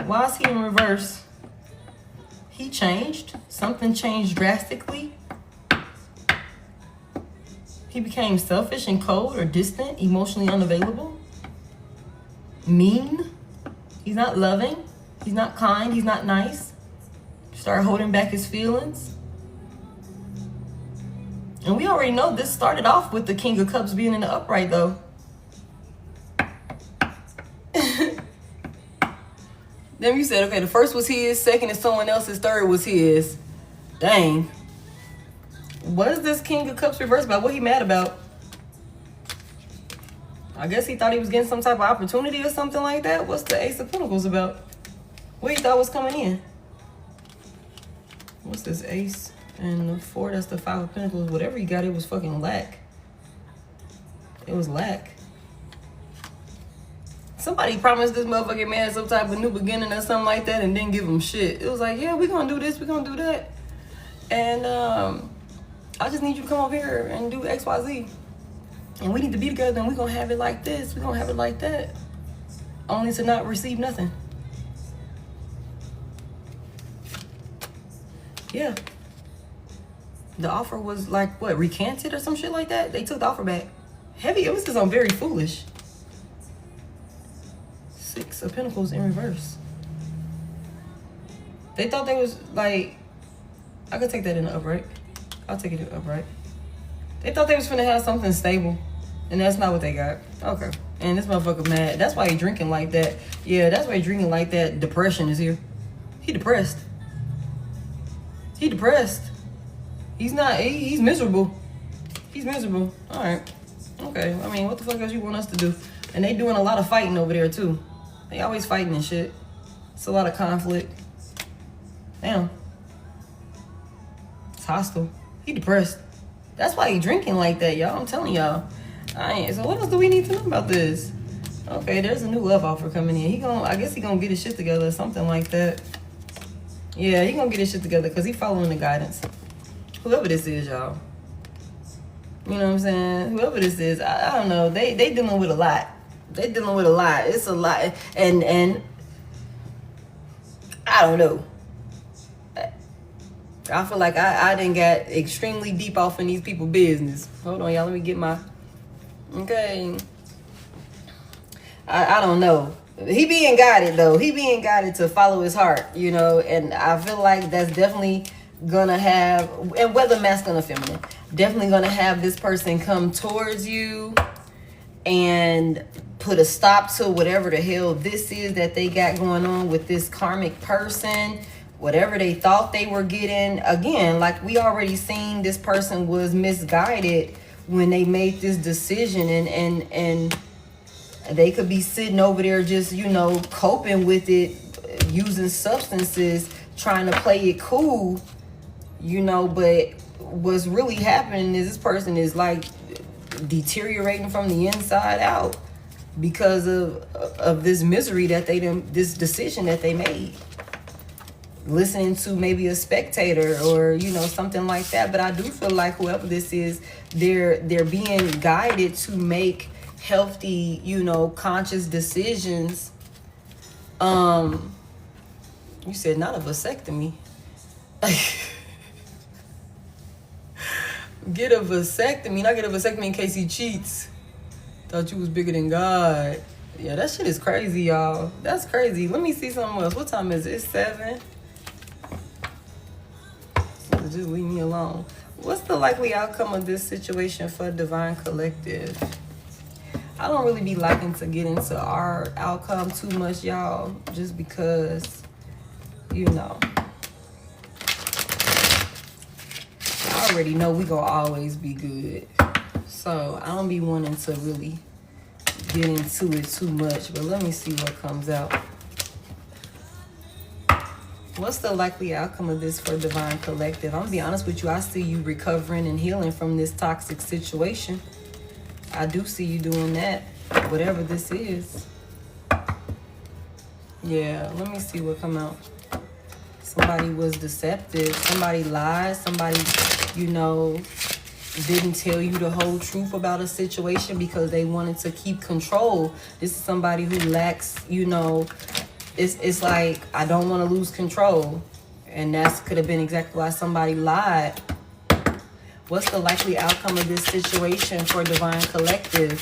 Why is he in reverse? He changed. Something changed drastically. He became selfish and cold or distant, emotionally unavailable. Mean. He's not loving. He's not kind. He's not nice. Started holding back his feelings. And we already know this started off with the King of Cups being in the upright, though. Then you said, okay, the first was his, second is someone else's, third was his. Dang. What is this King of Cups reversed about? What he mad about? I guess he thought he was getting some type of opportunity or something like that. What's the Ace of Pentacles about? What he thought was coming in? What's this Ace? And the 4, that's the 5 of Pentacles. Whatever he got, it was fucking lack. It was lack. Somebody promised this motherfucking man some type of new beginning or something like that and didn't give him shit. It was like, yeah, we're gonna do this, we're gonna do that. And I just need you to come over here and do X, Y, Z. And we need to be together and we're gonna have it like this, we're gonna have it like that. Only to not receive nothing. Yeah. The offer was like, what, recanted or some shit like that? They took the offer back. Heavy emphasis on very foolish. 6 of Pentacles in reverse. They thought they was like, I could take that in the upright. I'll take it in the upright. They thought they was finna have something stable. And that's not what they got. Okay. And this motherfucker mad. That's why he drinking like that. Yeah, that's why he drinking like that. Depression is here. He depressed. He depressed. He's not, he's miserable. He's miserable. All right. Okay. I mean, what the fuck else you want us to do? And they doing a lot of fighting over there too. They always fighting and shit. It's a lot of conflict. Damn. It's hostile. He depressed. That's why he drinking like that, y'all. I'm telling y'all. So what else do we need to know about this? Okay, there's a new love offer coming in. I guess he gonna get his shit together or something like that. Yeah, he gonna get his shit together because he following the guidance. Whoever this is, y'all. You know what I'm saying? Whoever this is, I don't know. They dealing with a lot. They dealing with a lot. It's a lot. And I don't know. I feel like I done got extremely deep off in these people's business. Hold on, y'all. Let me get my... Okay. I don't know. He being guided, though. He being guided to follow his heart, you know. And I feel like that's definitely gonna have... And whether masculine or feminine, definitely gonna have this person come towards you and put a stop to whatever the hell this is that they got going on with this karmic person. Whatever they thought they were getting. Again, like we already seen, this person was misguided when they made this decision, and they could be sitting over there just, you know, coping with it, using substances, trying to play it cool, you know. But what's really happening is this person is like deteriorating from the inside out because of this misery that this decision that they made. Listening to maybe a spectator or, you know, something like that. But I do feel like whoever this is, they're being guided to make healthy, you know, conscious decisions. You said not a vasectomy. Get a vasectomy. Not get a vasectomy in case he cheats. Thought you was bigger than God. Yeah, that shit is crazy, y'all. That's crazy. Let me see something else. What time is it? It's 7. Just leave me alone. What's the likely outcome of this situation for Divine Collective? I don't really be liking to get into our outcome too much, y'all, just because, you know, I already know we gonna always be good. So I don't be wanting to really get into it too much, but let me see what comes out. What's the likely outcome of this for Divine Collective? I'm gonna be honest with you. I see you recovering and healing from this toxic situation. I do see you doing that, whatever this is. Yeah, let me see what come out. Somebody was deceptive. Somebody lied. Somebody, you know, didn't tell you the whole truth about a situation because they wanted to keep control. This is somebody who lacks, you know... It's like, I don't want to lose control. And that could have been exactly why somebody lied. What's the likely outcome of this situation for Divine Collective?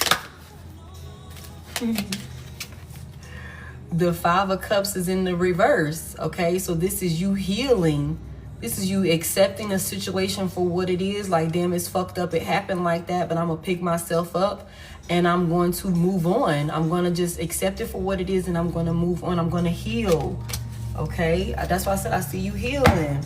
The 5 of Cups is in the reverse. Okay, so this is you healing. This is you accepting a situation for what it is. Like, damn, it's fucked up. It happened like that, but I'm going to pick myself up. And I'm going to move on. I'm going to just accept it for what it is. And I'm going to move on. I'm going to heal. Okay. That's why I said I see you healing.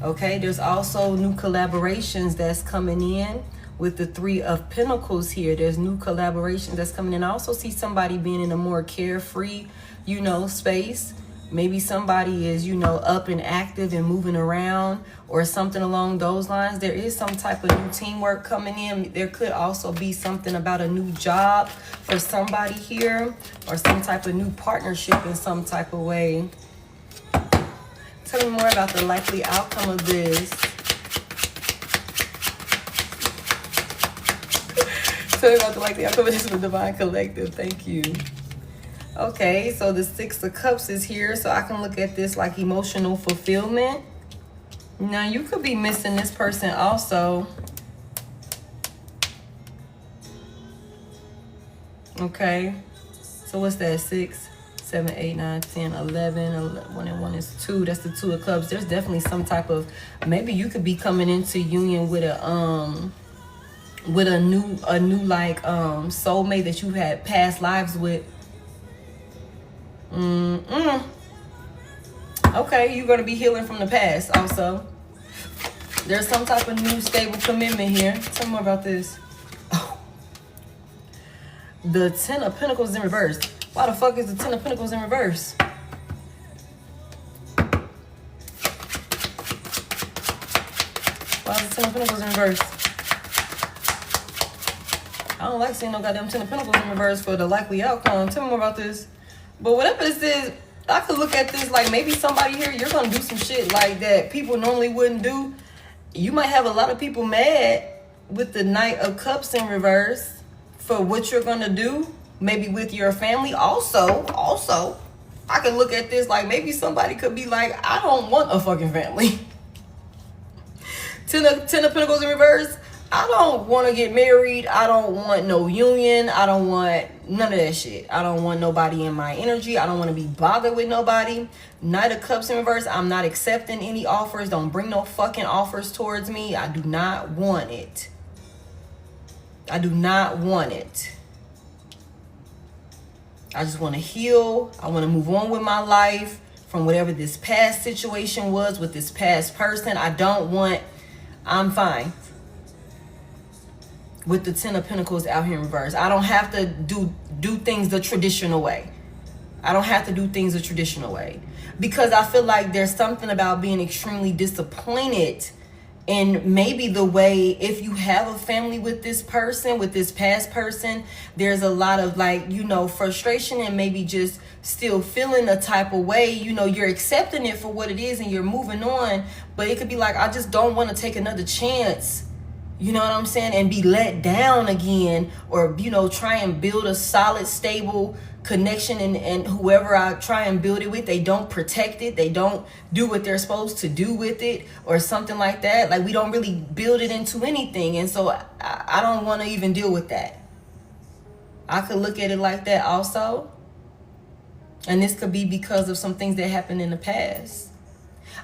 Okay. There's also new collaborations that's coming in with the 3 of Pentacles here. There's new collaborations that's coming in. I also see somebody being in a more carefree, you know, space. Maybe somebody is, you know, up and active and moving around or something along those lines. There is some type of new teamwork coming in. There could also be something about a new job for somebody here or some type of new partnership in some type of way. Tell me more about the likely outcome of this. Tell me about the likely outcome of this with Divine Collective. Thank you. Okay, so the 6 of Cups is here, so I can look at this like emotional fulfillment. Now, you could be missing this person also. Okay, so what's that? 6, 7, 8, 9, 10, 11. 1 and 1 is 2. That's the 2 of Cups. There's definitely some type of, maybe you could be coming into union with a new like soulmate that you had past lives with. Okay, you're going to be healing from the past also. There's some type of new stable commitment here. Tell me more about this. Oh. The 10 of Pentacles in reverse. Why the fuck is the 10 of Pentacles in reverse? Why is the 10 of Pentacles in reverse? I don't like seeing no goddamn Ten of Pentacles in reverse for the likely outcome. Tell me more about this. But whatever this is, I could look at this like maybe somebody here, you're going to do some shit like that people normally wouldn't do. You might have a lot of people mad with the Knight of Cups in reverse for what you're going to do. Maybe with your family. Also, I could look at this like maybe somebody could be like, I don't want a fucking family. Ten of Pentacles in reverse. I don't want to get married. I don't want no union. I don't want none of that shit. I don't want nobody in my energy. I don't want to be bothered with nobody. Knight of Cups in reverse. I'm not accepting any offers. Don't bring no fucking offers towards me. I do not want it. I do not want it. I just want to heal. I want to move on with my life from whatever this past situation was with this past person. I'm fine with the Ten of Pentacles out here in reverse. I don't have to do things the traditional way. I don't have to do things the traditional way. Because I feel like there's something about being extremely disappointed in maybe the way, if you have a family with this person, with this past person, there's a lot of like, frustration and maybe just still feeling a type of way. You're accepting it for what it is and you're moving on. But it could be like, I just don't want to take another chance. You know what I'm saying? And be let down again, or, try and build a solid, stable connection, and whoever I try and build it with, they don't protect it. They don't do what they're supposed to do with it or something like that. Like we don't really build it into anything. And so I don't want to even deal with that. I could look at it like that also. And this could be because of some things that happened in the past.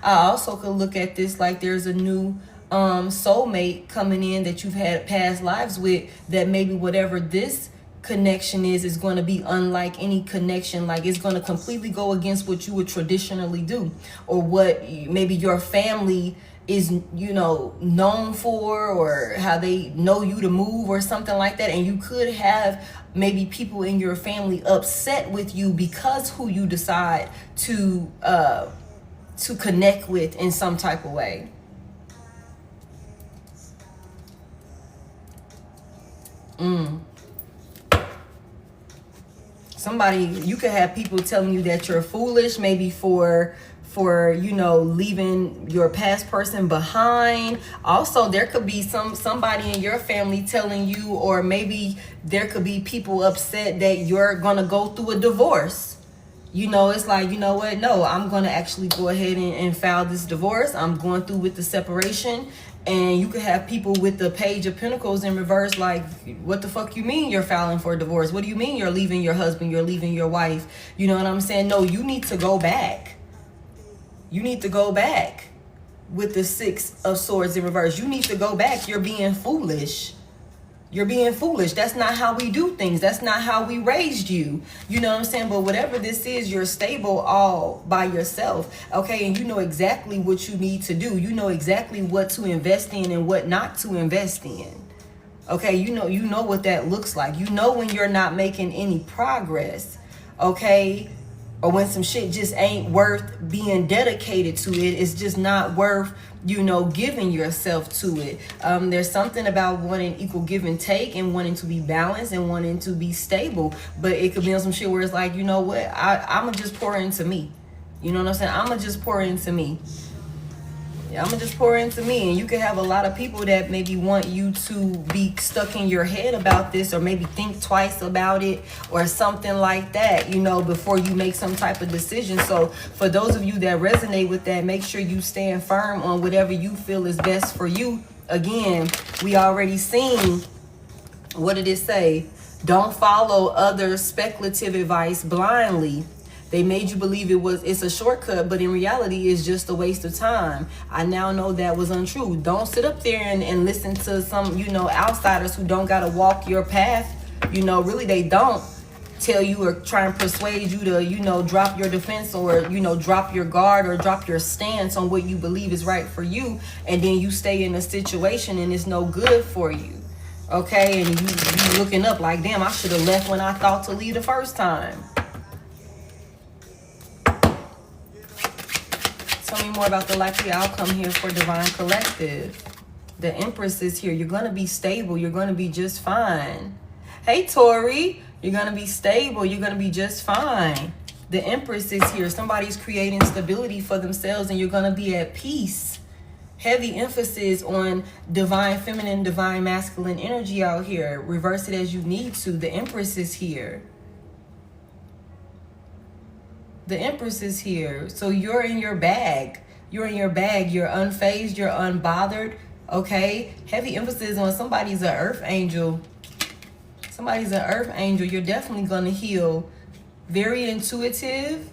I also could look at this like there's a new soulmate coming in that you've had past lives with, that maybe whatever this connection is going to be unlike any connection. Like it's going to completely go against what you would traditionally do, or what maybe your family is, known for, or how they know you to move or something like that. And you could have maybe people in your family upset with you because who you decide to connect with in some type of way. Somebody, you could have people telling you that you're foolish, maybe for leaving your past person behind. Also, there could be somebody in your family telling you, or maybe there could be people upset that you're gonna go through a divorce. It's like, you know what? No, I'm gonna actually go ahead and file this divorce. I'm going through with the separation. And you could have people with the Page of Pentacles in reverse, like, what the fuck you mean you're filing for a divorce? What do you mean you're leaving your husband? You're leaving your wife? You know what I'm saying? No, you need to go back. You need to go back with the Six of Swords in reverse. You need to go back. You're being foolish. You're being foolish. That's not how we do things. That's not how we raised you. You know what I'm saying? But whatever this is, you're stable all by yourself. Okay. And you know exactly what you need to do. You know exactly what to invest in and what not to invest in. Okay. You know what that looks like. You know when you're not making any progress. Okay. Or when some shit just ain't worth being dedicated to it. It's just not worth, giving yourself to it. There's something about wanting equal give and take, and wanting to be balanced, and wanting to be stable. But it could be on some shit where it's like, you know what? I'm going to just pour into me. You know what I'm saying? I'm going to just pour into me. I'm going to just pour into me. And you can have a lot of people that maybe want you to be stuck in your head about this, or maybe think twice about it or something like that, before you make some type of decision. So for those of you that resonate with that, make sure you stand firm on whatever you feel is best for you. Again, we already seen, what did it say? Don't follow other speculative advice blindly. They made you believe it's a shortcut, but in reality, it's just a waste of time. I now know that was untrue. Don't sit up there and listen to some, outsiders who don't got to walk your path. Really, they don't tell you or try and persuade you to, drop your defense, or, drop your guard, or drop your stance on what you believe is right for you. And then you stay in a situation and it's no good for you. Okay. And you looking up like, damn, I should have left when I thought to leave the first time. Tell me more about the likely outcome here for Divine Collective. The Empress is here. You're going to be stable. You're going to be just fine. Hey, Tori, you're going to be stable. You're going to be just fine. The Empress is here. Somebody's creating stability for themselves, and you're going to be at peace. Heavy emphasis on divine feminine, divine masculine energy out here. Reverse it as you need to. The Empress is here. The Empress is here. So you're in your bag. You're in your bag. You're unfazed. You're unbothered. Okay? Heavy emphasis on somebody's an earth angel. Somebody's an earth angel. You're definitely going to heal. Very intuitive.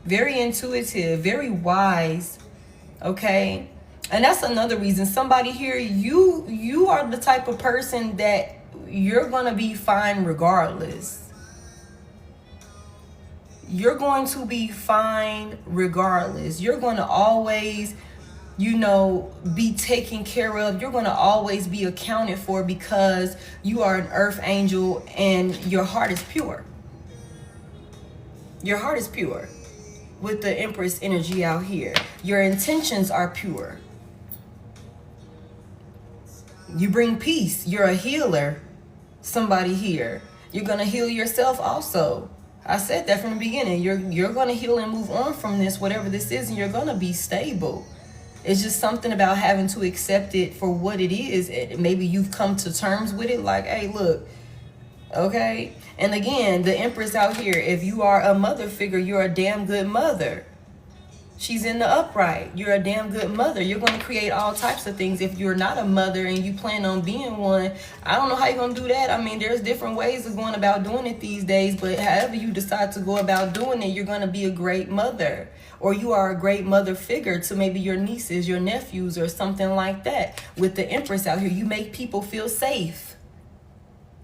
Very intuitive. Very wise. Okay? And that's another reason. Somebody here, you are the type of person that you're going to be fine regardless. You're going to be fine regardless. You're going to always, be taken care of. You're going to always be accounted for because you are an earth angel and your heart is pure. Your heart is pure with the Empress energy out here. Your intentions are pure. You bring peace. You're a healer. Somebody here. You're going to heal yourself also. I said that from the beginning. You're going to heal and move on from this, whatever this is, and you're going to be stable. It's just something about having to accept it for what it is. Maybe you've come to terms with it, like, hey, look, okay? And again, the Empress out here, if you are a mother figure, you're a damn good mother. She's in the upright. You're a damn good mother. You're going to create all types of things. If you're not a mother and you plan on being one, I don't know how you're going to do that. I mean, there's different ways of going about doing it these days, but however you decide to go about doing it, you're going to be a great mother. Or you are a great mother figure to maybe your nieces, your nephews, or something like that. With the Empress out here, you make people feel safe.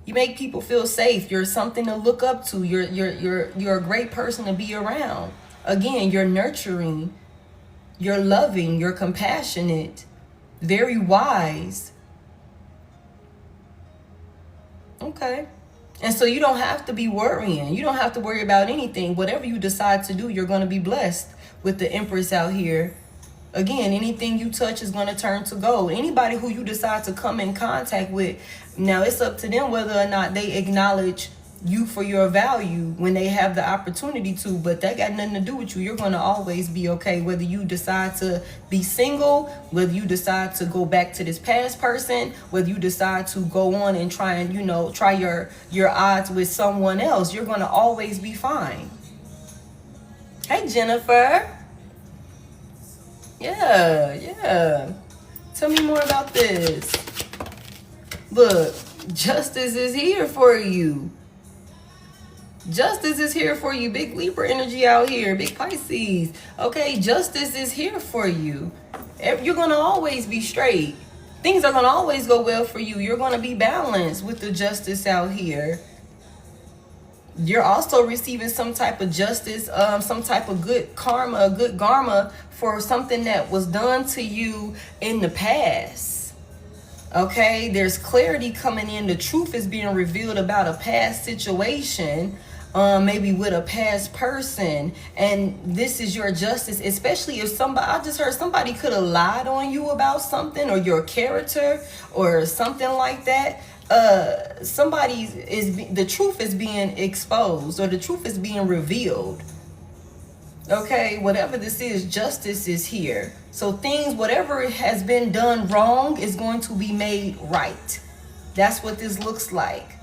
You make people feel safe. You're something to look up to. You're a great person to be around. Again, you're nurturing, you're loving, you're compassionate, very wise. Okay. And so you don't have to be worrying. You don't have to worry about anything. Whatever you decide to do, you're going to be blessed with the Empress out here. Again, anything you touch is going to turn to gold. Anybody who you decide to come in contact with, now it's up to them whether or not they acknowledge you for your value when they have the opportunity to, but that got nothing to do with you. You're going to always be okay, whether you decide to be single, whether you decide to go back to this past person, whether you decide to go on and try and, try your odds with someone else. You're going to always be fine. Hey, Jennifer. Yeah. Tell me more about this. Look, justice is here for you. Justice is here for you. Big Libra energy out here. Big Pisces. Okay, justice is here for you. You're going to always be straight. Things are going to always go well for you. You're going to be balanced with the justice out here. You're also receiving some type of justice, some type of good karma for something that was done to you in the past. Okay, there's clarity coming in. The truth is being revealed about a past situation, maybe with a past person, and this is your justice. Especially if I just heard somebody could have lied on you about something, or your character or something like that. The truth is being exposed, or the truth is being revealed. Okay, whatever this is, justice is here. So whatever has been done wrong is going to be made right. That's what this looks like.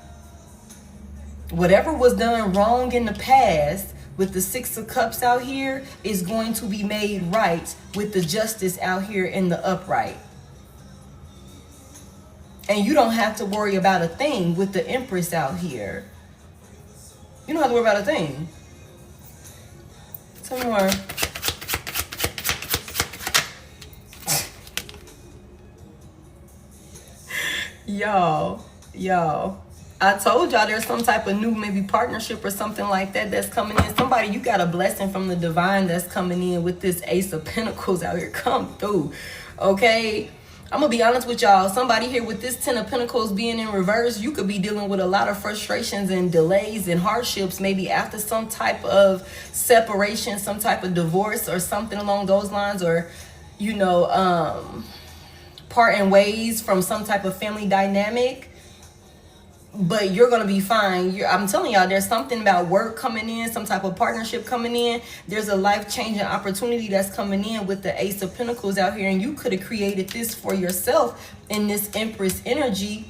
Whatever was done wrong in the past with the Six of Cups out here is going to be made right with the justice out here in the upright. And you don't have to worry about a thing with the Empress out here. You don't have to worry about a thing. Some more. Y'all. I told y'all there's some type of new maybe partnership or something like that that's coming in. Somebody, you got a blessing from the divine that's coming in with this Ace of Pentacles out here. Come through. Okay? I'm going to be honest with y'all. Somebody here with this 10 of Pentacles being in reverse, you could be dealing with a lot of frustrations and delays and hardships, maybe after some type of separation, some type of divorce or something along those lines, or, parting ways from some type of family dynamic. but you're gonna be fine. I'm telling y'all, there's something about work coming in, some type of partnership coming in. There's a life-changing opportunity that's coming in with the Ace of Pentacles out here, and you could have created this for yourself in this Empress energy.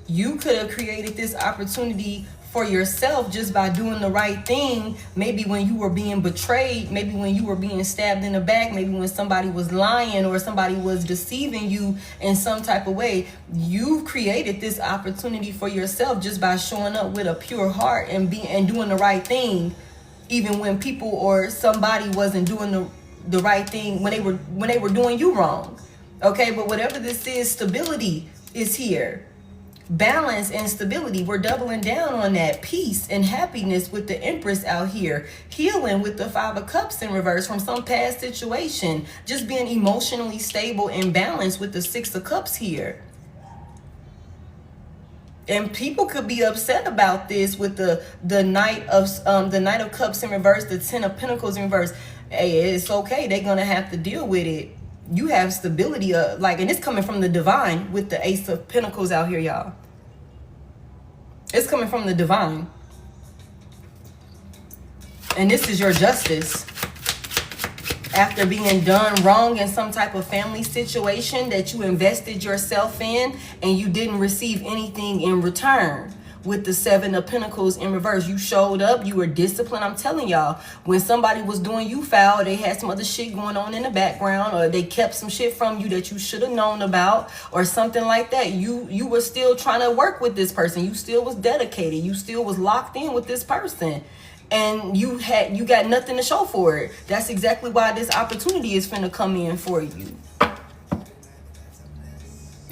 You could have created this opportunity for yourself just by doing the right thing. Maybe when you were being betrayed, maybe when you were being stabbed in the back, maybe when somebody was lying or somebody was deceiving you in some type of way. You created this opportunity for yourself just by showing up with a pure heart and doing the right thing, even when people or somebody wasn't doing the right thing, when they were doing you wrong. Okay, but whatever this is, stability is here. Balance and stability, we're doubling down on that. Peace and happiness with the Empress out here. Healing with the Five of Cups in reverse from some past situation. Just being emotionally stable and balanced with the Six of Cups here. And people could be upset about this with the Knight of Cups in reverse, the Ten of Pentacles in reverse. Hey, it's okay. They're gonna have to deal with it. You have stability, and it's coming from the divine with the Ace of Pentacles out here, y'all. It's coming from the divine. And this is your justice. After being done wrong in some type of family situation that you invested yourself in and you didn't receive anything in return. With the Seven of Pentacles in reverse, you showed up, you were disciplined. I'm telling y'all, when somebody was doing you foul, they had some other shit going on in the background, or they kept some shit from you that you should have known about, or something like that. You were still trying to work with this person. You still was dedicated. You still was locked in with this person. And you got nothing to show for it. That's exactly why this opportunity is finna come in for you.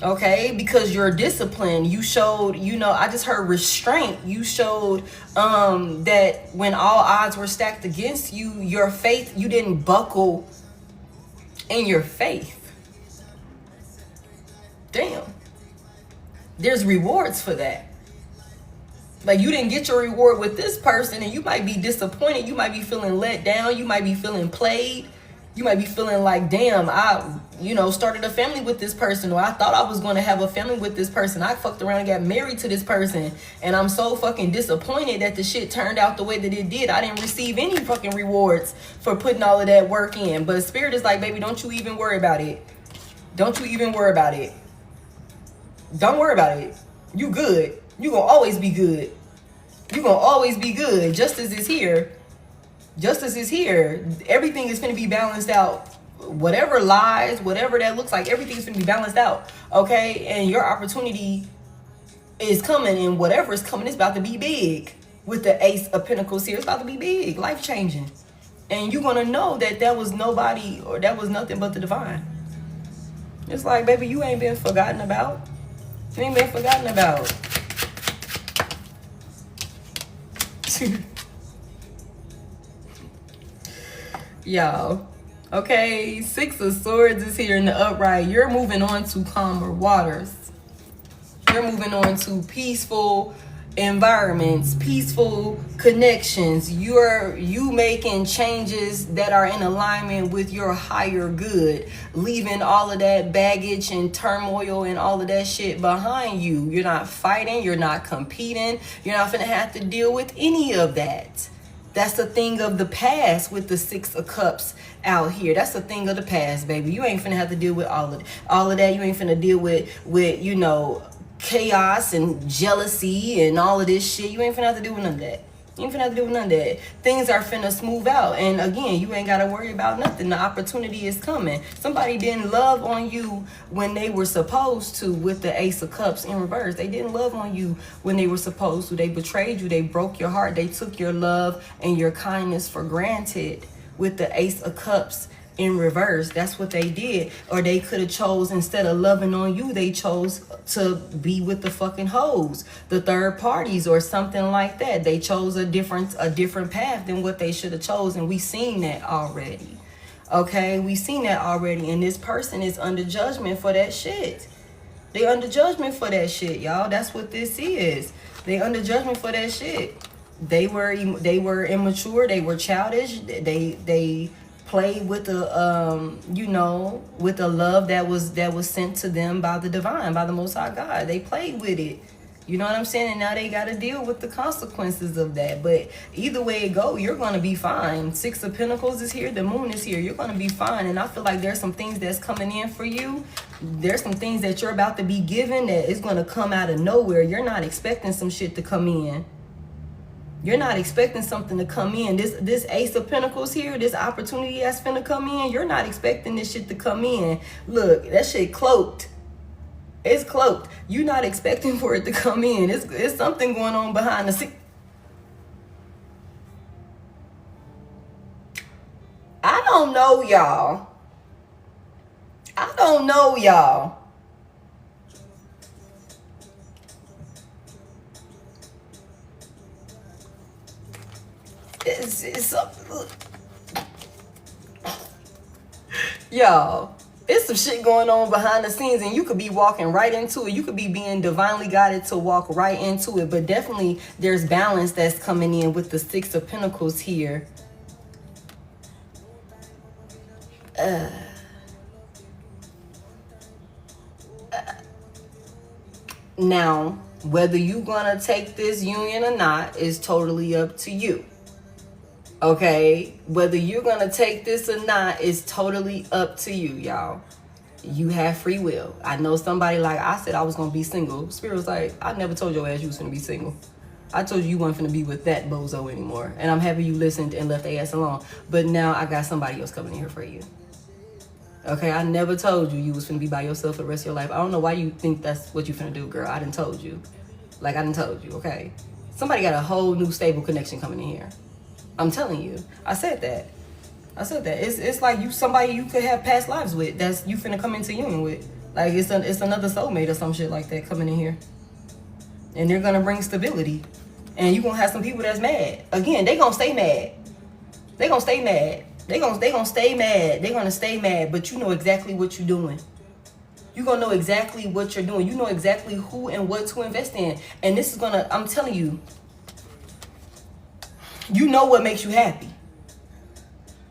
Okay, because you're disciplined. You showed, I just heard restraint. You showed that when all odds were stacked against you, your faith, you didn't buckle in your faith. Damn. There's rewards for that. Like, you didn't get your reward with this person, and you might be disappointed. You might be feeling let down. You might be feeling played. You might be feeling like, damn, I started a family with this person, or I thought I was going to have a family with this person. I fucked around and got married to this person, and I'm so fucking disappointed that the shit turned out the way that it did. I didn't receive any fucking rewards for putting all of that work in. But Spirit is like, baby, don't you even worry about it. Don't you even worry about it. Don't worry about it. You good. You gonna always be good. You gonna always be good. Justice is here. Justice is here. Everything is going to be balanced out. Whatever lies, whatever that looks like, everything's going to be balanced out. Okay? And your opportunity is coming, and whatever is coming is about to be big. With the Ace of Pentacles here, it's about to be big, life-changing. And you're going to know that was nobody, or that was nothing but the divine. It's like, baby, you ain't been forgotten about. You ain't been forgotten about. Y'all, okay, Six of Swords is here in the upright. You're moving on to calmer waters. You're moving on to peaceful environments, peaceful connections. You making changes that are in alignment with your higher good, leaving all of that baggage and turmoil and all of that shit behind you. You're not fighting, you're not competing, you're not gonna have to deal with any of that. That's the thing of the past with the Six of Cups out here. That's the thing of the past, baby. You ain't finna have to deal with all of that. You ain't finna deal with chaos and jealousy and all of this shit. You ain't finna have to deal with none of that. You ain't finna have to deal with none of that. Things are finna smooth out. And again, you ain't gotta worry about nothing. The opportunity is coming. Somebody didn't love on you when they were supposed to with the Ace of Cups in reverse. They didn't love on you when they were supposed to. They betrayed you. They broke your heart. They took your love and your kindness for granted with the Ace of Cups in reverse. That's what they did. Or they could have chose, instead of loving on you, they chose to be with the fucking hoes, the third parties, or something like that. They chose a different path than what they should have chosen. We seen that already. Okay, we seen that already. And this person is under judgment for that shit. They under judgment for that shit, y'all. That's what this is. They under judgment for that shit. They were immature. They were childish. They played with the with the love that was sent to them by the divine, by the Most High God. They played with it. You know what I'm saying? And now they got to deal with the consequences of that. But either way it go, you're going to be fine. Six of Pentacles is here. The Moon is here. You're going to be fine. And I feel like there's some things that's coming in for you. There's some things that you're about to be given that is going to come out of nowhere. You're not expecting some shit to come in. You're not expecting something to come in. This Ace of Pentacles here, this opportunity that's finna come in, you're not expecting this shit to come in. Look, that shit cloaked. It's cloaked. You're not expecting for it to come in. It's something going on behind the scenes. I don't know, y'all. I don't know, y'all. It's something. Y'all. It's some shit going on behind the scenes, and you could be walking right into it. You could be being divinely guided to walk right into it. But definitely there's balance that's coming in with the Six of Pentacles here. Now, whether you gonna take this union or not is totally up to you. Okay, whether you're gonna take this or not is totally up to you, y'all. You have free will. I know somebody like, I said I was gonna be single. Spirit was like, I never told your ass you was gonna be single. I told you weren't gonna be with that bozo anymore. And I'm happy you listened and left their ass alone. But now I got somebody else coming in here for you. Okay, I never told you was gonna be by yourself for the rest of your life. I don't know why you think that's what you finna do, girl. I done told you. Like, I done told you, okay? Somebody got a whole new stable connection coming in here. I'm telling you. I said that. It's like you somebody you could have past lives with. That's you finna come into union with. Like it's another soulmate or some shit like that coming in here. And they're gonna bring stability. And you gonna have some people that's mad. Again, they gonna stay mad. They gonna stay mad. They gonna stay mad. They gonna stay mad. But you know exactly what you're doing. You're gonna know exactly what you're doing. You know exactly who and what to invest in. And this is gonna, I'm telling you, you know what makes you happy.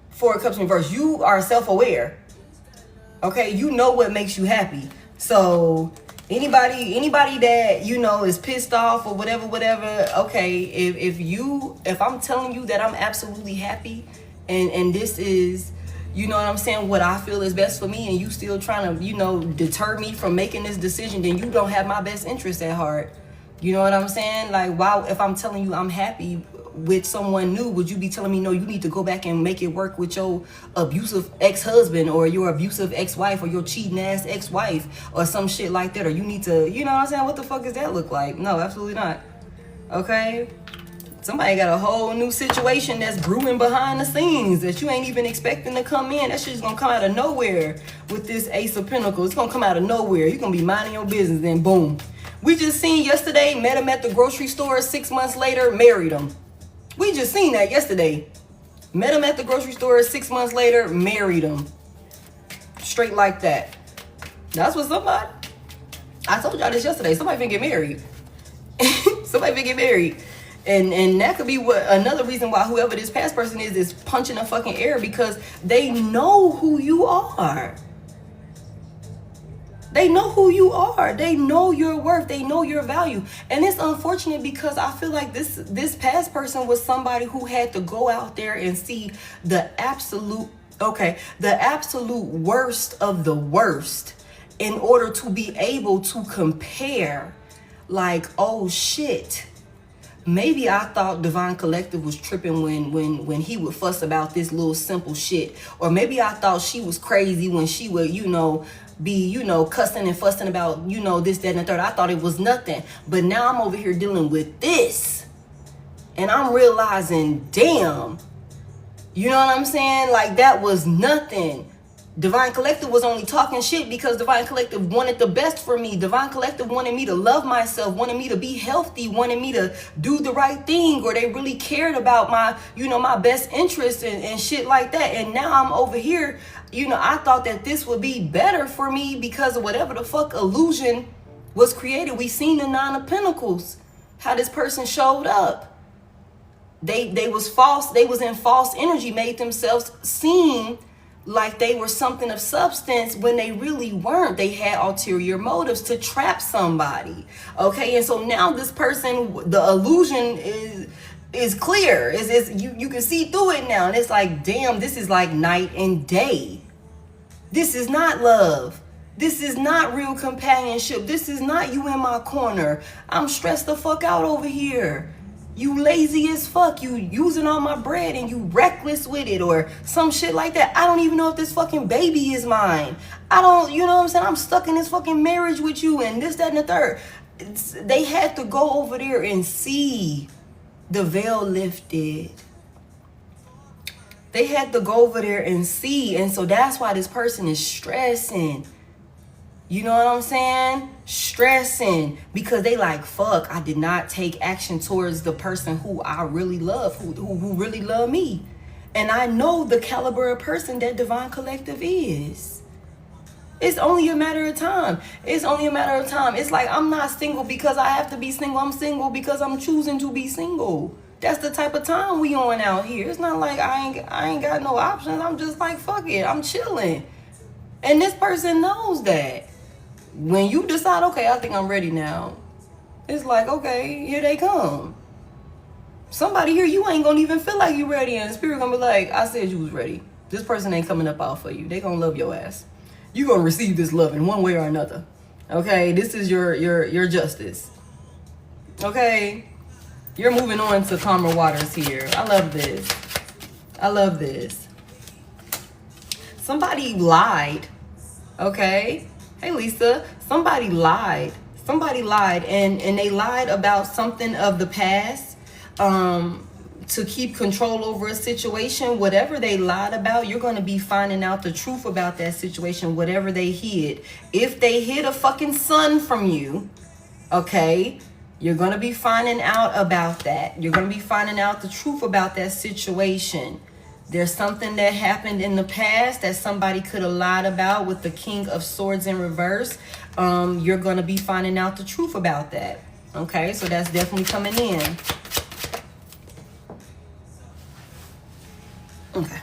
Four of Cups reverse. You are self-aware. Okay, you know what makes you happy. So anybody that you know is pissed off or whatever. Okay, if I'm telling you that I'm absolutely happy, and this is, you know what I'm saying, what I feel is best for me, and you still trying to, you know, deter me from making this decision, then you don't have my best interest at heart. You know what I'm saying? Like, why, if I'm telling you I'm happy with someone new, would you be telling me, no, you need to go back and make it work with your abusive ex-husband or your abusive ex-wife or your cheating ass ex-wife or some shit like that? Or you need to, you know what I'm saying? What the fuck does that look like? No, absolutely not. Okay? Somebody got a whole new situation that's brewing behind the scenes that you ain't even expecting to come in. That shit's gonna come out of nowhere with this Ace of Pentacles. It's gonna come out of nowhere. You're gonna be minding your business, then boom. We just seen yesterday, met him at the grocery store, 6 months later, married him. We just seen that yesterday. Met him at the grocery store, 6 months later, married him. Straight like that. That's what somebody, I told y'all this yesterday, somebody finna get married. Somebody finna get married. And that could be what another reason why whoever this past person is punching a fucking air, because they know who you are. They know who you are. They know your worth. They know your value. And it's unfortunate because I feel like this past person was somebody who had to go out there and see the absolute worst of the worst in order to be able to compare. Like, oh shit. Maybe I thought Divine Collective was tripping when he would fuss about this little simple shit. Or maybe I thought she was crazy when she would, be, cussing and fussing about, this, that, and the third. I thought it was nothing. But now I'm over here dealing with this. And I'm realizing, damn. You know what I'm saying? Like, that was nothing. Divine Collective was only talking shit because Divine Collective wanted the best for me. Divine Collective wanted me to love myself, wanted me to be healthy, wanted me to do the right thing, or they really cared about my, my best interests and shit like that. And now I'm over here, I thought that this would be better for me because of whatever the fuck illusion was created. We seen the Nine of Pentacles, how this person showed up. They was false. They was in false energy, made themselves seem like they were something of substance when they really weren't. They had ulterior motives to trap somebody. Okay, and so now this person, the illusion is clear. Is you can see through it now, and it's like, damn, this is like night and day. This is not love. This is not real companionship. This is not you in my corner. I'm stressed the fuck out over here. You lazy as fuck. You using all my bread and you reckless with it or some shit like that. I don't even know if this fucking baby is mine. I don't, you know what I'm saying? I'm stuck in this fucking marriage with you and this, that, and the third. They had to go over there and see the veil lifted. They had to go over there and see. And so that's why this person is stressing. You know what I'm saying? Stressing because they like, fuck, I did not take action towards the person who I really love, who really love me. And I know the caliber of person that Divine Collective is. It's only a matter of time. It's only a matter of time. It's like, I'm not single because I have to be single. I'm single because I'm choosing to be single. That's the type of time we on out here. It's not like I ain't got no options. I'm just like, fuck it, I'm chilling. And this person knows that. When you decide, okay, I think I'm ready now, it's like, okay, here they come. Somebody here, you ain't gonna even feel like you ready, and the spirit gonna be like, I said you was ready. This person ain't coming up out for you. They gonna love your ass. You gonna receive this love in one way or another. Okay, this is your justice. Okay, you're moving on to calmer waters here. I love this. I love this. Somebody lied. Okay. Hey Lisa, somebody lied. Somebody lied and they lied about something of the past to keep control over a situation. Whatever they lied about, you're going to be finding out the truth about that situation, whatever they hid. If they hid a fucking son from you, okay, you're going to be finding out about that. You're going to be finding out the truth about that situation. There's something that happened in the past that somebody could have lied about with the King of Swords in reverse. You're going to be finding out the truth about that. Okay, so that's definitely coming in. Okay.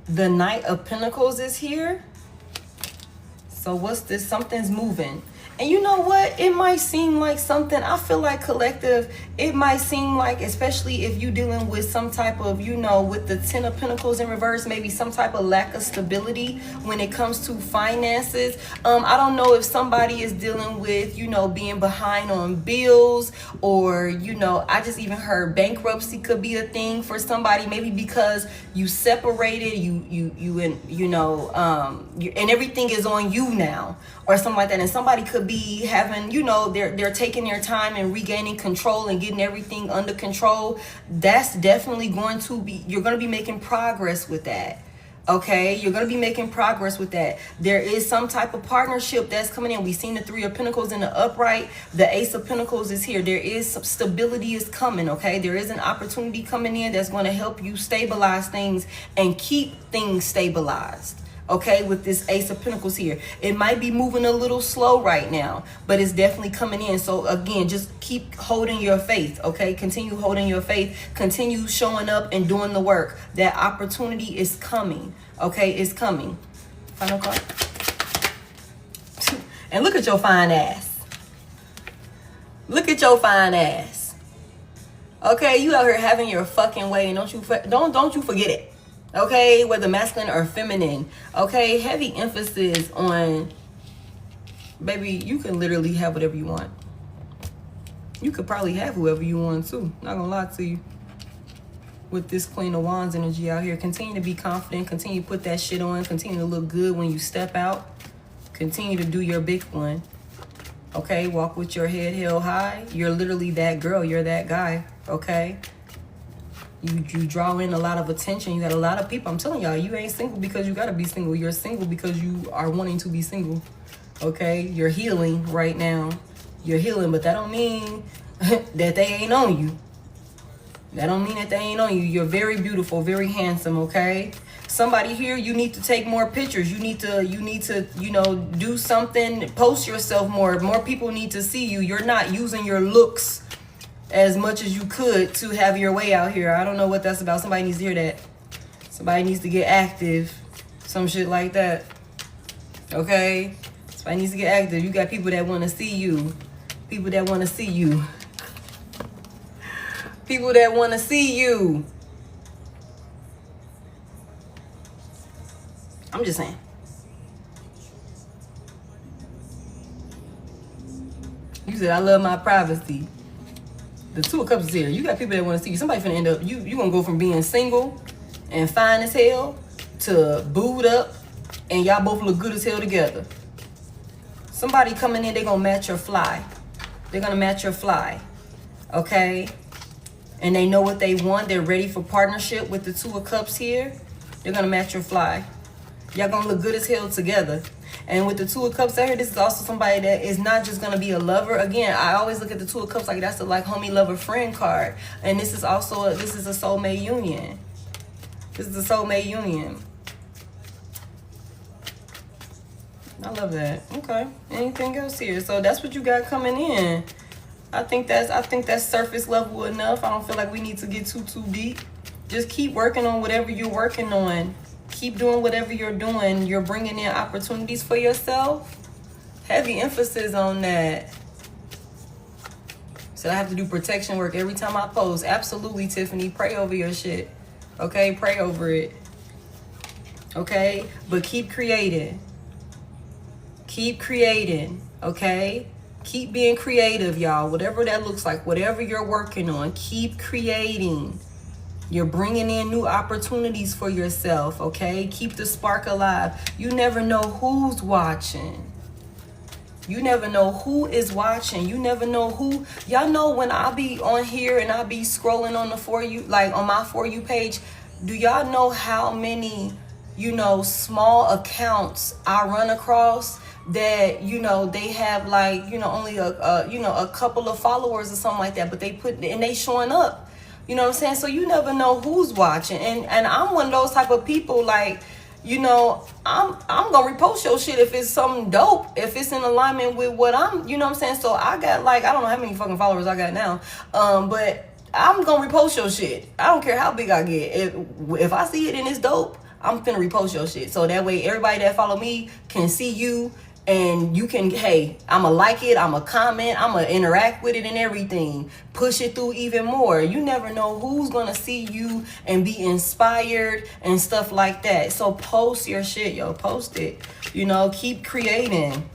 The Knight of Pentacles is here. So what's this? Something's moving. And you know what? It might seem like something, I feel like collective, it might seem like, especially if you're dealing with some type of, you know, with the Ten of Pentacles in reverse, maybe some type of lack of stability when it comes to finances. I don't know if somebody is dealing with, you know, being behind on bills or, you know, I just even heard bankruptcy could be a thing for somebody, maybe because you separated, and everything is on you now or something like that. And somebody could be having, you know, they're taking their time and regaining control and getting everything under control. That's definitely going to be, you're going to be making progress with that. Okay, you're going to be making progress with that. There is some type of partnership that's coming in. We've seen the Three of Pentacles in the upright. The Ace of Pentacles is here. There is some stability is coming. Okay, there is an opportunity coming in that's going to help you stabilize things and keep things stabilized. Okay, with this Ace of Pentacles here. It might be moving a little slow right now, but it's definitely coming in. So again, just keep holding your faith. Okay, continue holding your faith. Continue showing up and doing the work. That opportunity is coming. Okay, it's coming. Final card. And look at your fine ass. Look at your fine ass. Okay, you out here having your fucking way, and don't you forget it. Okay, whether masculine or feminine. Okay, heavy emphasis on, baby, you can literally have whatever you want. You could probably have whoever you want too. Not gonna lie to you. With this Queen of Wands energy out here, continue to be confident. Continue to put that shit on. Continue to look good when you step out. Continue to do your big one. Okay, walk with your head held high. You're literally that girl. You're that guy. Okay. You draw in a lot of attention. You got a lot of people. I'm telling y'all, you ain't single because you got to be single. You're single because you are wanting to be single. Okay? You're healing right now. You're healing, but that don't mean that they ain't on you. That don't mean that they ain't on you. You're very beautiful, very handsome, okay? Somebody here, you need to take more pictures. You need to, you know, do something, post yourself more. More people need to see you. You're not using your looks as much as you could to have your way out here. I don't know what that's about. Somebody needs to hear that. Somebody needs to get active. Some shit like that. Okay? Somebody needs to get active. You got people that want to see you. People that want to see you. People that want to see you. I'm just saying. You said, I love my privacy. The Two of Cups is here. You got people that want to see you. Somebody finna end up, you gonna go from being single and fine as hell to booed up and y'all both look good as hell together. Somebody coming in, they gonna match your fly. They're gonna match your fly. Okay? And they know what they want. They're ready for partnership with the Two of Cups here. They're gonna match your fly. Y'all gonna look good as hell together. And with the Two of Cups out here, this is also somebody that is not just gonna be a lover. Again, I always look at the Two of Cups like that's the like homie, lover, friend card. And this is also this is a soulmate union. This is a soulmate union. I love that. Okay. Anything else here? So that's what you got coming in. I think that's surface level enough. I don't feel like we need to get too deep. Just keep working on whatever you're working on. Keep doing whatever you're doing. You're bringing in opportunities for yourself. Heavy emphasis on that. So I have to do protection work every time I post. Absolutely, Tiffany. Pray over your shit. Okay? Pray over it. Okay? But keep creating. Keep creating. Okay? Keep being creative, y'all. Whatever that looks like. Whatever you're working on. Keep creating. You're bringing in new opportunities for yourself, okay? Keep the spark alive. You never know who's watching. You never know who is watching. You never know who. Y'all know when I be on here and I be scrolling on the For You, like on my For You page, do y'all know how many, small accounts I run across that, they have like, only a couple of followers or something like that, but they showing up. You know what I'm saying? So you never know who's watching. And I'm one of those type of people, like, I'm gonna repost your shit if it's something dope, if it's in alignment with what I'm, you know what I'm saying? So I got like, I don't know how many fucking followers I got now. But I'm gonna repost your shit. I don't care how big I get. If I see it and it's dope, I'm finna repost your shit. So that way everybody that follow me can see you. And you can, hey, I'ma like it, I'ma comment, I'ma interact with it and everything. Push it through even more. You never know who's gonna see you and be inspired and stuff like that. So post your shit, yo. Post it. Keep creating.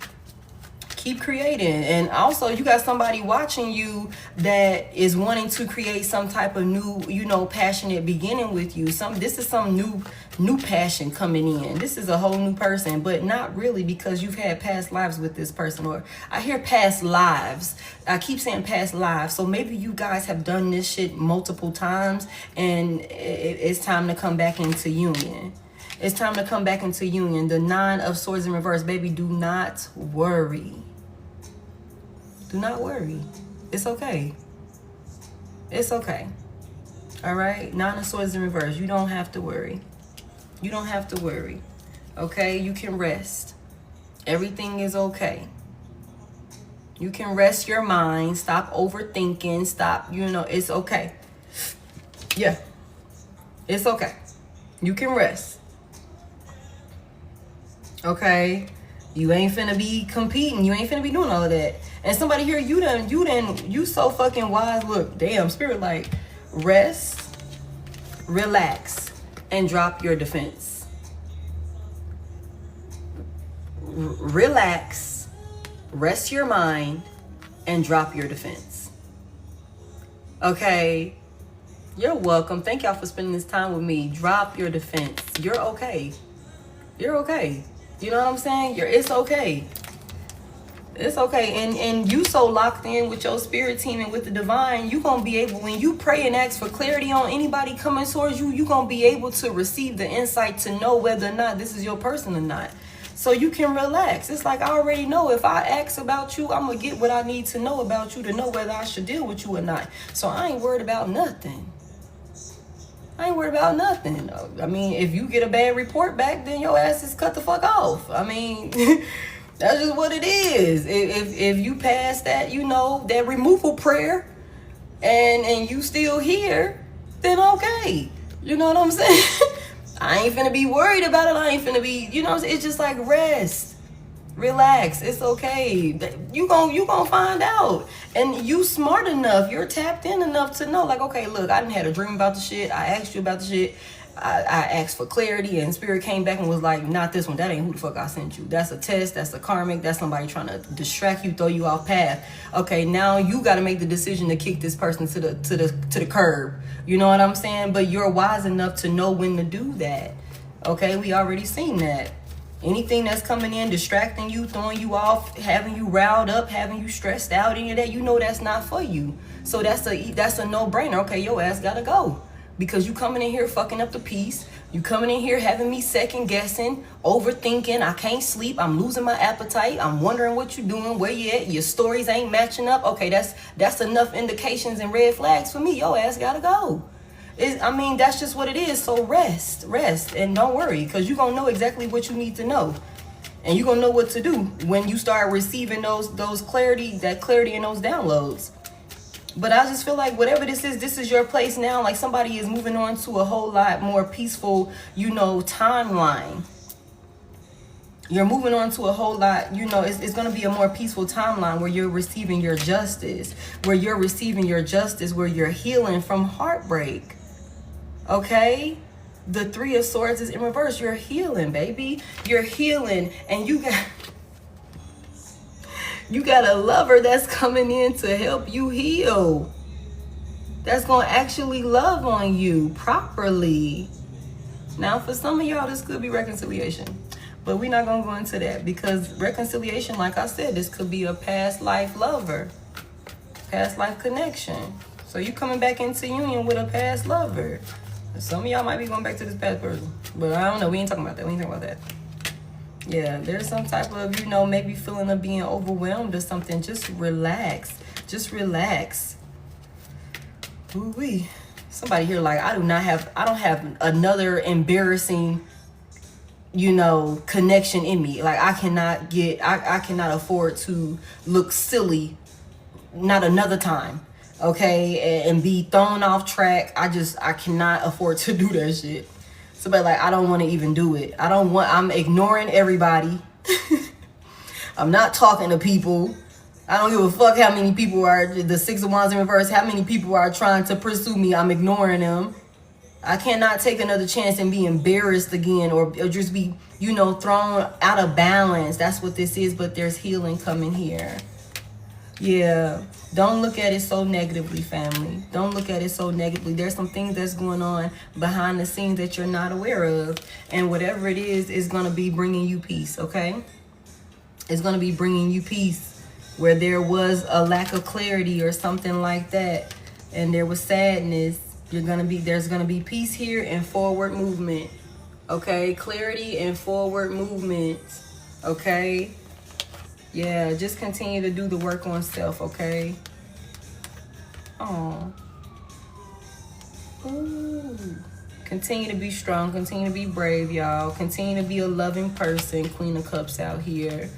Keep creating. And also, you got somebody watching you that is wanting to create some type of new, passionate beginning with you. This is some new passion coming in. This is a whole new person, but not really, because you've had past lives with this person. Or I hear past lives. I keep saying past lives. So maybe you guys have done this shit multiple times and it's time to come back into union. It's time to come back into union. The 9 of Swords in reverse. Baby, do not worry. Do not worry. It's okay. It's okay. All right? 9 of Swords in reverse. You don't have to worry. You don't have to worry. Okay? You can rest. Everything is okay. You can rest your mind. Stop overthinking. Stop, it's okay. Yeah. It's okay. You can rest. Okay? You ain't finna be competing. You ain't finna be doing all of that. And somebody here, you so fucking wise. Look, damn, spirit, like, rest, relax, and drop your defense. Relax, rest your mind, and drop your defense. Okay? You're welcome. Thank y'all for spending this time with me. Drop your defense. You're okay. You're okay. You know what I'm saying? It's okay. It's okay. And you so locked in with your spirit team and with the divine, you gonna be able, when you pray and ask for clarity on anybody coming towards you, you gonna be able to receive the insight to know whether or not this is your person or not. So you can relax. It's like, I already know if I ask about you, I'm gonna get what I need to know about you to know whether I should deal with you or not. So I ain't worried about nothing. I ain't worried about nothing. I mean, if you get a bad report back, then your ass is cut the fuck off. I mean, that's just what it is. If you pass that, that removal prayer and you still here, then okay. You know what I'm saying? I ain't finna be worried about it. I ain't finna be, you know, it's just like rest. Relax. It's okay. You gon' find out. And you smart enough. You're tapped in enough to know, like, okay, look, I done had a dream about the shit. I asked you about the shit. I asked for clarity, and spirit came back and was like, not this one. That ain't who the fuck I sent you. That's a test. That's a karmic. That's somebody trying to distract you, throw you off path. Okay, now you got to make the decision to kick this person to the curb. You know what I'm saying? But you're wise enough to know when to do that. Okay, we already seen that. Anything that's coming in, distracting you, throwing you off, having you riled up, having you stressed out, any of that, you know that's not for you. So that's a no-brainer. Okay, your ass gotta go. Because you coming in here fucking up the peace. You coming in here having me second guessing, overthinking. I can't sleep. I'm losing my appetite. I'm wondering what you're doing, where you at. Your stories ain't matching up. Okay, that's enough indications and red flags for me. Your ass gotta go. That's just what it is. So rest, and don't worry, because you're going to know exactly what you need to know. And you're going to know what to do when you start receiving those clarity and those downloads. But I just feel like whatever this is your place now. Like somebody is moving on to a whole lot more peaceful, timeline. You're moving on to a whole lot, it's going to be a more peaceful timeline where you're receiving your justice, where you're healing from heartbreak. Okay? The 3 of Swords is in reverse. You're healing, baby. You're healing. And you got a lover that's coming in to help you heal. That's going to actually love on you properly. Now, for some of y'all, this could be reconciliation. But we're not going to go into that, because reconciliation, like I said, this could be a past life lover. Past life connection. So you coming back into union with a past lover. Some of y'all might be going back to this past person. But I don't know. We ain't talking about that. Yeah, there's some type of, maybe feeling of being overwhelmed or something. Just relax. Ooh-wee. Somebody here like, I don't have another embarrassing, connection in me. Like I cannot afford to look silly not another time. Okay, and be thrown off track. I cannot afford to do that shit. Somebody like, I don't want to even do it. I'm ignoring everybody. I'm not talking to people. I don't give a fuck how many people are, the 6 of Wands in reverse, how many people are trying to pursue me. I'm ignoring them. I cannot take another chance and be embarrassed again, or just be, thrown out of balance. That's what this is, but there's healing coming here. Yeah, don't look at it so negatively, family. Don't look at it so negatively. There's some things that's going on behind the scenes that you're not aware of. And whatever it is going to be bringing you peace, okay? It's going to be bringing you peace where there was a lack of clarity or something like that. And there was sadness. There's going to be peace here and forward movement, okay? Clarity and forward movement, okay? Yeah, just continue to do the work on self, okay? Oh. Ooh. Continue to be strong. Continue to be brave, y'all. Continue to be a loving person. Queen of Cups out here.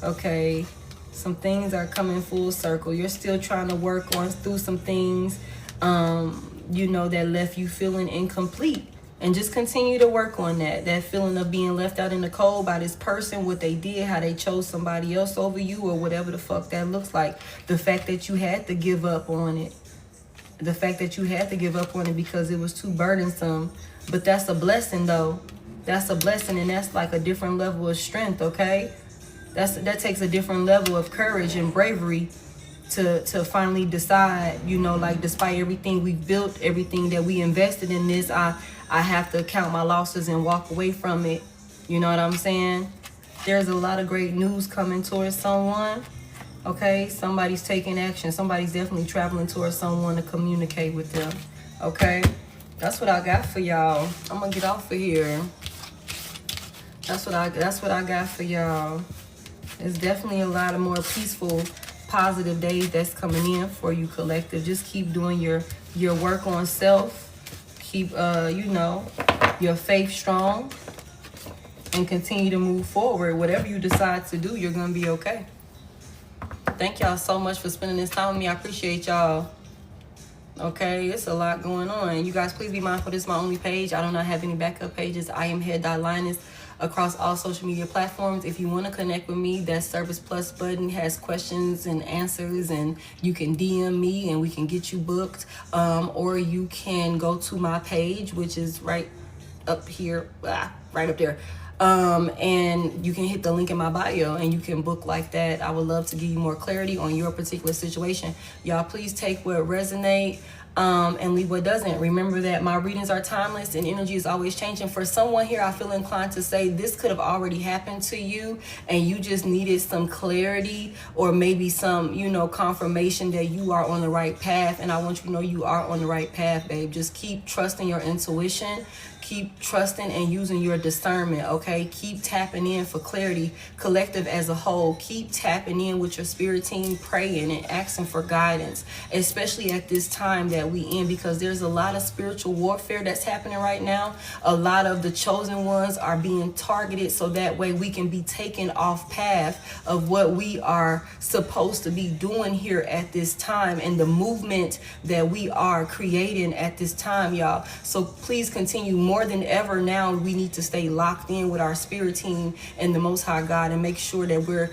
Okay? Some things are coming full circle. You're still trying to work through some things, that left you feeling incomplete. And just continue to work on that feeling of being left out in the cold by this person, what they did, how they chose somebody else over you, or whatever the fuck that looks like. The fact that you had to give up on it. Because it was too burdensome. But that's a blessing, though. That's a blessing, and that's like a different level of strength, okay? That takes a different level of courage and bravery to finally decide, despite everything we've built, everything that we invested in this, I have to count my losses and walk away from it. You know what I'm saying? There's a lot of great news coming towards someone. Okay? Somebody's taking action. Somebody's definitely traveling towards someone to communicate with them. Okay? That's what I got for y'all. I'm gonna get off of here. That's what I got for y'all. There's definitely a lot of more peaceful, positive days that's coming in for you, collective. Just keep doing your work on self. Keep, your faith strong, and continue to move forward. Whatever you decide to do, you're going to be okay. Thank y'all so much for spending this time with me. I appreciate y'all. Okay, it's a lot going on. You guys, please be mindful. This is my only page. I do not have any backup pages. I am Head.Lioness across all social media platforms. If you want to connect with me, that Service Plus button has questions and answers, and you can DM me and we can get you booked. Or you can go to my page, which is right up here, right up there. And you can hit the link in my bio and you can book like that. I would love to give you more clarity on your particular situation. Y'all, please take what resonate and leave what doesn't. Remember that my readings are timeless and energy is always changing. For someone here, I feel inclined to say this could have already happened to you and you just needed some clarity or maybe some, confirmation that you are on the right path. And I want you to know you are on the right path, babe. Just keep trusting your intuition. Keep trusting and using your discernment, okay? Keep tapping in for clarity, collective as a whole. Keep tapping in with your spirit team, praying and asking for guidance, especially at this time that we in, because there's a lot of spiritual warfare that's happening right now. A lot of the chosen ones are being targeted so that way we can be taken off path of what we are supposed to be doing here at this time and the movement that we are creating at this time, y'all. So please continue. More than ever now, we need to stay locked in with our spirit team and the Most High God and make sure that we're,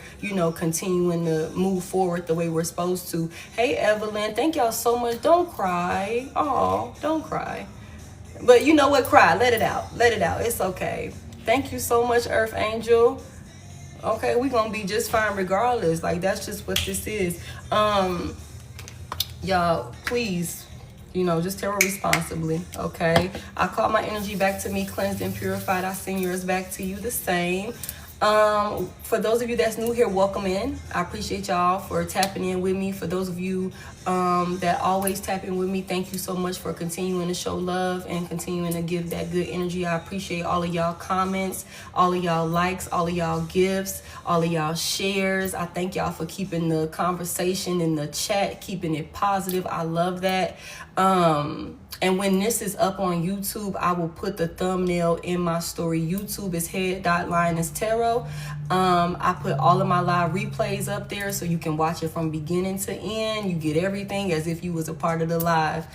continuing to move forward the way we're supposed to. Hey, Evelyn, thank y'all so much. Don't cry. Oh, don't cry. But you know what? Cry. Let it out. Let it out. It's okay. Thank you so much, Earth Angel. Okay, we're going to be just fine regardless. Like, that's just what this is. Y'all, please, just tarot responsibly, okay? I call my energy back to me, cleansed and purified. I send yours back to you the same. For those of you that's new here, welcome in. I appreciate y'all for tapping in with me. For those of you that always tap in with me, thank you so much for continuing to show love and continuing to give that good energy. I appreciate all of y'all comments, all of y'all likes, all of y'all gifts, all of y'all shares. I thank y'all for keeping the conversation in the chat, keeping it positive. I love that. And when this is up on YouTube, I will put the thumbnail in my story. YouTube is Head.Lioness Tarot. I put all of my live replays up there so you can watch it from beginning to end. You get everything as if you was a part of the live.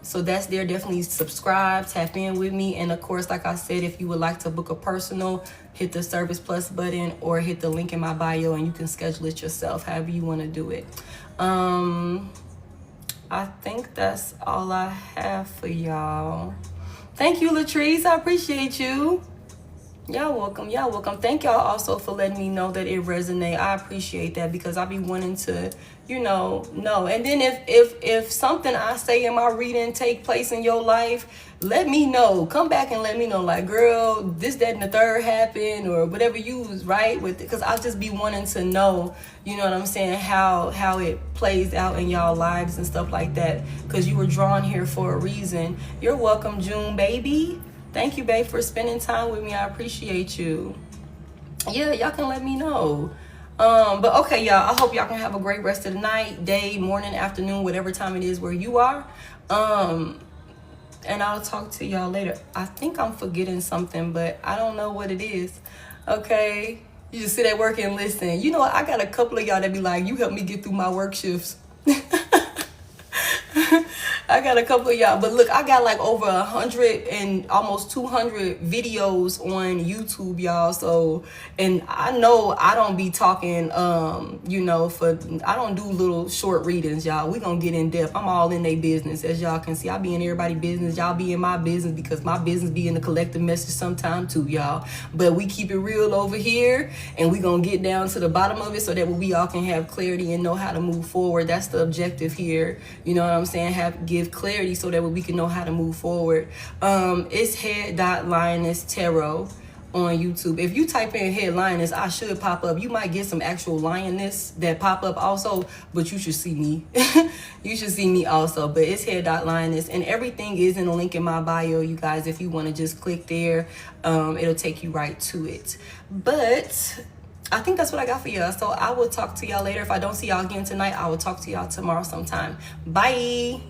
So that's there. Definitely subscribe, tap in with me. And of course, like I said, if you would like to book a personal, hit the Service Plus button or hit the link in my bio and you can schedule it yourself, however you want to do it. I think that's all I have for y'all. Thank you, Latrice. I appreciate you. Y'all welcome. Y'all welcome. Thank y'all also for letting me know that it resonates. I appreciate that because I be wanting to, know. And then if something I say in my reading take place in your life, let me know. Come back and let me know. Like, girl, this, that, and the third happened or whatever you was right with it. Because I'll just be wanting to know, you know what I'm saying, how it plays out in y'all lives and stuff like that. Because you were drawn here for a reason. You're welcome, June, baby. Thank you, babe, for spending time with me. I appreciate you. Yeah, y'all can let me know. But okay, y'all, I hope y'all can have a great rest of the night, day, morning, afternoon, whatever time it is where you are. And I'll talk to y'all later. I think I'm forgetting something, but I don't know what it is. Okay? You just sit at work and listen. You know what? I got a couple of y'all that be like, you help me get through my work shifts. I got a couple of y'all, but look, I got like over 100 and almost 200 videos on YouTube, y'all. So, and I know I don't be talking, I don't do little short readings, y'all. We gonna get in depth. I'm all in their business, as y'all can see. I be in everybody's business. Y'all be in my business because my business be in the collective message sometime too, y'all. But we keep it real over here, and we gonna get down to the bottom of it so that we all can have clarity and know how to move forward. That's the objective here. You know what I'm saying? Give clarity so that we can know how to move forward. It's Head.Lioness Tarot on YouTube. If you type in Head.Lioness, I should pop up. You might get some actual lioness that pop up also, but you should see me. You should see me also, but it's Head.Lioness, and everything is in the link in my bio, you guys. If you want to just click there, it'll take you right to it. But I think that's what I got for y'all. So I will talk to y'all later. If I don't see y'all again tonight, I will talk to y'all tomorrow sometime. Bye.